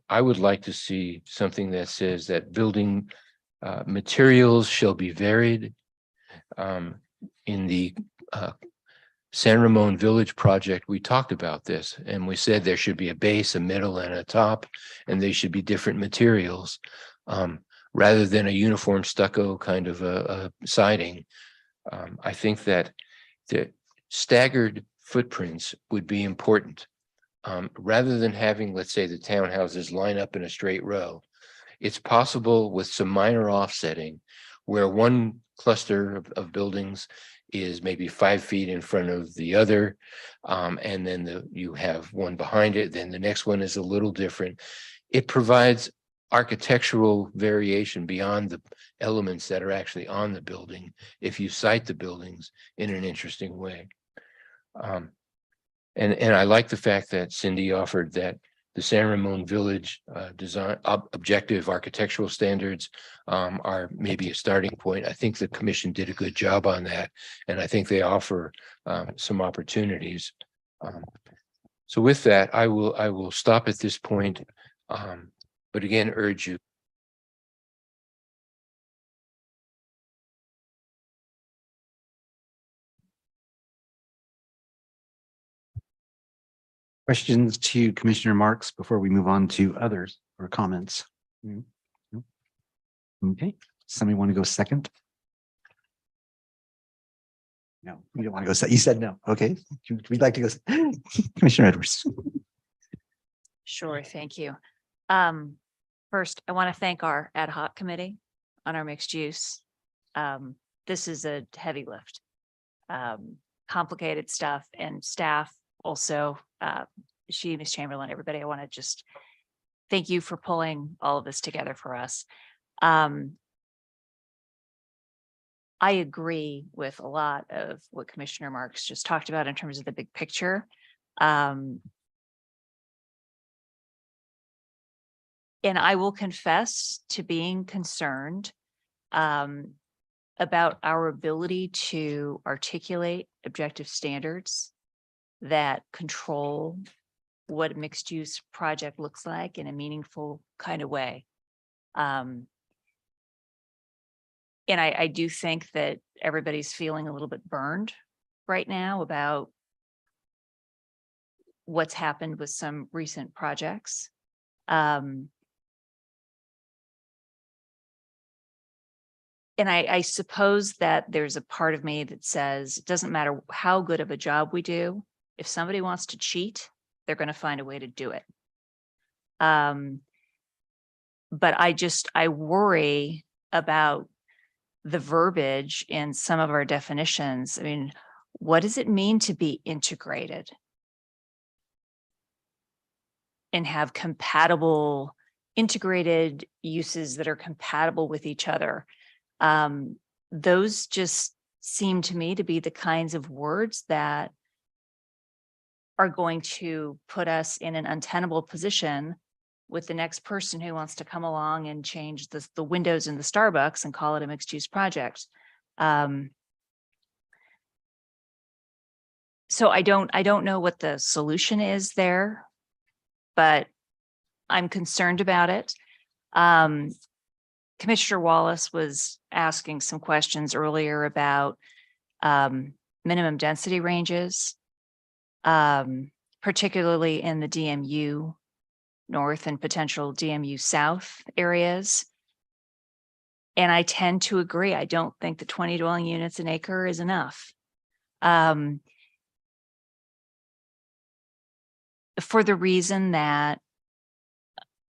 I would like to see something that says that building materials shall be varied in the San Ramon Village project, we talked about this and we said there should be a base, a middle and a top, and they should be different materials. Rather than a uniform stucco kind of a siding. I think that the staggered footprints would be important. Rather than having, let's say, the townhouses line up in a straight row, it's possible with some minor offsetting where one cluster of buildings is maybe 5 feet in front of the other. And then you have one behind it, then the next one is a little different. It provides architectural variation beyond the elements that are actually on the building if you site the buildings in an interesting way. And I like the fact that Cindy offered that the San Ramon Village design objective architectural standards are maybe a starting point. I think the commission did a good job on that, and I think they offer some opportunities. So with that, I will stop at this point, but again, urge you. Questions to Commissioner Marks before we move on to others or comments? Okay, somebody want to go second? No, you don't want to go. You said no. Okay, we'd like to go. Commissioner Edwards. Sure, thank you. First, I want to thank our ad hoc committee on our mixed use. This is a heavy lift, complicated stuff, and staff also, Ms. Chamberlain, everybody, I want to just thank you for pulling all of this together for us. I agree with a lot of what Commissioner Marks just talked about in terms of the big picture. And I will confess to being concerned about our ability to articulate objective standards that control what a mixed use project looks like in a meaningful kind of way. And I do think that everybody's feeling a little bit burned right now about what's happened with some recent projects. And I suppose that there's a part of me that says, it doesn't matter how good of a job we do, if somebody wants to cheat, they're going to find a way to do it. But I worry about the verbiage in some of our definitions. I mean, what does it mean to be integrated and have compatible, integrated uses that are compatible with each other? Those just seem to me to be the kinds of words that are going to put us in an untenable position with the next person who wants to come along and change the windows in the Starbucks and call it a mixed use project. So I don't know what the solution is there, but I'm concerned about it. Commissioner Wallace was asking some questions earlier about minimum density ranges, particularly in the DMU North and potential DMU South areas. And I tend to agree. I don't think the 20 dwelling units an acre is enough. For the reason that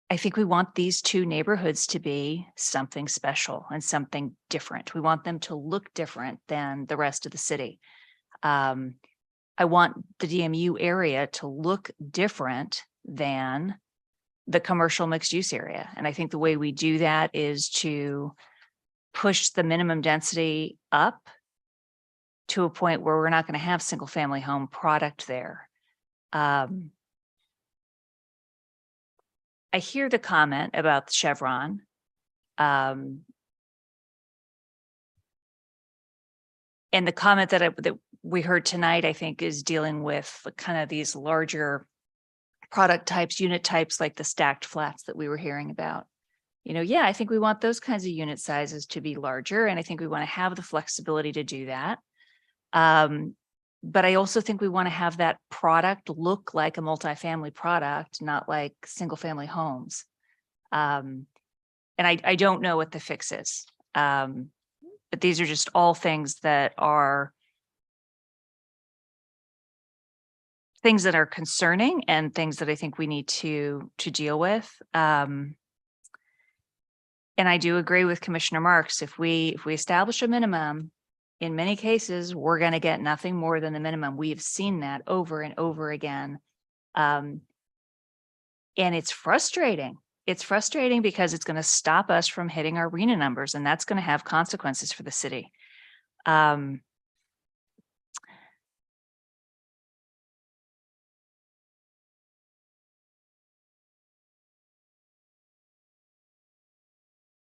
I think we want these two neighborhoods to be something special and something different. We want them to look different than the rest of the city. I want the DMU area to look different than the commercial mixed use area. And I think the way we do that is to push the minimum density up to a point where we're not going to have single family home product there. I hear the comment about the Chevron. And the comment that we heard tonight, I think, is dealing with kind of these larger product types, unit types, like the stacked flats that we were hearing about. Yeah, I think we want those kinds of unit sizes to be larger. And I think we want to have the flexibility to do that. But I also think we want to have that product look like a multifamily product, not like single family homes. And I don't know what the fix is. But these are just all things that are concerning and things that I think we need to deal with. And I do agree with Commissioner Marks. If we establish a minimum, in many cases, we're going to get nothing more than the minimum. We've seen that over and over again. And it's frustrating. It's frustrating because it's going to stop us from hitting our RENA numbers, and that's going to have consequences for the city. Do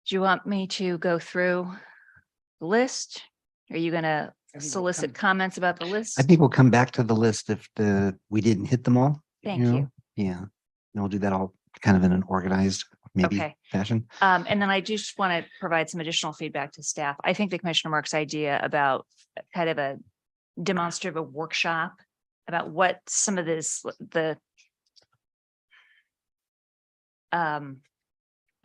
you want me to go through the list? Are you going to solicit comments about the list? I think we'll come back to the list if we didn't hit them all. Thank know? you. Yeah. And we'll do that all kind of in an organized, maybe Okay. fashion. And then I just want to provide some additional feedback to staff. I think the Commissioner Mark's idea about kind of a demonstrative workshop about what some of this,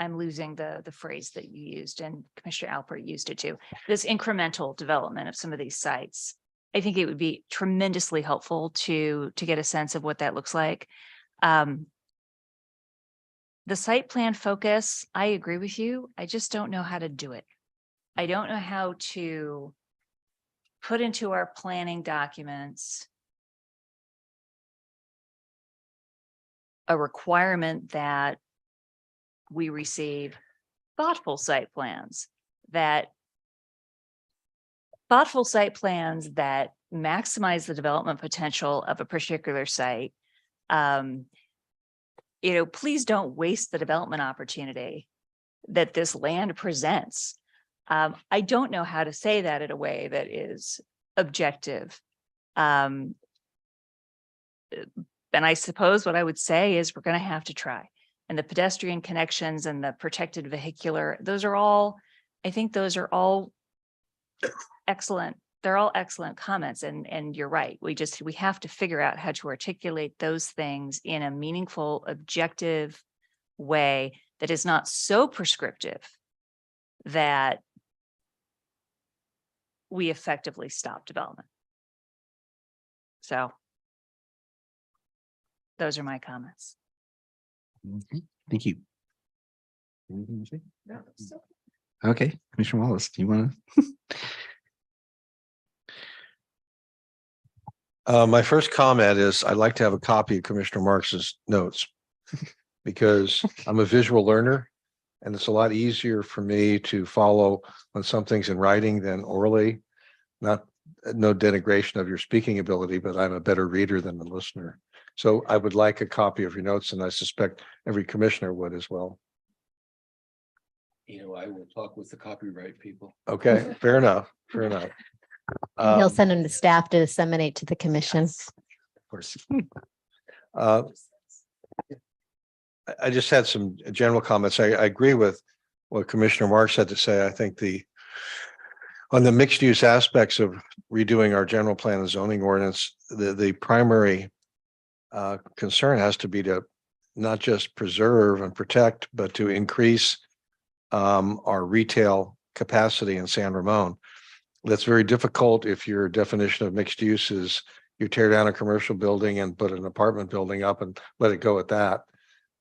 I'm losing the phrase that you used, and Commissioner Alpert used it too. This incremental development of some of these sites. I think it would be tremendously helpful to get a sense of what that looks like. The site plan focus, I agree with you. I just don't know how to do it. I don't know how to put into our planning documents a requirement that we receive thoughtful site plans that maximize the development potential of a particular site. Please don't waste the development opportunity that this land presents. I don't know how to say that in a way that is objective. And I suppose what I would say is we're going to have to try. And the pedestrian connections and the protected vehicular, I think those are all excellent. They're all excellent comments. And you're right. We have to figure out how to articulate those things in a meaningful, objective way that is not so prescriptive that we effectively stop development. So those are my comments. Okay, thank you. Anything to say? Okay, Commissioner Wallace, do you want to? My first comment is I'd like to have a copy of Commissioner Marks's notes because I'm a visual learner and it's a lot easier for me to follow when something's in writing than orally. No denigration of your speaking ability, but I'm a better reader than the listener. So I would like a copy of your notes, and I suspect every commissioner would as well. I will talk with the copyright people. Okay, fair enough. Fair enough. He'll send them to staff to disseminate to the commission. Of course. I just had some general comments. I agree with what Commissioner Marks had to say. I think on the mixed use aspects of redoing our general plan and zoning ordinance, the primary concern has to be to not just preserve and protect, but to increase our retail capacity in San Ramon. That's very difficult if your definition of mixed use is you tear down a commercial building and put an apartment building up and let it go at that.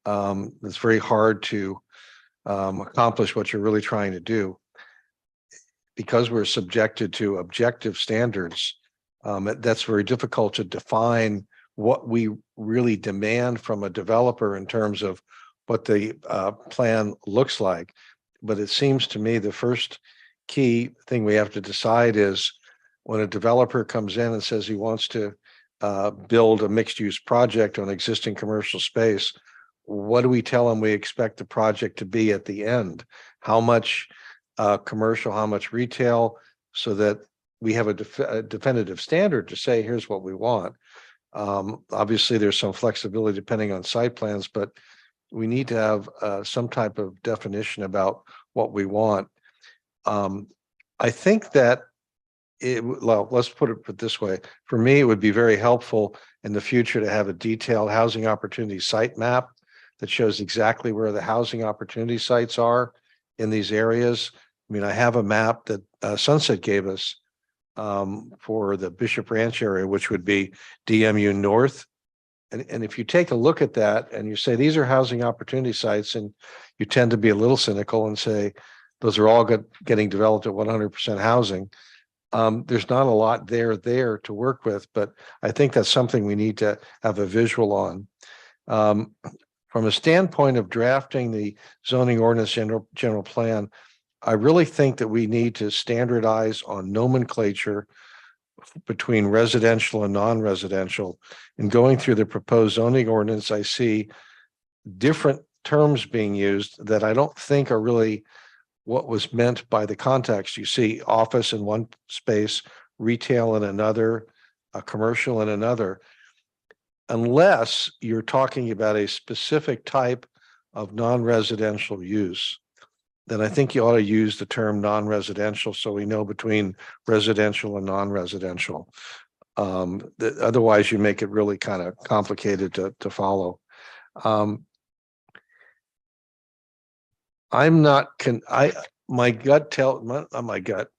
It's very hard to accomplish what you're really trying to do. Because we're subjected to objective standards, that's very difficult to define what we really demand from a developer in terms of what the plan looks like. But it seems to me the first key thing we have to decide is when a developer comes in and says he wants to build a mixed use project on existing commercial space, what do we tell them we expect the project to be at the end? How much commercial, how much retail, so that we have a definitive standard to say, here's what we want. Obviously, there's some flexibility depending on site plans, but we need to have some type of definition about what we want. I think that well, let's put it this way. For me, it would be very helpful in the future to have a detailed housing opportunity site map that shows exactly where the housing opportunity sites are in these areas. I mean, I have a map that Sunset gave us for the Bishop Ranch area, which would be DMU North. And if you take a look at that and you say, these are housing opportunity sites, and you tend to be a little cynical and say, those are all getting developed at 100% housing. There's not a lot there to work with, but I think that's something we need to have a visual on. From a standpoint of drafting the zoning ordinance general plan, I really think that we need to standardize on nomenclature between residential and non-residential. And going through the proposed zoning ordinance, I see different terms being used that I don't think are really what was meant by the context. You see office in one space, retail in another, commercial in another. Unless you're talking about a specific type of non-residential use, then I think you ought to use the term non-residential so we know between residential and non-residential. Otherwise, you make it really kind of complicated to follow. My gut tells, not my gut,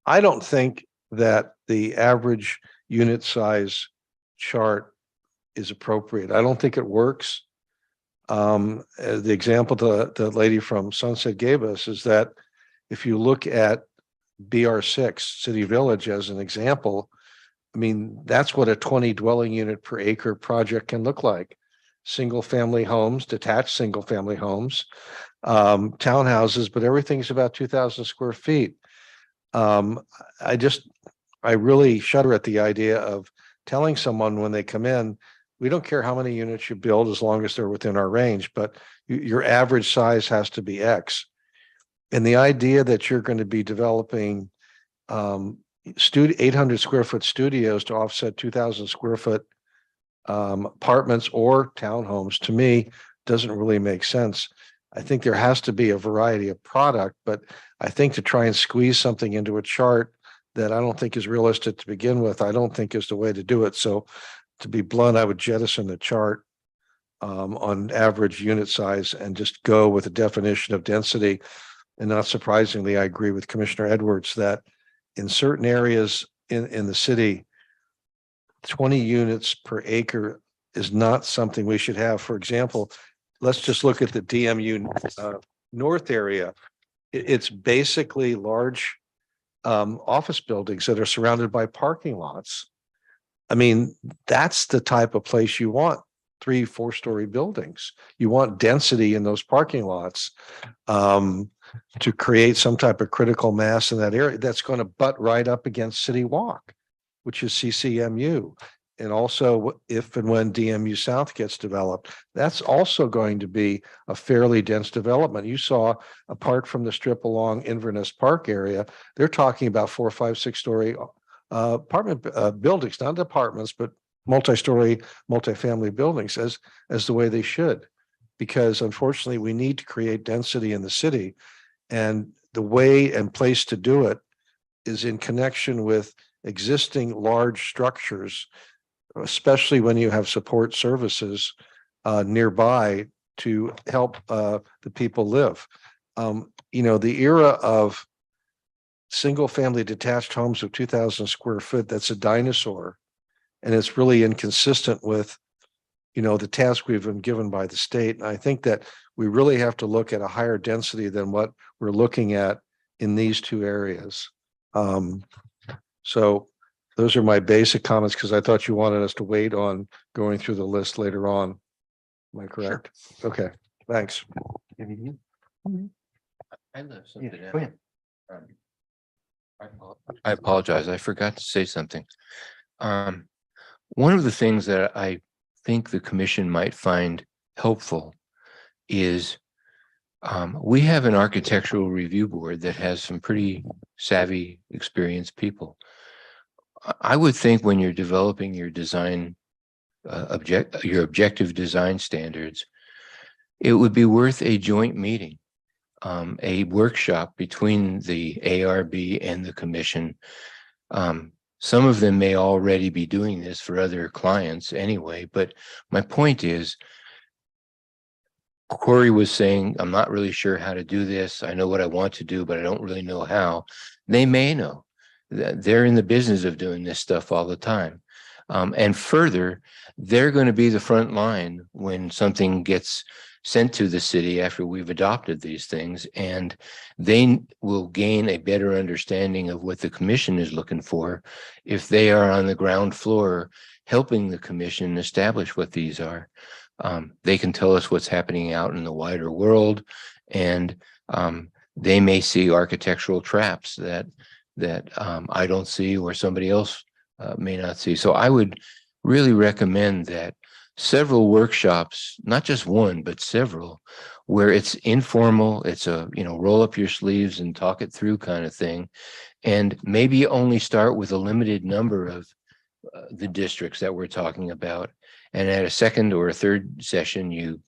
I don't think that the average unit size chart is appropriate. I don't think it works. The example the lady from Sunset gave us is that if you look at BR6 City Village as an example, I mean, that's what a 20 dwelling unit per acre project can look like. Single family homes, detached single family homes, townhouses, but everything's about 2,000 square feet. I really shudder at the idea of telling someone when they come in, we don't care how many units you build as long as they're within our range, but your average size has to be X. And the idea that you're going to be developing 800 square foot studios to offset 2,000 square foot apartments or townhomes, to me, doesn't really make sense. I think there has to be a variety of product, but I think to try and squeeze something into a chart that I don't think is realistic to begin with, I don't think is the way to do it. So to be blunt, I would jettison the chart on average unit size and just go with a definition of density. And not surprisingly, I agree with Commissioner Edwards that in certain areas in the city, 20 units per acre is not something we should have. For example, let's just look at the DMU North area. It's basically large office buildings that are surrounded by parking lots. I mean, that's the type of place you want, 3-4 story buildings. You want density in those parking lots to create some type of critical mass in that area that's going to butt right up against City Walk, which is CCMU. And also, if and when DMU South gets developed, that's also going to be a fairly dense development. You saw, apart from the strip along Inverness Park area, they're talking about 4, 5, 6 story apartment buildings, not apartments, but multi-story, multi-family buildings as the way they should. Because unfortunately, we need to create density in the city. And the way and place to do it is in connection with existing large structures, especially when you have support services nearby to help the people live. The era of single family detached homes of 2,000 square foot, that's a dinosaur. And it's really inconsistent with, the task we've been given by the state. And I think that we really have to look at a higher density than what we're looking at in these two areas. So those are my basic comments, because I thought you wanted us to wait on going through the list later on. Am I correct? Sure. Okay, thanks. I left something out. Go ahead. I apologize. I forgot to say something. One of the things that I think the commission might find helpful is we have an architectural review board that has some pretty savvy, experienced people. I would think when you're developing your design, your objective design standards, it would be worth a joint meeting, a workshop between the ARB and the commission Some of them may already be doing this for other clients anyway, but my point is, Corey was saying, I'm not really sure how to do this. I know what I want to do, but I don't really know how. They may know. They're in the business of doing this stuff all the time. And further, they're going to be the front line when something gets sent to the city after we've adopted these things, and they will gain a better understanding of what the commission is looking for if they are on the ground floor helping the commission establish what these are. They can tell us what's happening out in the wider world, and they may see architectural traps that I don't see, or somebody else may not see. So I would really recommend that several workshops, not just one, but several, where it's informal, it's a, roll up your sleeves and talk it through kind of thing. And maybe only start with a limited number of the districts that we're talking about. And at a second or a third session, you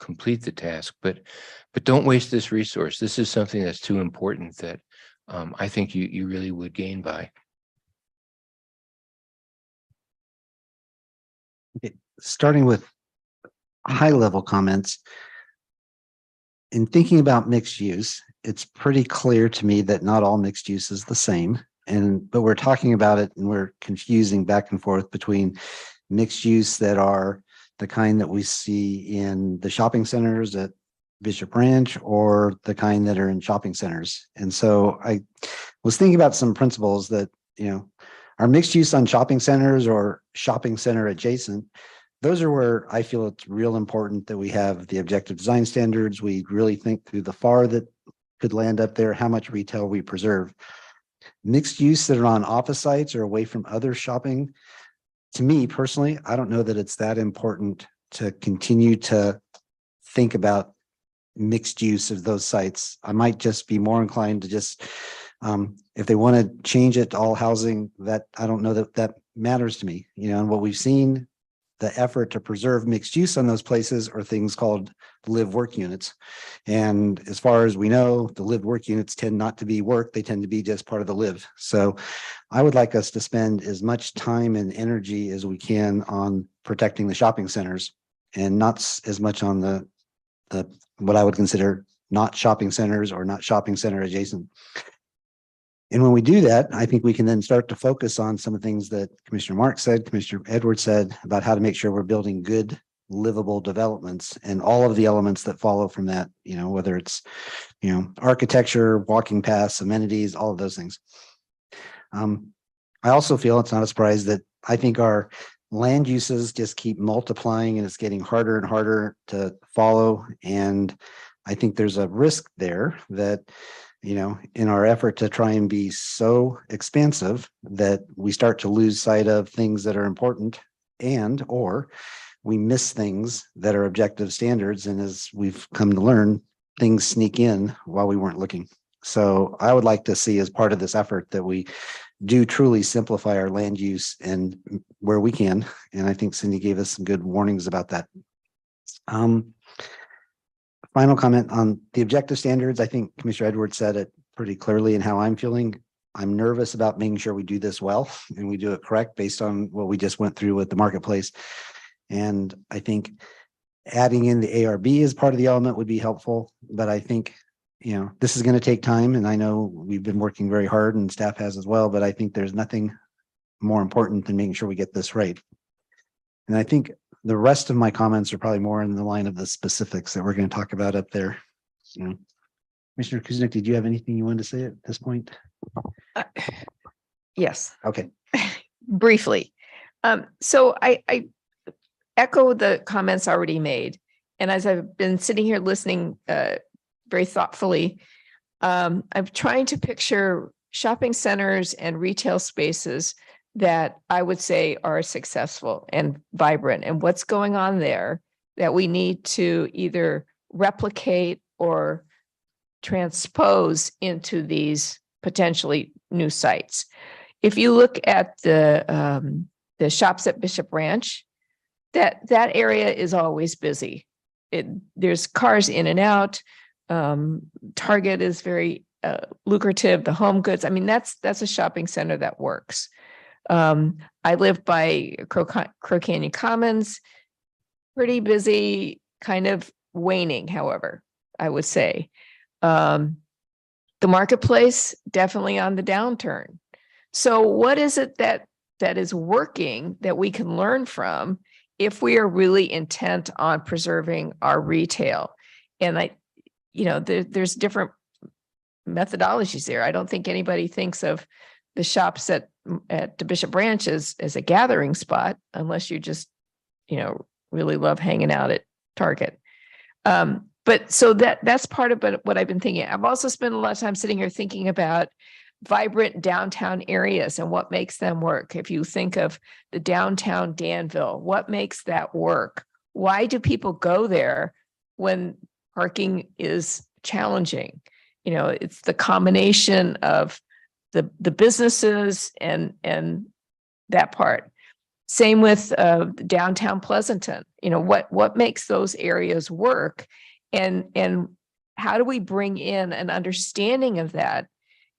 complete the task, but don't waste this resource. This is something that's too important that I think you really would gain by. Starting with high level comments. In thinking about mixed use, it's pretty clear to me that not all mixed use is the same. But we're talking about it and we're confusing back and forth between mixed use that are the kind that we see in the shopping centers at Bishop Ranch, or the kind that are in shopping centers. And so I was thinking about some principles that, are mixed use on shopping centers or shopping center adjacent. Those are where I feel it's real important that we have the objective design standards. We really think through the FAR that could land up there, how much retail we preserve. Mixed use that are on office sites or away from other shopping, to me personally, I don't know that it's that important to continue to think about mixed use of those sites. I might just be more inclined to just, if they want to change it to all housing, that I don't know that matters to me, and what we've seen, the effort to preserve mixed use on those places are things called live work units. And as far as we know, the live work units tend not to be work, they tend to be just part of the live. So I would like us to spend as much time and energy as we can on protecting the shopping centers, and not as much on the what I would consider not shopping centers or not shopping center adjacent. And when we do that, I think we can then start to focus on some of the things that Commissioner Mark said, Commissioner Edwards said, about how to make sure we're building good, livable developments and all of the elements that follow from that, whether it's, architecture, walking paths, amenities, all of those things. I also feel it's not a surprise that I think our land uses just keep multiplying and it's getting harder and harder to follow. And I think there's a risk there that, in our effort to try and be so expansive that we start to lose sight of things that are important, or we miss things that are objective standards. And as we've come to learn, things sneak in while we weren't looking. So I would like to see, as part of this effort, that we do truly simplify our land use and where we can. And I think Cindy gave us some good warnings about that. Final comment on the objective standards. I think Commissioner Edwards said it pretty clearly in how I'm feeling. I'm nervous about making sure we do this well and we do it correct based on what we just went through with the marketplace. And I think adding in the ARB as part of the element would be helpful. But I think, this is going to take time. And I know we've been working very hard and staff has as well, but I think there's nothing more important than making sure we get this right. And I think the rest of my comments are probably more in the line of the specifics that we're going to talk about up there. Commissioner Kuznick, did you have anything you wanted to say at this point? Yes. Okay. Briefly. So I echo the comments already made. And as I've been sitting here listening very thoughtfully, I'm trying to picture shopping centers and retail spaces that I would say are successful and vibrant, and what's going on there that we need to either replicate or transpose into these potentially new sites. If you look at the shops at Bishop Ranch, that area is always busy. There's cars in and out. Target is very lucrative, the home goods. I mean, that's a shopping center that works. I live by Crow Canyon Commons, pretty busy, kind of waning, however, I would say. The marketplace definitely on the downturn. So what is it that is working that we can learn from if we are really intent on preserving our retail? And there's different methodologies there. I don't think anybody thinks of the shops at the Bishop Branch as a gathering spot, unless you just, really love hanging out at Target. But so that's part of what I've been thinking. I've also spent a lot of time sitting here thinking about vibrant downtown areas and what makes them work. If you think of the downtown Danville, what makes that work? Why do people go there when parking is challenging? It's the combination of the businesses and that part. Same with downtown Pleasanton. What makes those areas work, and how do we bring in an understanding of that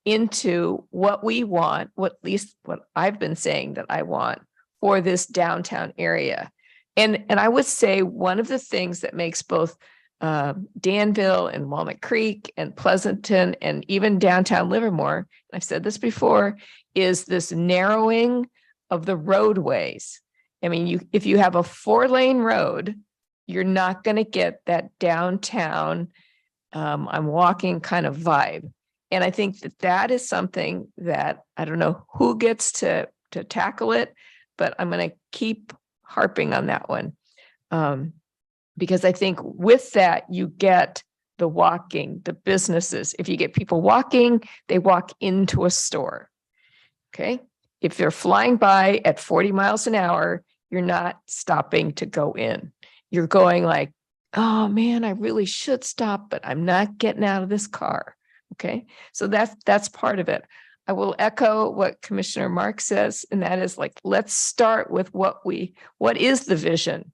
into what we want, at least what I've been saying that I want for this downtown area. And I would say one of the things that makes both Danville and Walnut Creek and Pleasanton and even downtown Livermore, I've said this before, is this narrowing of the roadways. I mean, if you have a 4-lane road, you're not going to get that downtown I'm walking kind of vibe. And I think that is something that I don't know who gets to tackle it, but I'm going to keep harping on that one. Because I think with that, you get the walking, the businesses. If you get people walking, they walk into a store. Okay. If they're flying by at 40 miles an hour, you're not stopping to go in. You're going like, oh man, I really should stop, but I'm not getting out of this car. Okay. So that's part of it. I will echo what Commissioner Mark says, and that is like, let's start with what is the vision?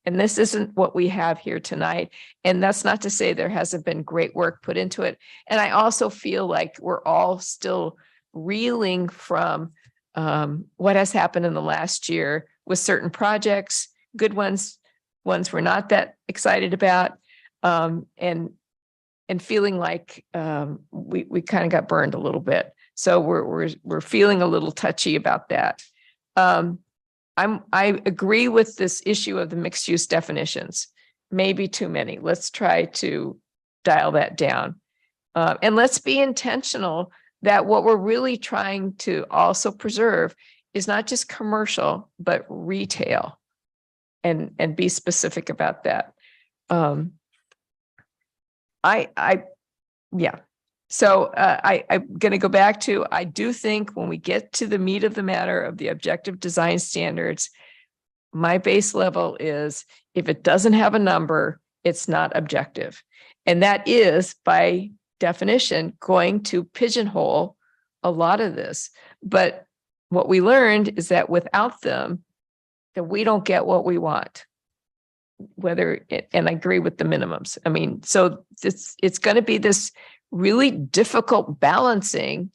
And this isn't what we have here tonight. And that's not to say there hasn't been great work put into it. And I also feel like we're all still reeling from what has happened in the last year with certain projects, good ones we're not that excited about, and feeling like we kind of got burned a little bit. So we're feeling a little touchy about that. I agree with this issue of the mixed use definitions. Maybe too many. Let's try to dial that down. And let's be intentional that what we're really trying to also preserve is not just commercial, but retail, and be specific about that. Yeah. So I'm going to go back to, I do think when we get to the meat of the matter of the objective design standards, my base level is if it doesn't have a number, it's not objective. And that is by definition going to pigeonhole a lot of this. But what we learned is that without them, that we don't get what we want. And I agree with the minimums. I mean, so it's going to be this really difficult balancing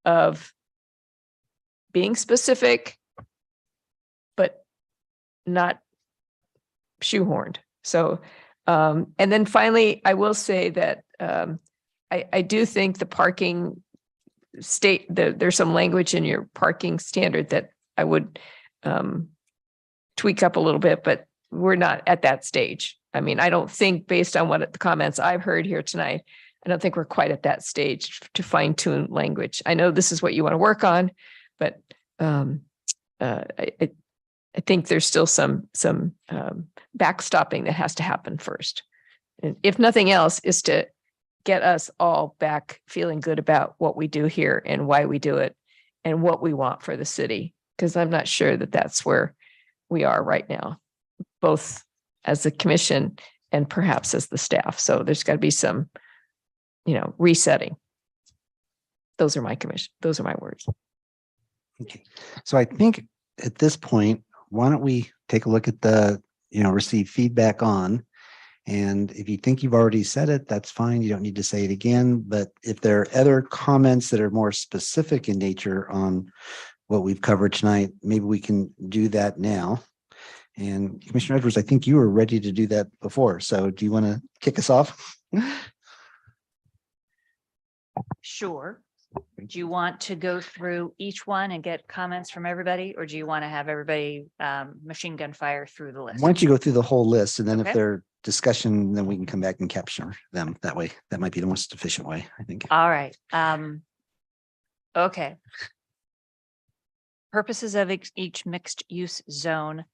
of being specific, but not shoehorned. So, and then finally, I will say that I do think the parking there's some language in your parking standard that I would tweak up a little bit, but we're not at that stage. I mean, I don't think based on what the comments I've heard here tonight, I don't think we're quite at that stage to fine tune language. I know this is what you want to work on, but I think there's still some backstopping that has to happen first. And if nothing else, is to get us all back feeling good about what we do here and why we do it and what we want for the city. Because I'm not sure that that's where we are right now, both as the commission and perhaps as the staff. So there's got to be some, resetting. Those are my words. Okay. So I think at this point, why don't we take a look at the, receive feedback on, And if you think you've already said it, that's fine. You don't need to say it again. But if there are other comments that are more specific in nature on what we've covered tonight, maybe we can do that now. And Commissioner Edwards, I think you were ready to do that before. So do you want to kick us off? Sure. Do you want to go through each one and get comments from everybody, or do you want to have everybody machine gun fire through the list? Why don't you go through the whole list, and then if Okay. they're discussion, then we can come back and capture them that way. That might be the most efficient way, I think. All right. Okay. Purposes of each mixed use zone.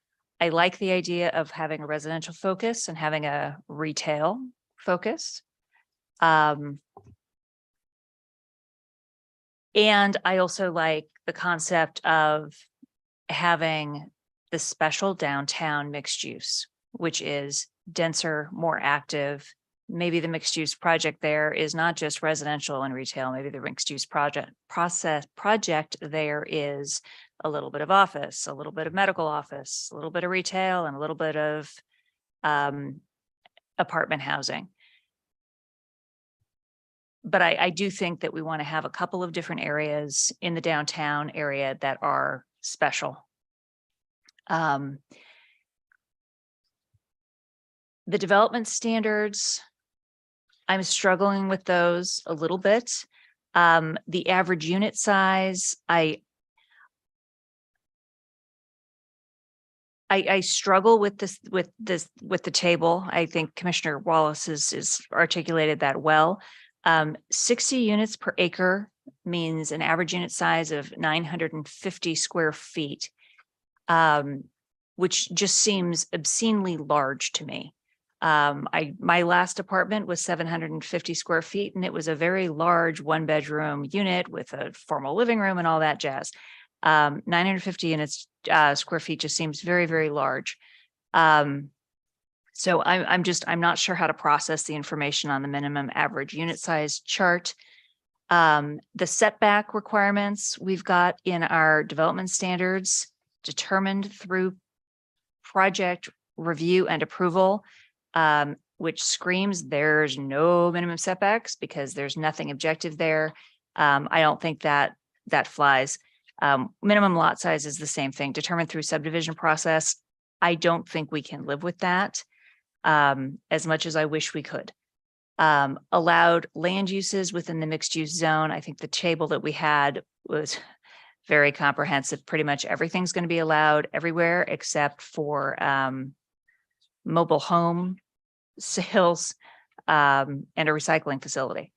I like the idea of having a residential focus and having a retail focus. And I also like the concept of having the special downtown mixed use, which is denser, more active. Maybe the mixed use project there is not just residential and retail. Maybe the mixed use project there is a little bit of office, a little bit of medical office, a little bit of retail, and a little bit of apartment housing. But I do think that we want to have a couple of different areas in the downtown area that are special. The development standards, I'm struggling with those a little bit. The average unit size, I struggle with the table. I think Commissioner Wallace is articulated that well. 60 units per acre means an average unit size of 950 square feet, which just seems obscenely large to me. My last apartment was 750 square feet, and it was a very large 1-bedroom unit with a formal living room and all that jazz. 950 units square feet just seems very, very large. So I'm not sure how to process the information on the minimum average unit size chart. The setback requirements we've got in our development standards determined through project review and approval, which screams there's no minimum setbacks because there's nothing objective there. I don't think that flies. Minimum lot size is the same thing, determined through subdivision process. I don't think we can live with that as much as I wish we could. Allowed land uses within the mixed use zone. I think the table that we had was very comprehensive. Pretty much everything's going to be allowed everywhere except for mobile home sales and a recycling facility.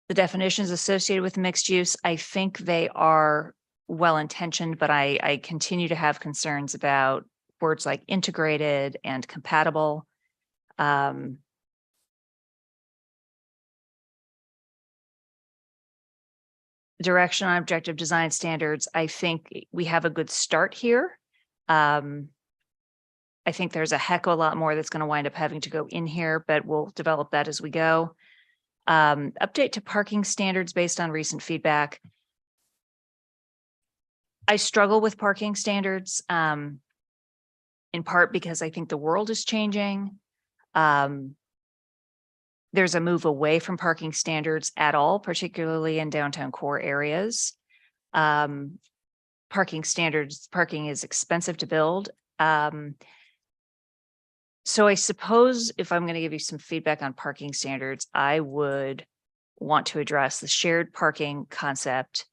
The definitions associated with mixed use, I think they are well-intentioned, but I continue to have concerns about words like integrated and compatible. Direction on objective design standards, I think we have a good start here. I think there's a heck of a lot more that's going to wind up having to go in here, but we'll develop that as we go. Update to parking standards based on recent feedback. I struggle with parking standards in part because I think the world is changing. There's a move away from parking standards at all, particularly in downtown core areas. Parking is expensive to build. So I suppose if I'm going to give you some feedback on parking standards, I would want to address the shared parking concept.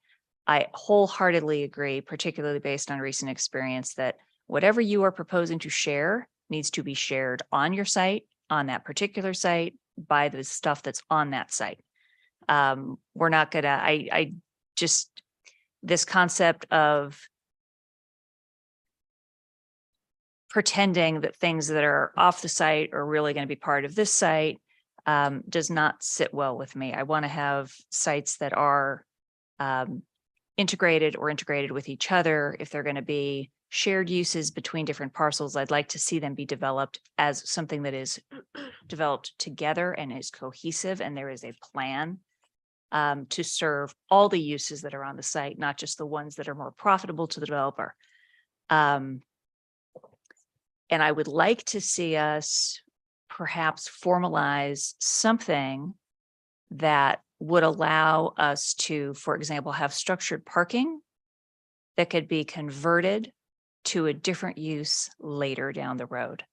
I wholeheartedly agree, particularly based on recent experience, that whatever you are proposing to share needs to be shared on your site, on that particular site, by the stuff that's on that site. We're not gonna, this concept of pretending that things that are off the site are really going to be part of this site does not sit well with me. I want to have sites that are integrated or integrated with each other. If they're going to be shared uses between different parcels, I'd like to see them be developed as something that is developed together and is cohesive, and there is a plan to serve all the uses that are on the site, not just the ones that are more profitable to the developer. And I would like to see us perhaps formalize something that would allow us to, for example, have structured parking that could be converted to a different use later down the road.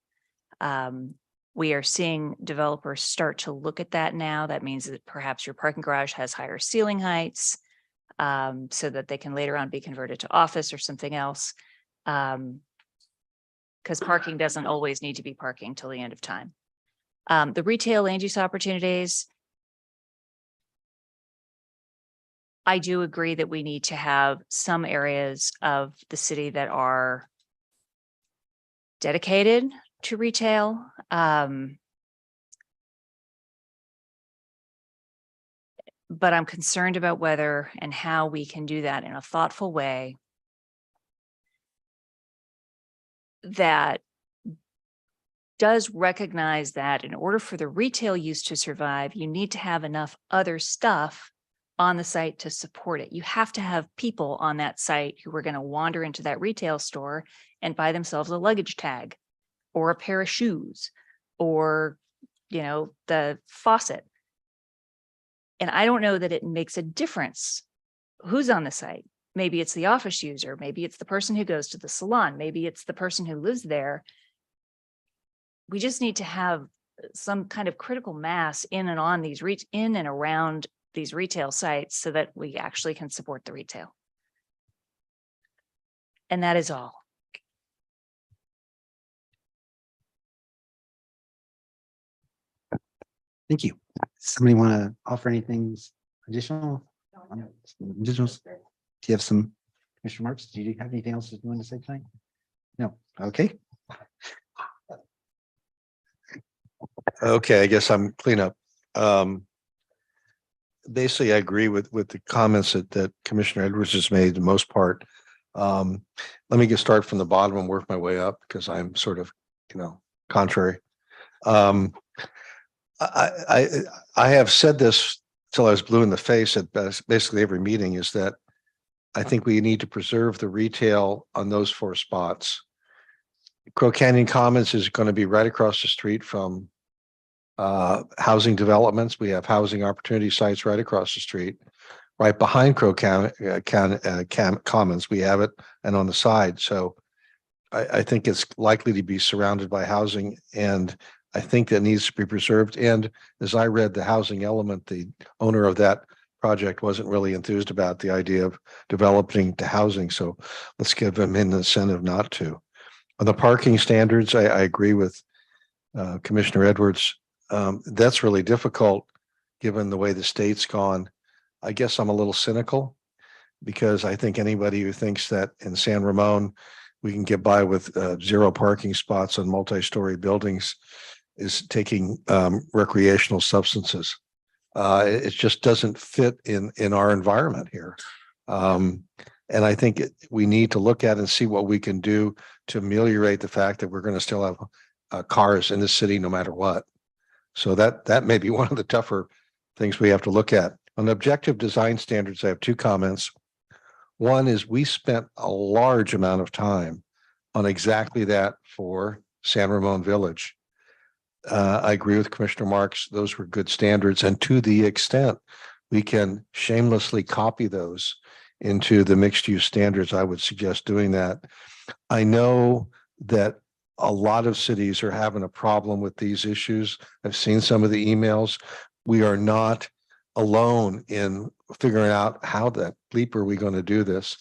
We are seeing developers start to look at that now. That means that perhaps your parking garage has higher ceiling heights, so that they can later on be converted to office or something else. Because parking doesn't always need to be parking till the end of time. The retail land use opportunities, I do agree that we need to have some areas of the city that are dedicated to retail. But I'm concerned about whether and how we can do that in a thoughtful way that does recognize that in order for the retail use to survive, you need to have enough other stuff on the site to support it. You have to have people on that site who are going to wander into that retail store and buy themselves a luggage tag or a pair of shoes or, the faucet. And I don't know that it makes a difference who's on the site. Maybe it's the office user, maybe it's the person who goes to the salon, maybe it's the person who lives there. We just need to have some kind of critical mass in and on these in and around these retail sites so that we actually can support the retail. And that is all. Thank you. Somebody want to offer anything additional? Additionals? Do you have some, Commissioner Marks, do you have anything else that you want to say tonight? No. Okay. Okay, I guess I'm clean up. Basically, I agree with the comments that Commissioner Edwards has made, the most part. Let me start from the bottom and work my way up because I'm sort of, contrary. I have said this till I was blue in the face at basically every meeting, is that I think we need to preserve the retail on those 4 spots. Crow Canyon Commons is going to be right across the street from housing developments. We have housing opportunity sites right across the street. Right behind Crow Commons, we have it, and on the side. So I think it's likely to be surrounded by housing, and I think that needs to be preserved. And as I read the housing element, the owner of that project wasn't really enthused about the idea of developing to housing. So let's give him an incentive not to. On the parking standards, I agree with Commissioner Edwards. That's really difficult given the way the state's gone. I guess I'm a little cynical because I think anybody who thinks that in San Ramon we can get by with 0 parking spots on multi-story buildings is taking recreational substances. It just doesn't fit in our environment here. And I think we need to look at and see what we can do to ameliorate the fact that we're going to still have cars in the city no matter what. So that may be one of the tougher things we have to look at. On objective design standards, I have 2 comments. One is we spent a large amount of time on exactly that for San Ramon Village. I agree with Commissioner Marks. Those were good standards. And to the extent we can shamelessly copy those into the mixed use standards, I would suggest doing that. I know that a lot of cities are having a problem with these issues. I've seen some of the emails. We are not alone in figuring out how the bleep are we going to do this.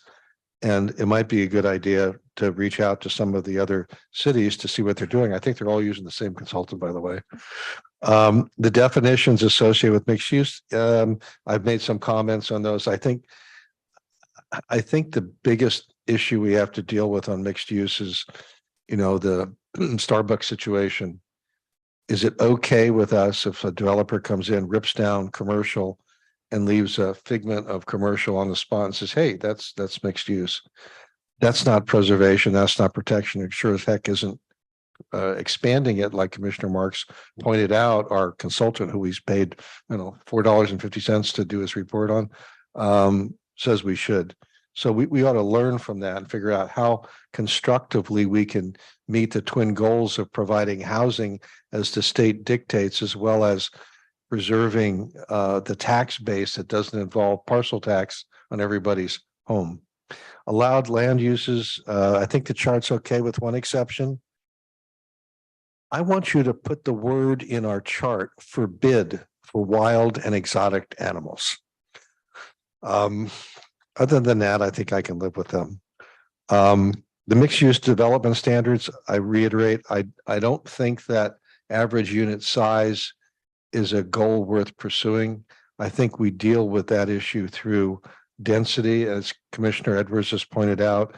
And it might be a good idea to reach out to some of the other cities to see what they're doing. I think they're all using the same consultant, by the way. The definitions associated with mixed use, I've made some comments on those. I think the biggest issue we have to deal with on mixed use is, the Starbucks situation. Is it okay with us if a developer comes in, rips down commercial and leaves a figment of commercial on the spot and says, hey, that's mixed use? That's not preservation. That's not protection. It sure as heck isn't expanding it. Like Commissioner Marks pointed out, our consultant, who he's paid, $4.50 to do his report on, says we should. So we ought to learn from that and figure out how constructively we can meet the twin goals of providing housing as the state dictates, as well as preserving the tax base that doesn't involve parcel tax on everybody's home. Allowed land uses, I think the chart's okay with one exception. I want you to put the word in our chart, forbid, for wild and exotic animals. Other than that, I think I can live with them. The mixed use development standards, I reiterate, I don't think that average unit size is a goal worth pursuing. I think we deal with that issue through density, as Commissioner Edwards has pointed out.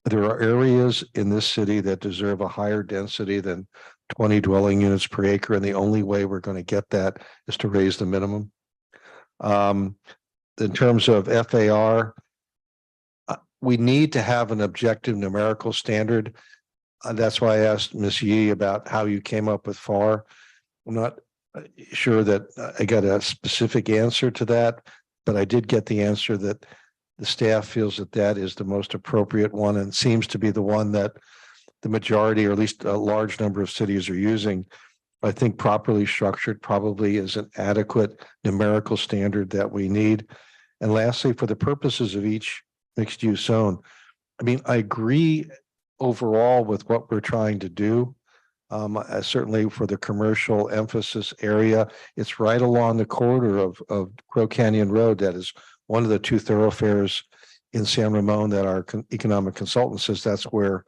There are areas in this city that deserve a higher density than 20 dwelling units per acre, and the only way we're going to get that is to raise the minimum. In terms of FAR, we need to have an objective numerical standard. That's why I asked Ms. Yee about how you came up with FAR. I'm not sure that I got a specific answer to that, but I did get the answer that the staff feels that that is the most appropriate one and seems to be the one that the majority, or at least a large number of cities are using. I think properly structured probably is an adequate numerical standard that we need. And lastly, for the purposes of each mixed use zone, I mean, I agree overall with what we're trying to do. Certainly for the commercial emphasis area, it's right along the corridor of Crow Canyon Road. That is one of the two thoroughfares in San Ramon that our economic consultant says that's where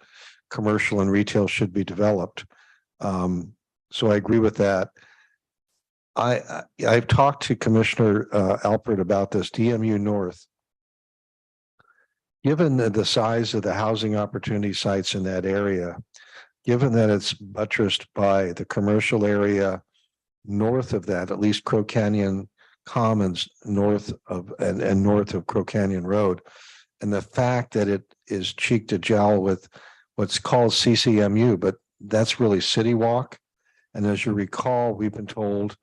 commercial and retail should be developed. So I agree with that. I've talked to Commissioner Alpert about this DMU North. Given the size of the housing opportunity sites in that area, given that it's buttressed by the commercial area north of that, at least Crow Canyon Commons north of and north of Crow Canyon Road, and the fact that it is cheek to jowl with what's called CCMU, but that's really City Walk. And as you recall, we've been told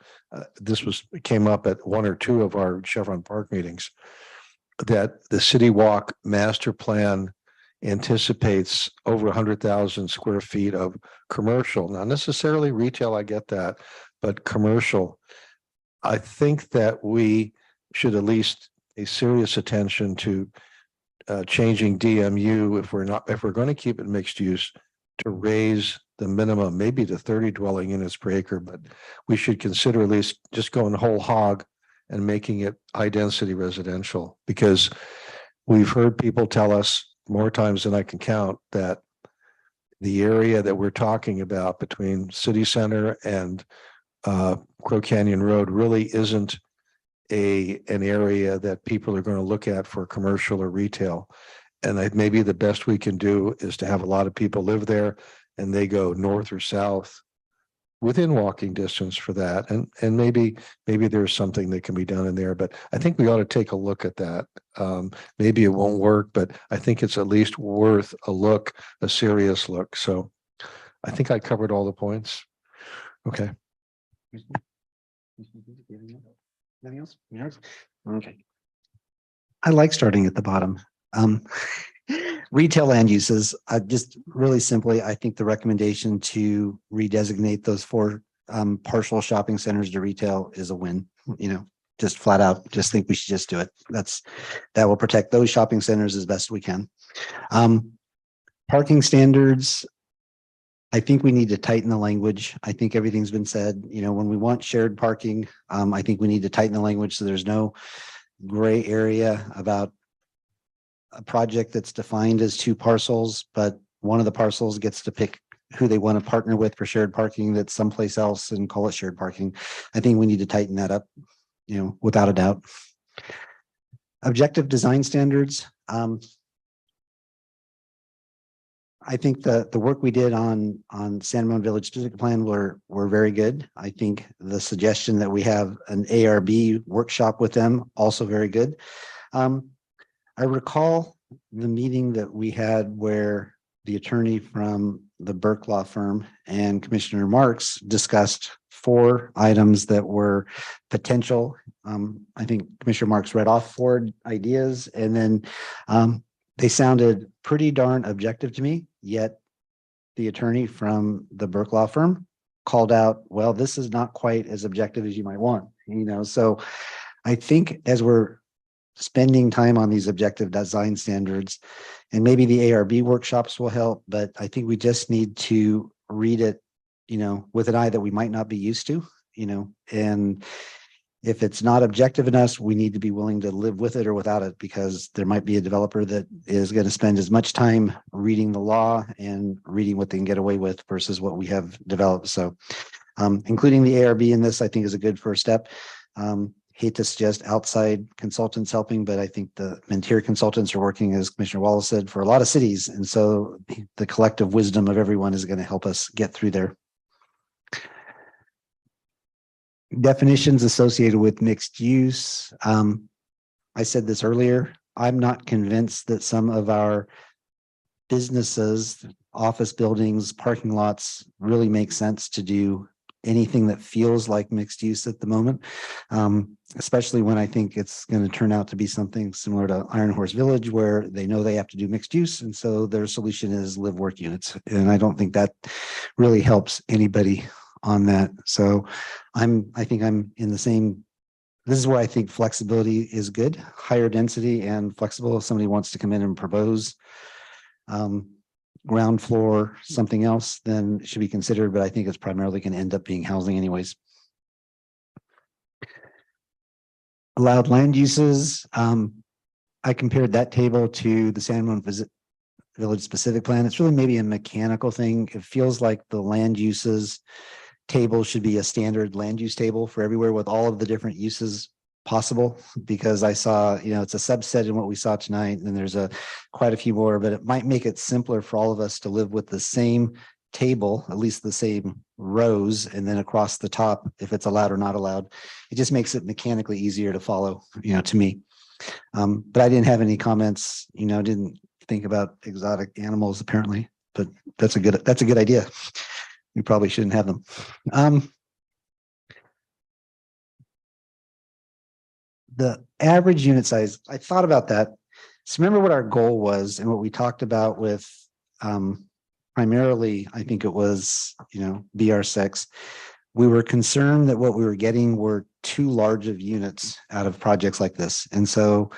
came up at one or two of our Chevron Park meetings, that the City Walk master plan anticipates over 100,000 square feet of commercial, not necessarily retail, I get that, but commercial. I think that we should at least pay serious attention to changing DMU if we're going to keep it mixed use, to raise the minimum maybe to 30 dwelling units per acre, but we should consider at least just going whole hog and making it high density residential, because we've heard people tell us more times than I can count that the area that we're talking about between City Center and Crow Canyon Road really isn't an area that people are going to look at for commercial or retail. And maybe the best we can do is to have a lot of people live there and they go north or south within walking distance for that. And maybe there's something that can be done in there, but I think we ought to take a look at that. Maybe it won't work, but I think it's at least worth a look, a serious look. So I think I covered all the points. Okay. Anything else? Okay. I like starting at the bottom. Retail land uses, just really simply, I think the recommendation to redesignate those 4 partial shopping centers to retail is a win. Just flat out, just think we should just do it. That will protect those shopping centers as best we can. Parking standards, I think we need to tighten the language. I think everything's been said. When we want shared parking, I think we need to tighten the language so there's no gray area about a project that's defined as 2 parcels, but one of the parcels gets to pick who they want to partner with for shared parking that's someplace else and call it shared parking. I think we need to tighten that up, without a doubt. Objective design standards. I think the work we did on San Ramon Village Specific Plan were very good. I think the suggestion that we have an ARB workshop with them, also very good. I recall the meeting that we had where the attorney from the Burke Law Firm, and Commissioner Marks discussed 4 items that were potential. I think Commissioner Marks read off 4 ideas, and then they sounded pretty darn objective to me, yet the attorney from the Burke Law Firm called out, well, this is not quite as objective as you might want, so I think as we're spending time on these objective design standards, and maybe the ARB workshops will help, but I think we just need to read it, with an eye that we might not be used to, and if it's not objective enough, we need to be willing to live with it or without it, because there might be a developer that is going to spend as much time reading the law and reading what they can get away with versus what we have developed. So including the ARB in this, I think, is a good first step. Hate to suggest outside consultants helping, but I think the Mentir consultants are working, as Commissioner Wallace said, for a lot of cities. And so the collective wisdom of everyone is going to help us get through there. Definitions associated with mixed use. I said this earlier, I'm not convinced that some of our businesses, office buildings, parking lots really make sense to do anything that feels like mixed use at the moment, especially when I think it's going to turn out to be something similar to Iron Horse Village, where they know they have to do mixed use. And so their solution is live work units. And I don't think that really helps anybody on that. So I think I'm in the same, this is where I think flexibility is good, higher density and flexible. If somebody wants to come in and propose ground floor, something else, then it should be considered, but I think it's primarily going to end up being housing anyways. Allowed land uses. I compared that table to the San Ramon Village specific plan. It's really maybe a mechanical thing. It feels like the land uses table should be a standard land use table for everywhere with all of the different uses possible, because I saw, it's a subset in what we saw tonight, and there's quite a few more, but it might make it simpler for all of us to live with the same table, at least the same rows, and then across the top, if it's allowed or not allowed. It just makes it mechanically easier to follow, to me. But I didn't have any comments, didn't think about exotic animals apparently, but that's a good idea. We probably shouldn't have them. The average unit size, I thought about that. So remember what our goal was and what we talked about with primarily, I think it was, BR6. We were concerned that what we were getting were too large of units out of projects like this. And so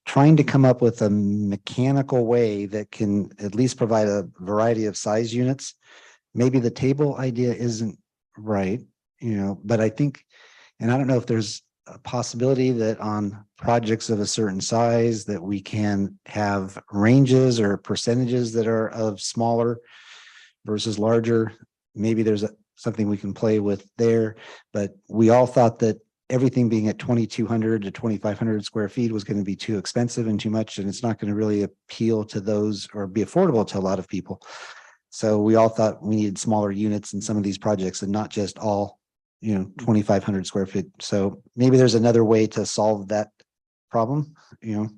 trying to come up with a mechanical way that can at least provide a variety of size units. Maybe the table idea isn't right, but I think, and I don't know if there's a possibility that on projects of a certain size that we can have ranges or percentages that are of smaller versus larger. Maybe there's something we can play with there, but we all thought that everything being at 2,200 to 2,500 square feet was going to be too expensive and too much, and it's not going to really appeal to those or be affordable to a lot of people. So we all thought we needed smaller units in some of these projects and not just all 2,500 square feet. So maybe there's another way to solve that problem, I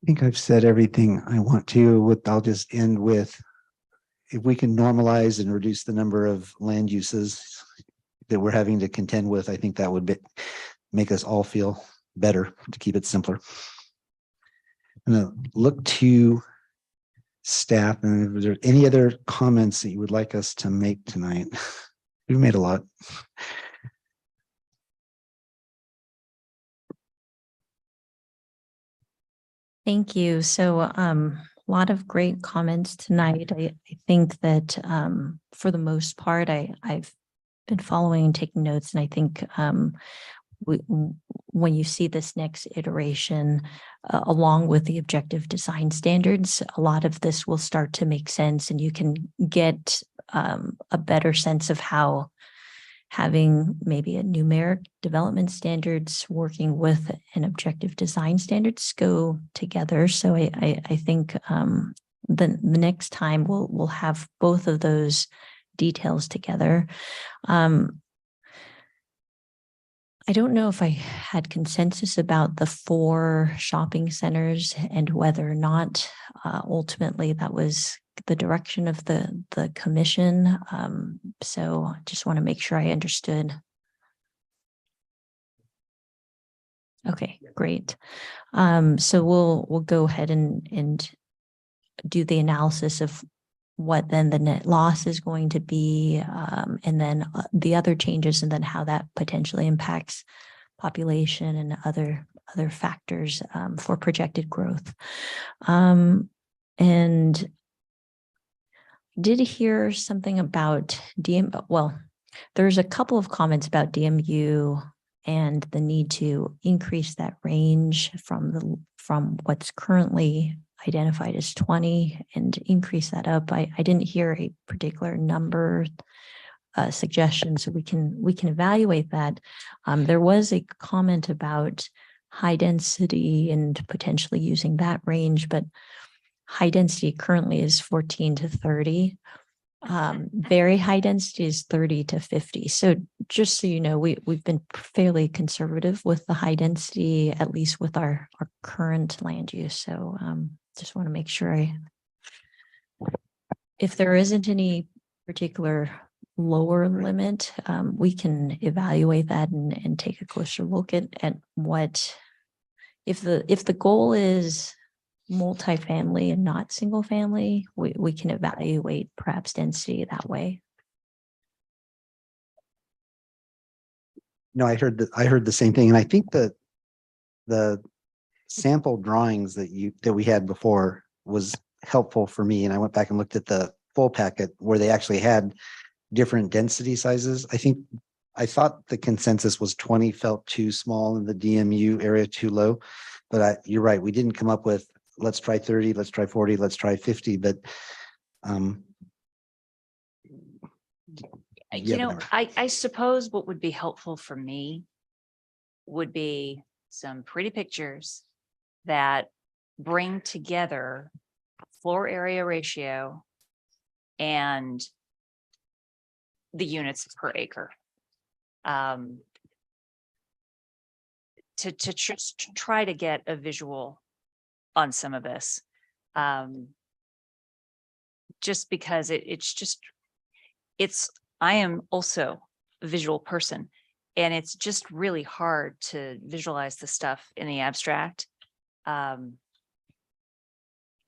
think I've said everything I want to. I'll just end with, if we can normalize and reduce the number of land uses that we're having to contend with, I think that would make us all feel better, to keep it simpler. I'm going to look to staff, and if there any other comments that you would like us to make tonight. We've made a lot. Thank you. So a lot of great comments tonight. I think that for the most part, I've been following and taking notes, and I think when you see this next iteration, along with the objective design standards, a lot of this will start to make sense, and you can get a better sense of how having maybe a numeric development standards working with an objective design standards go together. So I think the next time we'll have both of those details together. I don't know if I had consensus about the 4 shopping centers and whether or not ultimately that was the direction of the commission. So I just want to make sure I understood. Okay, great. So we'll go ahead and do the analysis of what then the net loss is going to be, and then the other changes, and then how that potentially impacts population and other factors for projected growth. And did hear something about well, there's a couple of comments about DMU and the need to increase that range from what's currently identified as 20 and increase that up. I didn't hear a particular number suggestion, so we can evaluate that. There was a comment about high density and potentially using that range, but high density currently is 14 to 30. Very high density is 30 to 50. So just so you know, we've been fairly conservative with the high density, at least with our current land use. So just want to make sure if there isn't any particular lower limit, we can evaluate that and take a closer look at what, if the goal is multifamily and not single family, we can evaluate perhaps density that way. No, I heard the same thing. And I think that the sample drawings that we had before was helpful for me. And I went back and looked at the full packet where they actually had different density sizes. I thought the consensus was 20 felt too small and the DMU area too low, but you're right. We didn't come up with, let's try 30, let's try 40, let's try 50, but You know, I suppose what would be helpful for me would be some pretty pictures that bring together floor area ratio and the units per acre. To just try to get a visual on some of this. Just because I am also a visual person, and it's just really hard to visualize the stuff in the abstract. And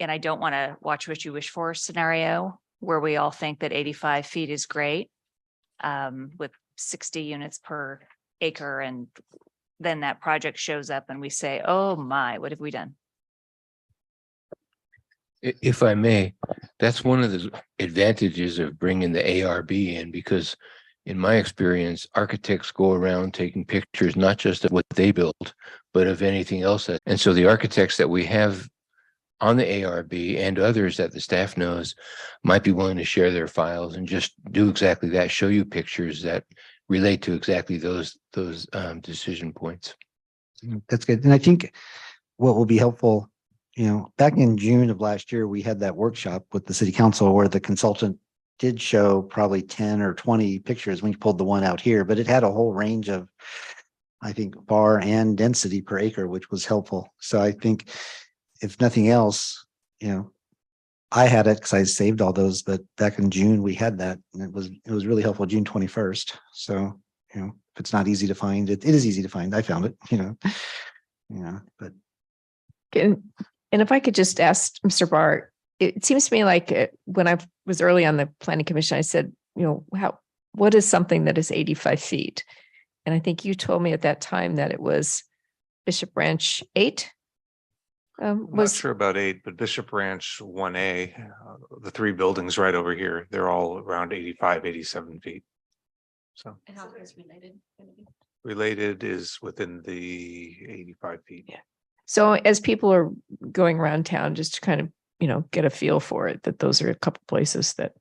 I don't want to watch what you wish for scenario where we all think that 85 feet is great, with 60 units per acre. And then that project shows up and we say, oh my, what have we done? If I may, that's one of the advantages of bringing the ARB in, because in my experience, architects go around taking pictures, not just of what they built, but of anything else. And so the architects that we have on the ARB and others that the staff knows might be willing to share their files and just do exactly that, show you pictures that relate to exactly those decision points. That's good. And I think what will be helpful, back in June of last year, we had that workshop with the city council where the consultant did show probably 10 or 20 pictures when you pulled the one out here, but it had a whole range of, I think, bar and density per acre, which was helpful. So I think if nothing else, I had it because I saved all those, but back in June, we had that and it was really helpful, June 21st. So, if it's not easy to find, it is easy to find. I found it, but. And if I could just ask Mr. Barr, it seems to me like when I was early on the planning commission, I said, what is something that is 85 feet? And I think you told me at that time that it was Bishop Ranch 8. I'm not sure about 8, but Bishop Ranch 1A, the 3 buildings right over here, they're all around 85, 87 feet. So. And how is related? Related is within the 85 feet. Yeah. So as people are going around town, just to kind of, get a feel for it, that those are a couple places that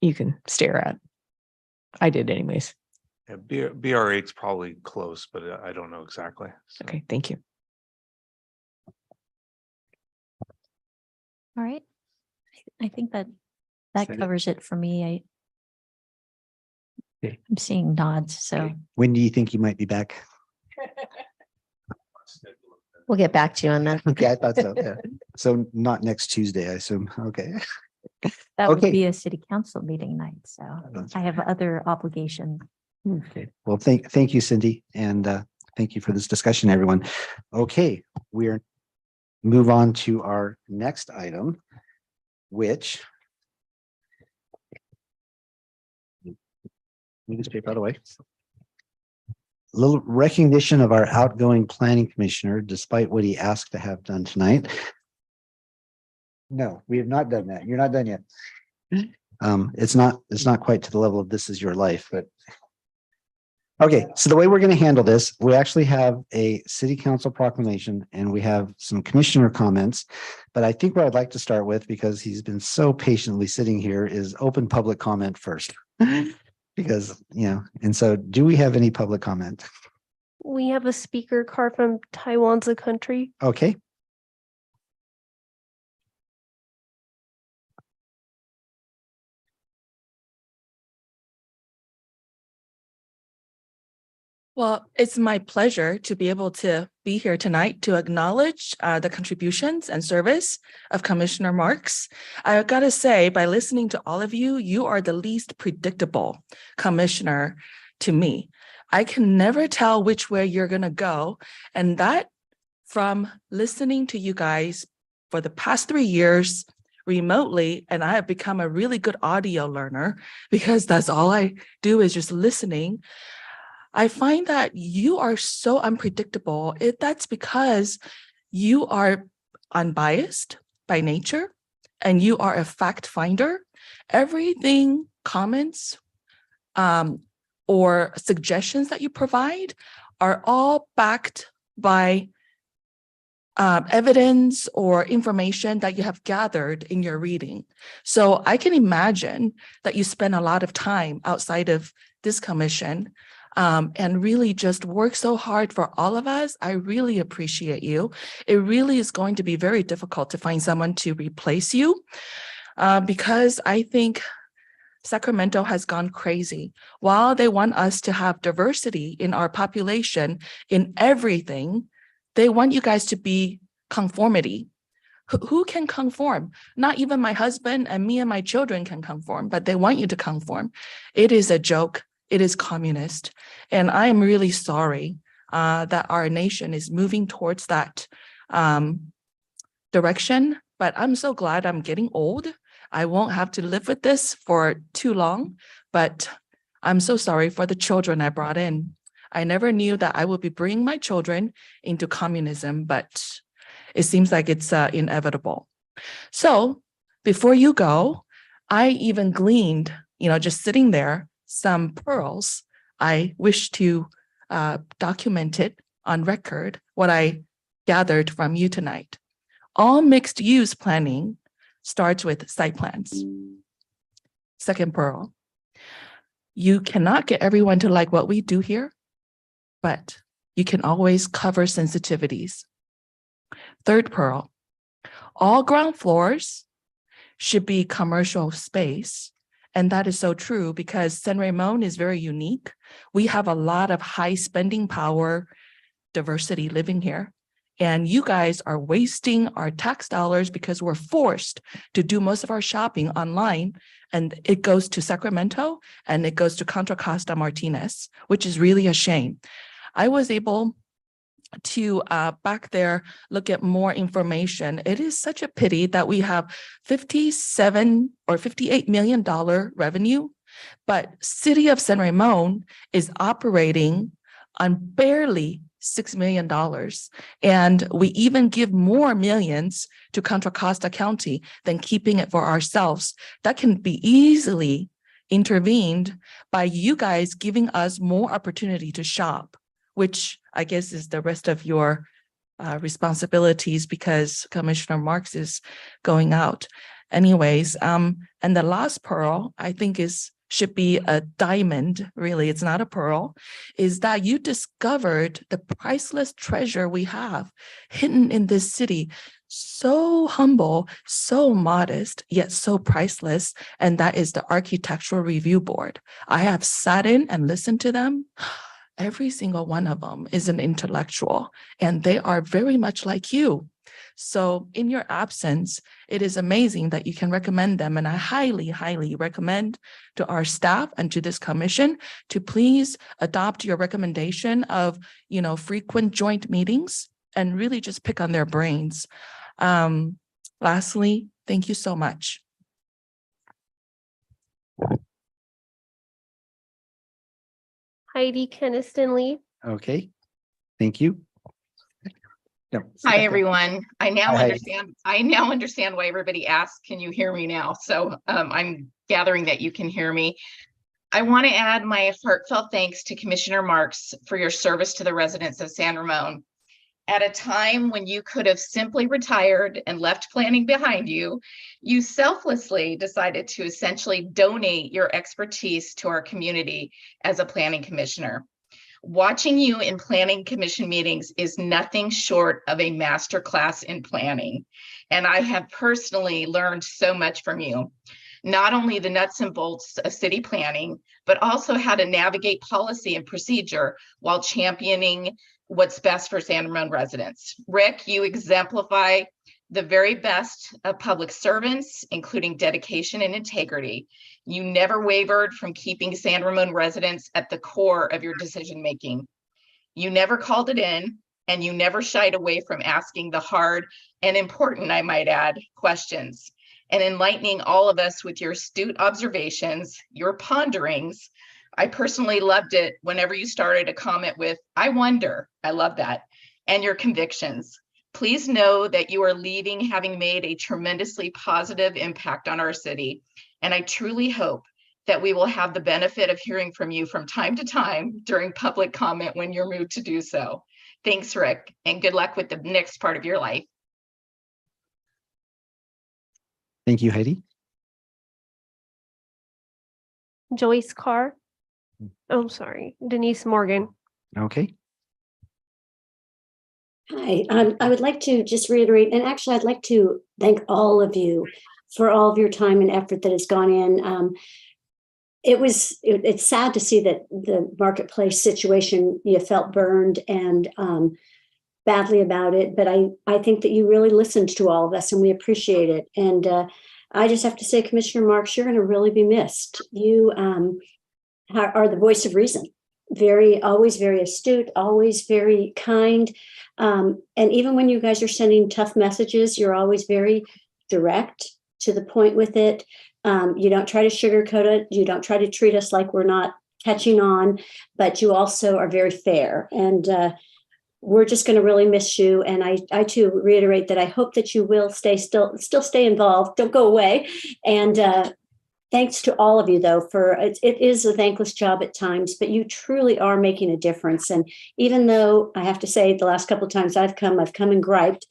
you can stare at. I did anyways. Yeah, BR8's probably close, but I don't know exactly. So. Okay, thank you. All right. I think that covers it for me. I'm seeing nods, so Okay. When do you think you might be back? We'll get back to you on that. Okay, I thought so. Yeah. So not next Tuesday, I assume. Okay. that would Okay. be a city council meeting night, so I have other obligations. Okay. Well, thank you, Cindy, and thank you for this discussion, everyone. Okay, we're move on to our next item, which move this paper out of the way. Little recognition of our outgoing planning commissioner, despite what he asked to have done tonight. No, we have not done that. You're not done yet. It's not quite to the level of this is your life, but okay. So the way we're going to handle this, we actually have a city council proclamation and we have some commissioner comments. But I think what I'd like to start with, because he's been so patiently sitting here, is open public comment first. Because, and so do we have any public comment? We have a speaker card from Taiwan's a country. Okay. Well, it's my pleasure to be able to be here tonight to acknowledge the contributions and service of Commissioner Marks. I gotta say, by listening to all of you, you are the least predictable commissioner to me. I can never tell which way you're gonna go. And that from listening to you guys for the past 3 years remotely, and I have become a really good audio learner because that's all I do is just listening. I find that you are so unpredictable. That's because you are unbiased by nature and you are a fact finder. Everything, comments, or suggestions that you provide are all backed by evidence or information that you have gathered in your reading. So I can imagine that you spend a lot of time outside of this commission and really just work so hard for all of us. I really appreciate you. It really is going to be very difficult to find someone to replace you because I think Sacramento has gone crazy. While they want us to have diversity in our population in everything, they want you guys to be conformity. Who can conform? Not even my husband and me and my children can conform, but they want you to conform. It is a joke. It is communist. And I am really sorry that our nation is moving towards that direction. But I'm so glad I'm getting old. I won't have to live with this for too long, but I'm so sorry for the children I brought in. I never knew that I would be bringing my children into communism, but it seems like it's inevitable. So before you go, I even gleaned, just sitting there, some pearls. I wish to document it on record, what I gathered from you tonight. All mixed use planning starts with site plans. Second pearl, you cannot get everyone to like what we do here, but you can always cover sensitivities. Third pearl, all ground floors should be commercial space. And that is so true because San Ramon is very unique. We have a lot of high spending power diversity living here. And you guys are wasting our tax dollars because we're forced to do most of our shopping online. And it goes to Sacramento and it goes to Contra Costa Martinez, which is really a shame. I was able to back there look at more information. It is such a pity that we have $57 or $58 million revenue, but City of San Ramon is operating on barely $6 million. And we even give more millions to Contra Costa County than keeping it for ourselves. That can be easily intervened by you guys giving us more opportunity to shop, which I guess is the rest of your responsibilities because Commissioner Marks is going out. Anyways, and the last pearl I think should be a diamond, really, it's not a pearl, is that you discovered the priceless treasure we have hidden in this city. so humble, so modest, yet so priceless, and that is the Architectural Review Board. I have sat in and listened to them. Every single one of them is an intellectual, and they are very much like you. So in your absence, it is amazing that you can recommend them. And I highly, highly recommend to our staff and to this commission to please adopt your recommendation of, frequent joint meetings and really just pick on their brains. Lastly, thank you so much. Heidi Keniston-Lee. Okay, thank you. No, Hi, everyone. I now Hi, Heidi. understand. I now understand why everybody asks, can you hear me now? So I'm gathering that you can hear me. I want to add my heartfelt thanks to Commissioner Marks for your service to the residents of San Ramon. At a time when you could have simply retired and left planning behind you, you selflessly decided to essentially donate your expertise to our community as a planning commissioner. Watching you in planning commission meetings is nothing short of a masterclass in planning. And I have personally learned so much from you. Not only the nuts and bolts of city planning, but also how to navigate policy and procedure while championing what's best for San Ramon residents. Rick, you exemplify the very best of public servants, including dedication and integrity. You never wavered from keeping San Ramon residents at the core of your decision-making. You never called it in, and you never shied away from asking the hard and important, I might add, questions, and enlightening all of us with your astute observations, your ponderings. I personally loved it whenever you started a comment with, I wonder, I love that, and your convictions. Please know that you are leaving having made a tremendously positive impact on our city. And I truly hope that we will have the benefit of hearing from you from time to time during public comment when you're moved to do so. Thanks, Rick, and good luck with the next part of your life. Thank you, Heidi. Joyce Carr. Oh, sorry, Denise Morgan. Okay. Hi, I would like to just reiterate, and actually I'd like to thank all of you for all of your time and effort that has gone in. It's sad to see that the marketplace situation, you felt burned and badly about it, but I think that you really listened to all of us and we appreciate it. And I just have to say, Commissioner Marks, you're going to really be missed. You are the voice of reason. Always very astute, always very kind. And even when you guys are sending tough messages, you're always very direct, to the point with it. You don't try to sugarcoat it. You don't try to treat us like we're not catching on, but you also are very fair. And we're just going to really miss you. And I too reiterate that I hope that you will still stay involved. Don't go away. And thanks to all of you, though, for it is a thankless job at times, but you truly are making a difference. And even though I have to say the last couple of times I've come and griped,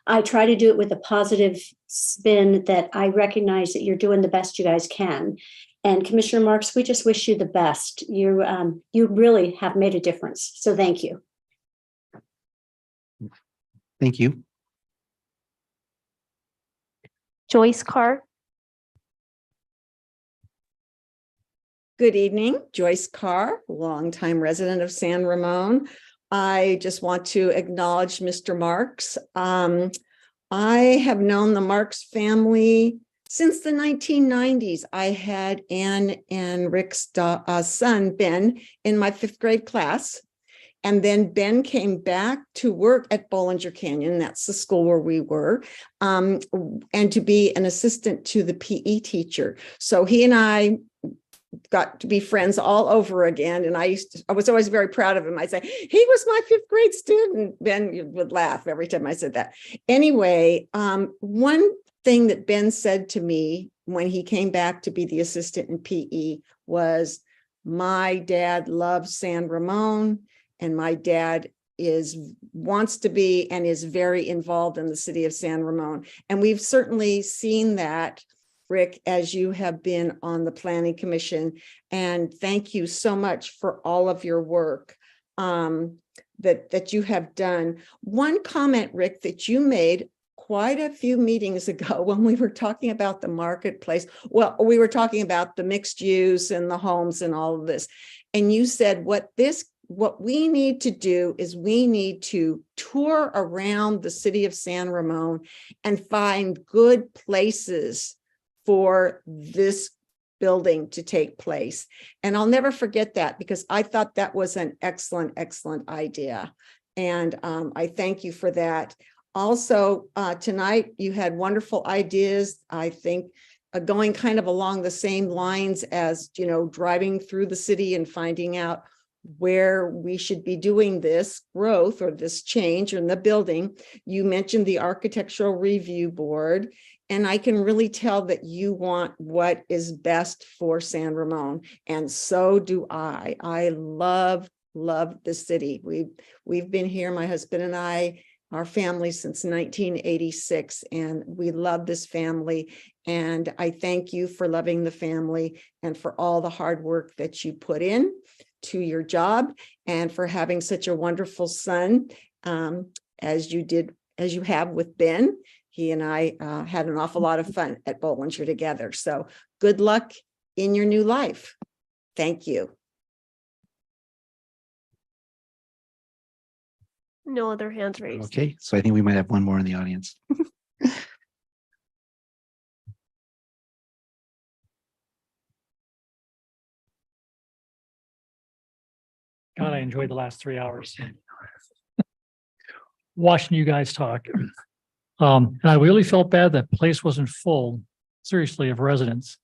I try to do it with a positive spin that I recognize that you're doing the best you guys can. And Commissioner Marks, we just wish you the best. You really have made a difference. So thank you. Thank you. Joyce Carr. Good evening, Joyce Carr, longtime resident of San Ramon. I just want to acknowledge Mr. Marks. I have known the Marks family since the 1990s. I had Ann and Rick's son, Ben, in my 5th grade class. And then Ben came back to work at Bollinger Canyon, that's the school where we were, and to be an assistant to the PE teacher. So he and I got to be friends all over again. And I was always very proud of him. I'd say, he was my 5th grade student. Ben would laugh every time I said that. Anyway, one thing that Ben said to me when he came back to be the assistant in PE was, my dad loves San Ramon, and my dad wants to be and is very involved in the city of San Ramon. And we've certainly seen that, Rick, as you have been on the Planning Commission. And thank you so much for all of your work that you have done. One comment, Rick, that you made quite a few meetings ago when we were talking about the marketplace. Well, we were talking about the mixed use and the homes and all of this. And you said what we need to do is we need to tour around the city of San Ramon and find good places for this building to take place. And I'll never forget that, because I thought that was an excellent, excellent idea. And I thank you for that. Also, tonight you had wonderful ideas. I think going kind of along the same lines as, you know, driving through the city and finding out where we should be doing this growth or this change in the building. You mentioned the Architectural Review Board, and I can really tell that you want what is best for San Ramon, and so do I. I love the city. We've been here, my husband and I, our family, since 1986, and we love this family. And I thank you for loving the family and for all the hard work that you put in to your job, and for having such a wonderful son, as you have with Ben. He and I had an awful lot of fun at Bollinger together. So good luck in your new life. Thank you. No other hands raised. Okay, so I think we might have one more in the audience. God, I enjoyed the last 3 hours. Watching you guys talk. And I really felt bad that place wasn't full, seriously, of residents.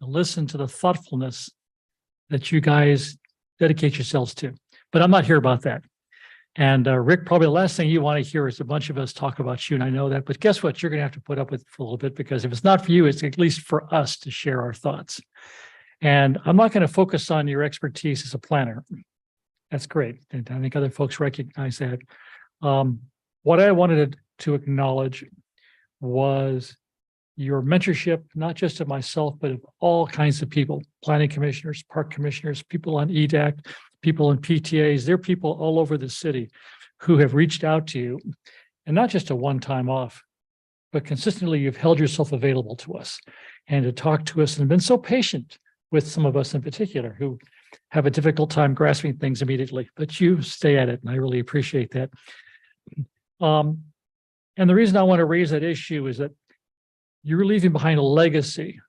Listen to the thoughtfulness that you guys dedicate yourselves to. But I'm not here about that. And Rick, probably the last thing you want to hear is a bunch of us talk about you, and I know that. But guess what? You're going to have to put up with it for a little bit, because if it's not for you, it's at least for us to share our thoughts. And I'm not going to focus on your expertise as a planner. That's great. And I think other folks recognize that. What I wanted to acknowledge was your mentorship, not just of myself, but of all kinds of people, planning commissioners, park commissioners, people on EDAC, people in PTAs. There are people all over the city who have reached out to you, and not just a one-time off, but consistently you've held yourself available to us and to talk to us, and been so patient with some of us in particular who have a difficult time grasping things immediately, but you stay at it, and I really appreciate that. And the reason I want to raise that issue is that you're leaving behind a legacy,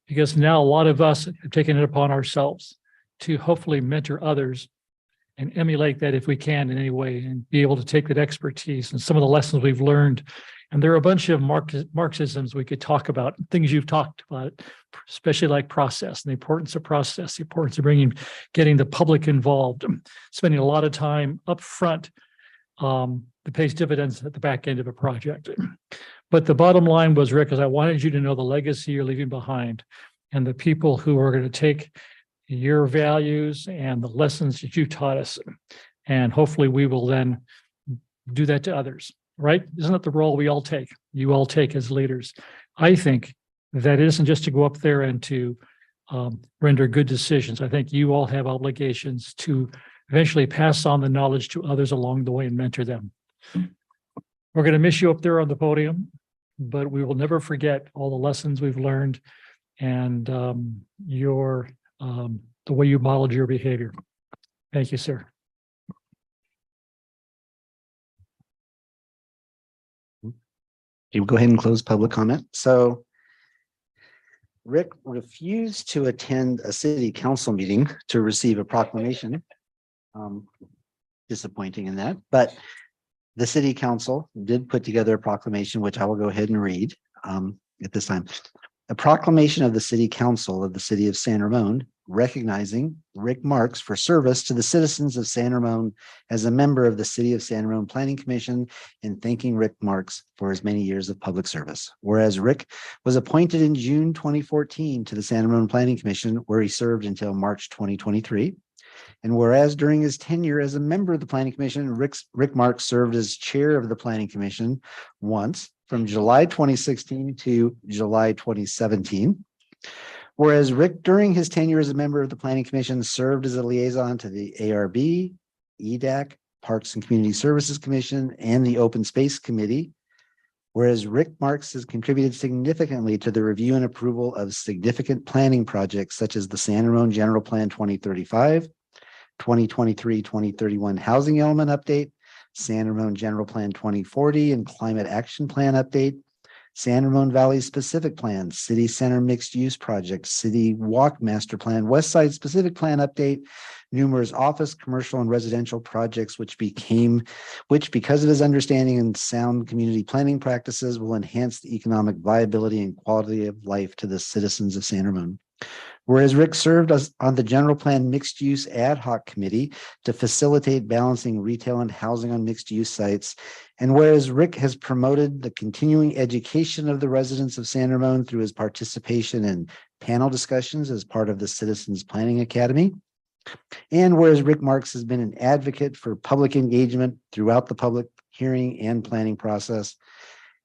because now a lot of us have taken it upon ourselves to hopefully mentor others and emulate that if we can in any way, and be able to take that expertise and some of the lessons we've learned. And there are a bunch of Marxisms we could talk about, things you've talked about, especially like process and the importance of process, the importance of getting the public involved, spending a lot of time up front that pays dividends at the back end of a project. But the bottom line was, Rick, is I wanted you to know the legacy you're leaving behind, and the people who are going to take your values and the lessons that you taught us. And hopefully we will then do that to others, right? Isn't that the role we all take? You all take as leaders. I think that it isn't just to go up there and to render good decisions. I think you all have obligations to eventually pass on the knowledge to others along the way and mentor them. We're going to miss you up there on the podium, but we will never forget all the lessons we've learned and the way you modeled your behavior. Thank you, sir. Okay, we'll go ahead and close public comment. So Rick refused to attend a city council meeting to receive a proclamation. Disappointing in that, but the city council did put together a proclamation, which I will go ahead and read at this time. A proclamation of the City Council of the City of San Ramon, recognizing Rick Marks for service to the citizens of San Ramon as a member of the City of San Ramon Planning Commission, and thanking Rick Marks for his many years of public service. Whereas Rick was appointed in June 2014 to the San Ramon Planning Commission, where he served until March 2023. And whereas during his tenure as a member of the Planning Commission, Rick Marks served as chair of the Planning Commission once, from July 2016 to July 2017. Whereas Rick, during his tenure as a member of the Planning Commission, served as a liaison to the ARB, EDAC, Parks and Community Services Commission, and the Open Space Committee. Whereas Rick Marks has contributed significantly to the review and approval of significant planning projects such as the San Ramon General Plan 2035, 2023-2031 Housing Element Update, San Ramon General Plan 2040 and Climate Action Plan Update, San Ramon Valley Specific Plan, City Center Mixed Use Project, City Walk Master Plan, West Side Specific Plan Update, numerous office, commercial, and residential projects, which because of his understanding and sound community planning practices will enhance the economic viability and quality of life to the citizens of San Ramon. Whereas Rick served on the General Plan Mixed Use Ad Hoc Committee to facilitate balancing retail and housing on mixed use sites. And whereas Rick has promoted the continuing education of the residents of San Ramon through his participation in panel discussions as part of the Citizens Planning Academy. And whereas Rick Marks has been an advocate for public engagement throughout the public hearing and planning process.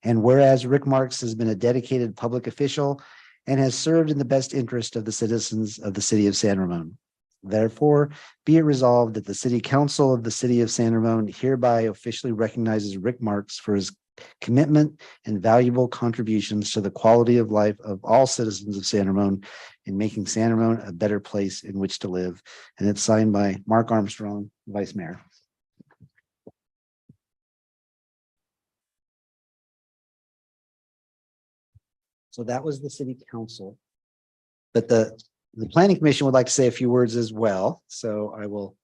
And whereas Rick Marks has been a dedicated public official and has served in the best interest of the citizens of the city of San Ramon. Therefore, be it resolved that the City Council of the City of San Ramon hereby officially recognizes Rick Marks for his commitment and valuable contributions to the quality of life of all citizens of San Ramon in making San Ramon a better place in which to live. And it's signed by Mark Armstrong, Vice Mayor. So that was the City Council. But the Planning Commission would like to say a few words as well. So I will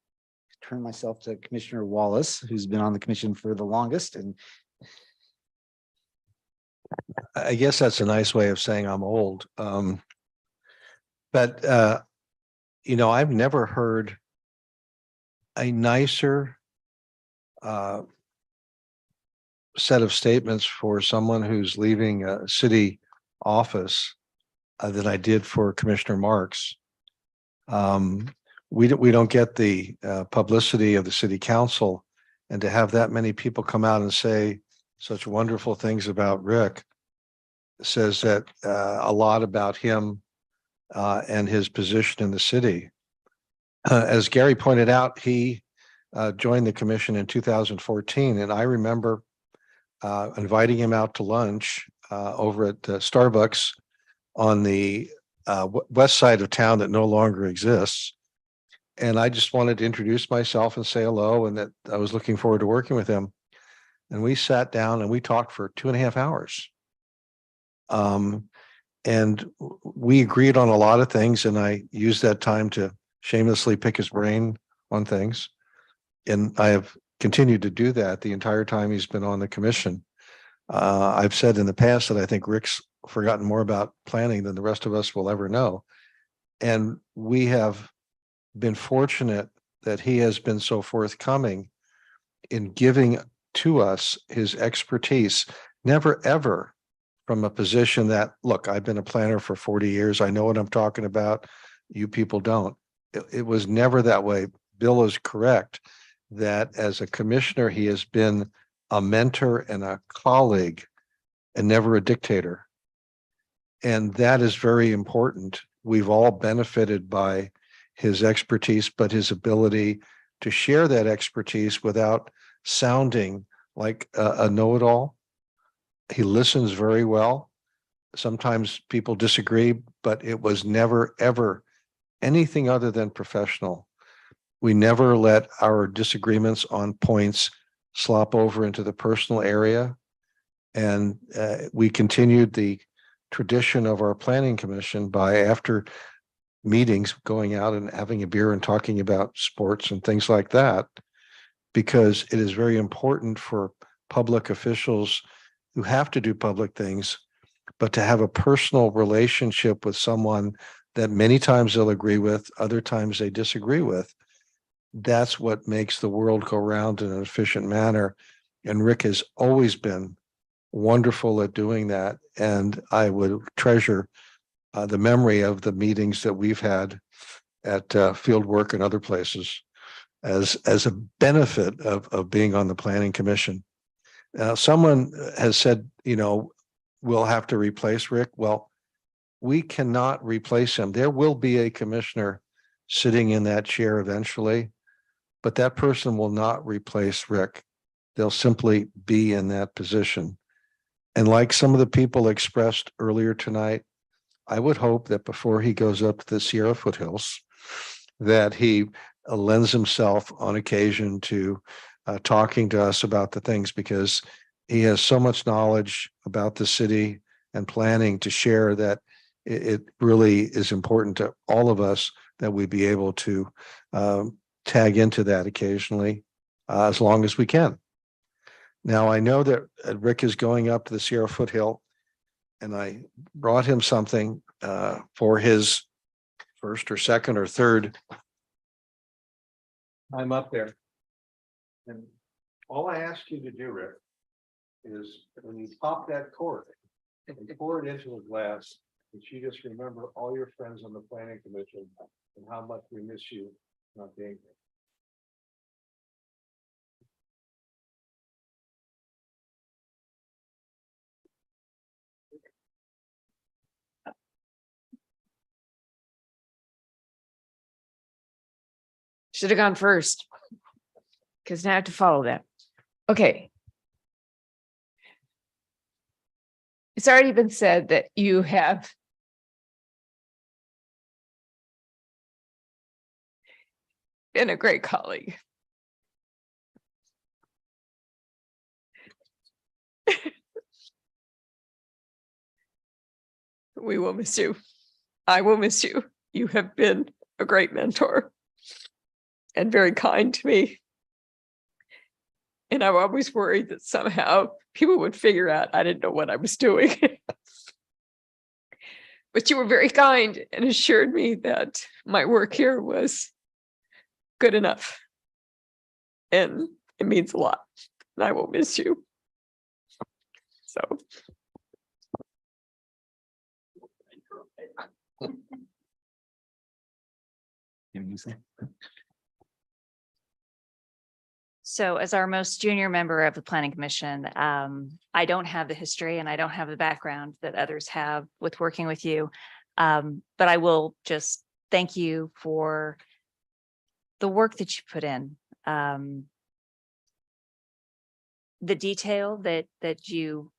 turn myself to Commissioner Wallace, who's been on the commission for the longest. And I guess that's a nice way of saying I'm old. But I've never heard a nicer set of statements for someone who's leaving a city office than I did for Commissioner Marks. We don't get the publicity of the City Council, and to have that many people come out and say such wonderful things about Rick says that a lot about him and his position in the city. As Gary pointed out, he joined the commission in 2014, and I remember inviting him out to lunch over at Starbucks on the west side of town that no longer exists. And I just wanted to introduce myself and say hello, and that I was looking forward to working with him. And we sat down and we talked for 2.5 hours. And we agreed on a lot of things, and I used that time to shamelessly pick his brain on things. And I have continued to do that the entire time he's been on the commission. I've said in the past that I think Rick's forgotten more about planning than the rest of us will ever know. And we have been fortunate that he has been so forthcoming in giving to us his expertise, never ever from a position that, look, I've been a planner for 40 years. I know what I'm talking about. You people don't. It was never that way. Bill is correct that as a commissioner, he has been a mentor and a colleague and never a dictator. And that is very important. We've all benefited by his expertise, but his ability to share that expertise without sounding like a know-it-all. He listens very well. Sometimes people disagree, but it was never, ever anything other than professional. We never let our disagreements on points slop over into the personal area. And we continued the tradition of our planning commission by, after meetings, going out and having a beer and talking about sports and things like that, because it is very important for public officials who have to do public things, but to have a personal relationship with someone that many times they'll agree with, other times they disagree with. That's what makes the world go round in an efficient manner. And Rick has always been wonderful at doing that. And I would treasure the memory of the meetings that we've had at field work and other places as a benefit of being on the planning commission. Someone has said, we'll have to replace Rick. Well, we cannot replace him. There will be a commissioner sitting in that chair eventually, but that person will not replace Rick. They'll simply be in that position. And like some of the people expressed earlier tonight, I would hope that before he goes up to the Sierra foothills, that he lends himself on occasion to talking to us about the things, because he has so much knowledge about the city and planning to share that it really is important to all of us that we be able to tag into that occasionally as long as we can. Now, I know that Rick is going up to the Sierra foothill, and I brought him something for his first or second or third time up there. And all I ask you to do, Rick, is when you pop that cork and pour it into a glass, that you just remember all your friends on the planning commission and how much we miss you not being here. Should have gone first. Because now I have to follow that. Okay. It's already been said that you have been a great colleague. We will miss you. I will miss you. You have been a great mentor and very kind to me. And I'm always worried that somehow people would figure out I didn't know what I was doing. But you were very kind and assured me that my work here was good enough. And it means a lot. And I will miss you. So. So as our most junior member of the Planning Commission, I don't have the history and I don't have the background that others have with working with you. But I will just thank you for the work that you put in. The detail that you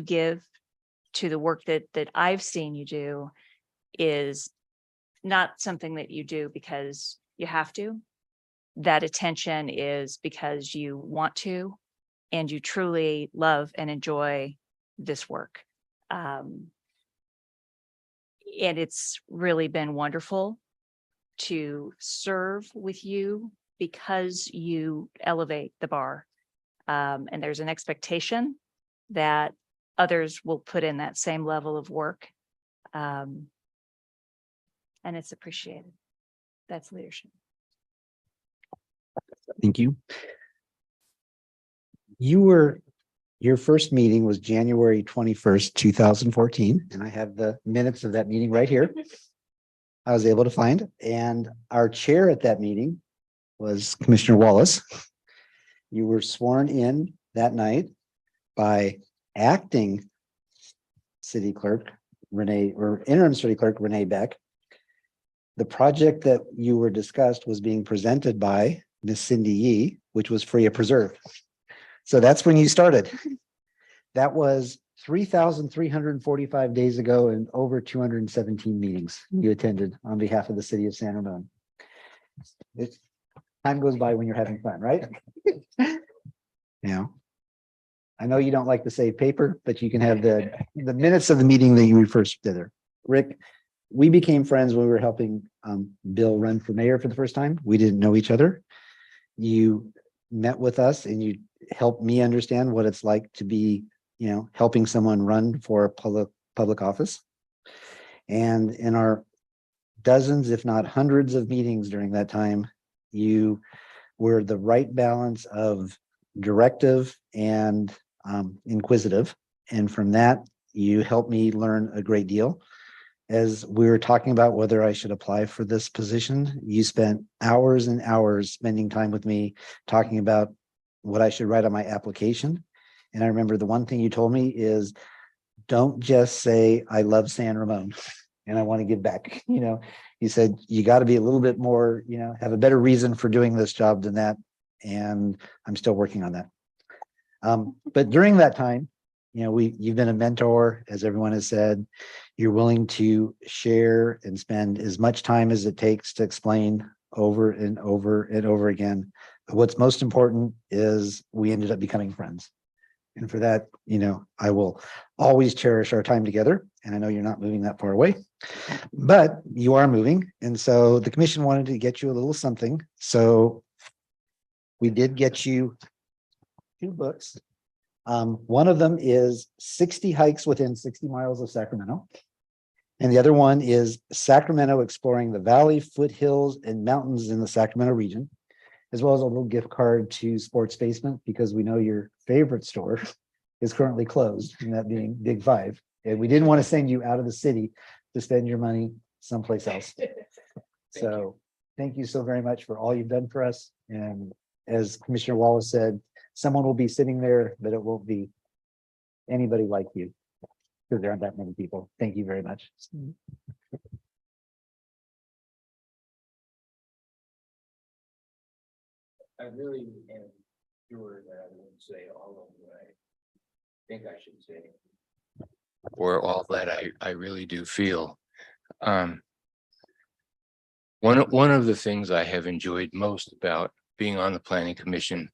give to the work that I've seen you do is not something that you do because you have to. That attention is because you want to, and you truly love and enjoy this work. And it's really been wonderful to serve with you because you elevate the bar. And there's an expectation that others will put in that same level of work. And it's appreciated. That's leadership. Thank you. Your first meeting was January 21st, 2014, and I have the minutes of that meeting right here. I was able to find, and our chair at that meeting was Commissioner Wallace. You were sworn in that night by acting city clerk Renee, or interim city clerk Renee Beck. The project that you were discussed was being presented by Miss Cindy Yee, which was free of preserve. So that's when you started. That was 3,345 days ago and over 217 meetings you attended on behalf of the city of San Ramon. Time goes by when you're having fun, right? Yeah. I know you don't like to save paper, but you can have the minutes of the meeting that you first did there. Rick, we became friends when we were helping Bill run for mayor for the first time. We didn't know each other. You met with us and you helped me understand what it's like to be, helping someone run for a public office. And in our dozens, if not hundreds of meetings during that time, you were the right balance of directive and inquisitive. And from that, you helped me learn a great deal. As we were talking about whether I should apply for this position, you spent hours and hours spending time with me talking about what I should write on my application. And I remember the one thing you told me is, don't just say, I love San Ramon and I want to give back. You said, you got to be a little bit more, have a better reason for doing this job than that. And I'm still working on that. But during that time, you've been a mentor, as everyone has said. You're willing to share and spend as much time as it takes to explain over and over and over again. But what's most important is we ended up becoming friends. And for that, I will always cherish our time together. And I know you're not moving that far away, but you are moving. And so the commission wanted to get you a little something. So we did get you 2 books. One of them is 60 Hikes Within 60 Miles of Sacramento. And the other one is Sacramento Exploring the Valley, Foothills, and Mountains in the Sacramento region, as well as a little gift card to Sports Basement, because we know your favorite store is currently closed, and that being Big Five. And we didn't want to send you out of the city to spend your money someplace else. So thank you so very much for all you've done for us. And as Commissioner Wallace said, someone will be sitting there, but it won't be anybody like you, because there aren't that many people. Thank you very much. I really am sure that I won't say all of what I think I should say, or all that I really do feel. One of the things I have enjoyed most about being on the Planning Commission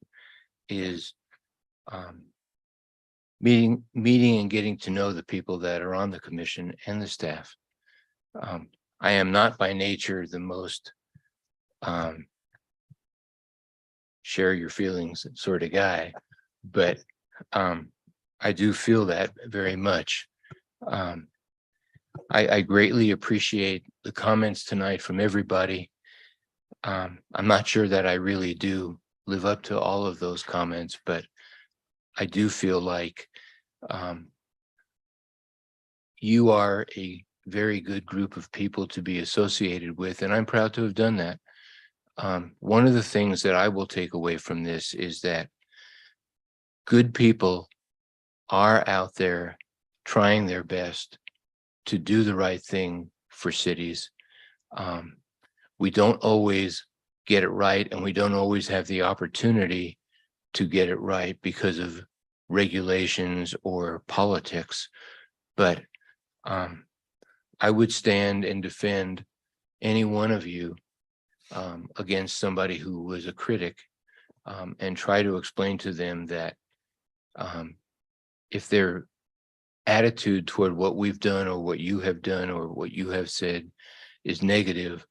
is meeting and getting to know the people that are on the commission and the staff. I am not by nature the most share your feelings sort of guy, but I do feel that very much. I greatly appreciate the comments tonight from everybody. I'm not sure that I really do live up to all of those comments, but I do feel like you are a very good group of people to be associated with, and I'm proud to have done that. One of the things that I will take away from this is that good people are out there trying their best to do the right thing for cities. We don't always get it right, and we don't always have the opportunity to get it right because of regulations or politics. But I would stand and defend any one of you against somebody who was a critic, and try to explain to them that if their attitude toward what we've done or what you have done or what you have said is negative,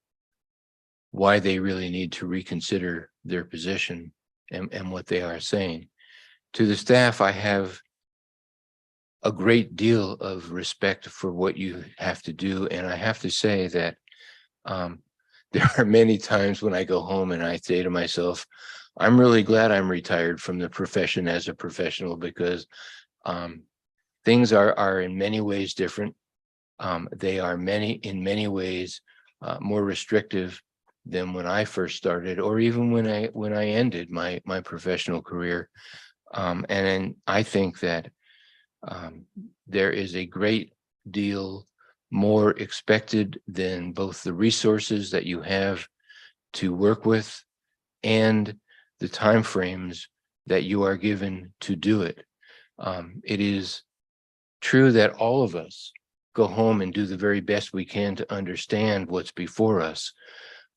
why they really need to reconsider their position and what they are saying. To the staff, I have a great deal of respect for what you have to do. And I have to say that there are many times when I go home and I say to myself, I'm really glad I'm retired from the profession as a professional, because things are in many ways different. They are in many ways more restrictive than when I first started, or even when I ended my professional career. And then I think that there is a great deal more expected than both the resources that you have to work with and the timeframes that you are given to do it. It is true that all of us go home and do the very best we can to understand what's before us.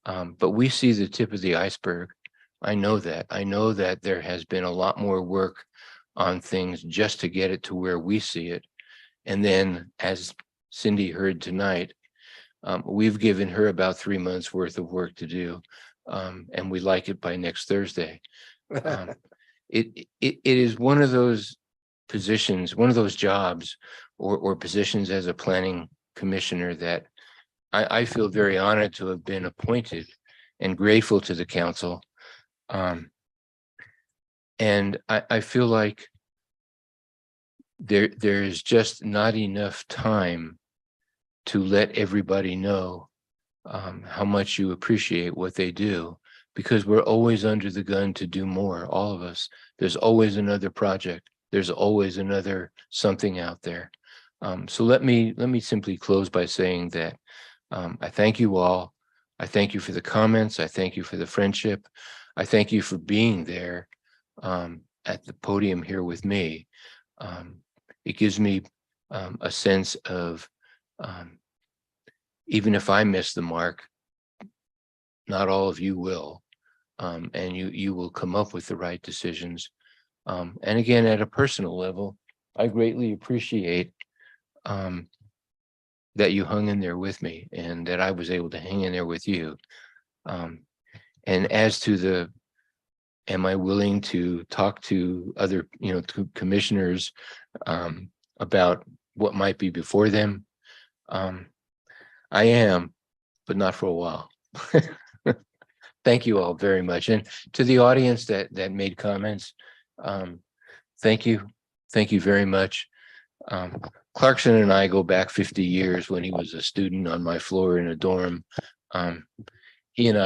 But we see the tip of the iceberg. I know that. I know that there has been a lot more work on things just to get it to where we see it. And then, as Cindy heard tonight, we've given her about 3 months worth of work to do, and we like it by next Thursday. It is one of those positions, one of those jobs or positions as a planning commissioner that I feel very honored to have been appointed, and grateful to the council. And I feel like there is just not enough time to let everybody know how much you appreciate what they do, because we're always under the gun to do more, all of us. There's always another project. There's always another something out there. So let me simply close by saying that I thank you all. I thank you for the comments. I thank you for the friendship. I thank you for being there at the podium here with me. it gives me a sense of even if I miss the mark, not all of you will. And you will come up with the right decisions. And again, at a personal level, I greatly appreciate that you hung in there with me and that I was able to hang in there with you. And as to the, am I willing to talk to other, to commissioners about what might be before them? I am, but not for a while. Thank you all very much. And to the audience that made comments, thank you. Thank you very much. Clarkson and I go back 50 years when he was a student on my floor in a dorm. He and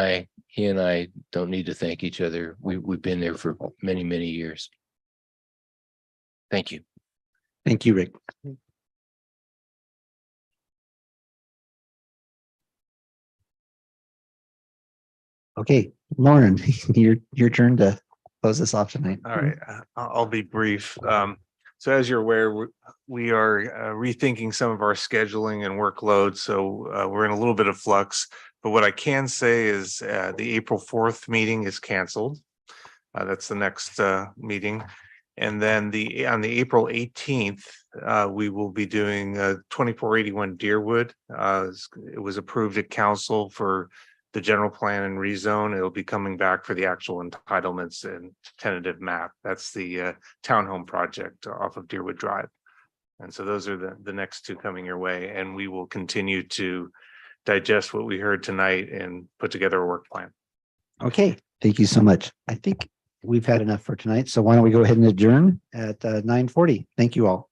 I don't need to thank each other. We've been there for many, many years. Thank you. Thank you, Rick. Okay, Lauren, your turn to close this off tonight. All right, I'll be brief. So as you're aware, we are rethinking some of our scheduling and workload. So we're in a little bit of flux. But what I can say is the April 4th meeting is canceled. That's the next meeting. And then on the April 18th, we will be doing 2481 Deerwood. It was approved at council for the general plan and rezone. It'll be coming back for the actual entitlements and tentative map. That's the townhome project off of Deerwood Drive. And so those are the next two coming your way. And we will continue to digest what we heard tonight and put together a work plan. Okay, thank you so much. I think we've had enough for tonight. So why don't we go ahead and adjourn at 9:40. Thank you all.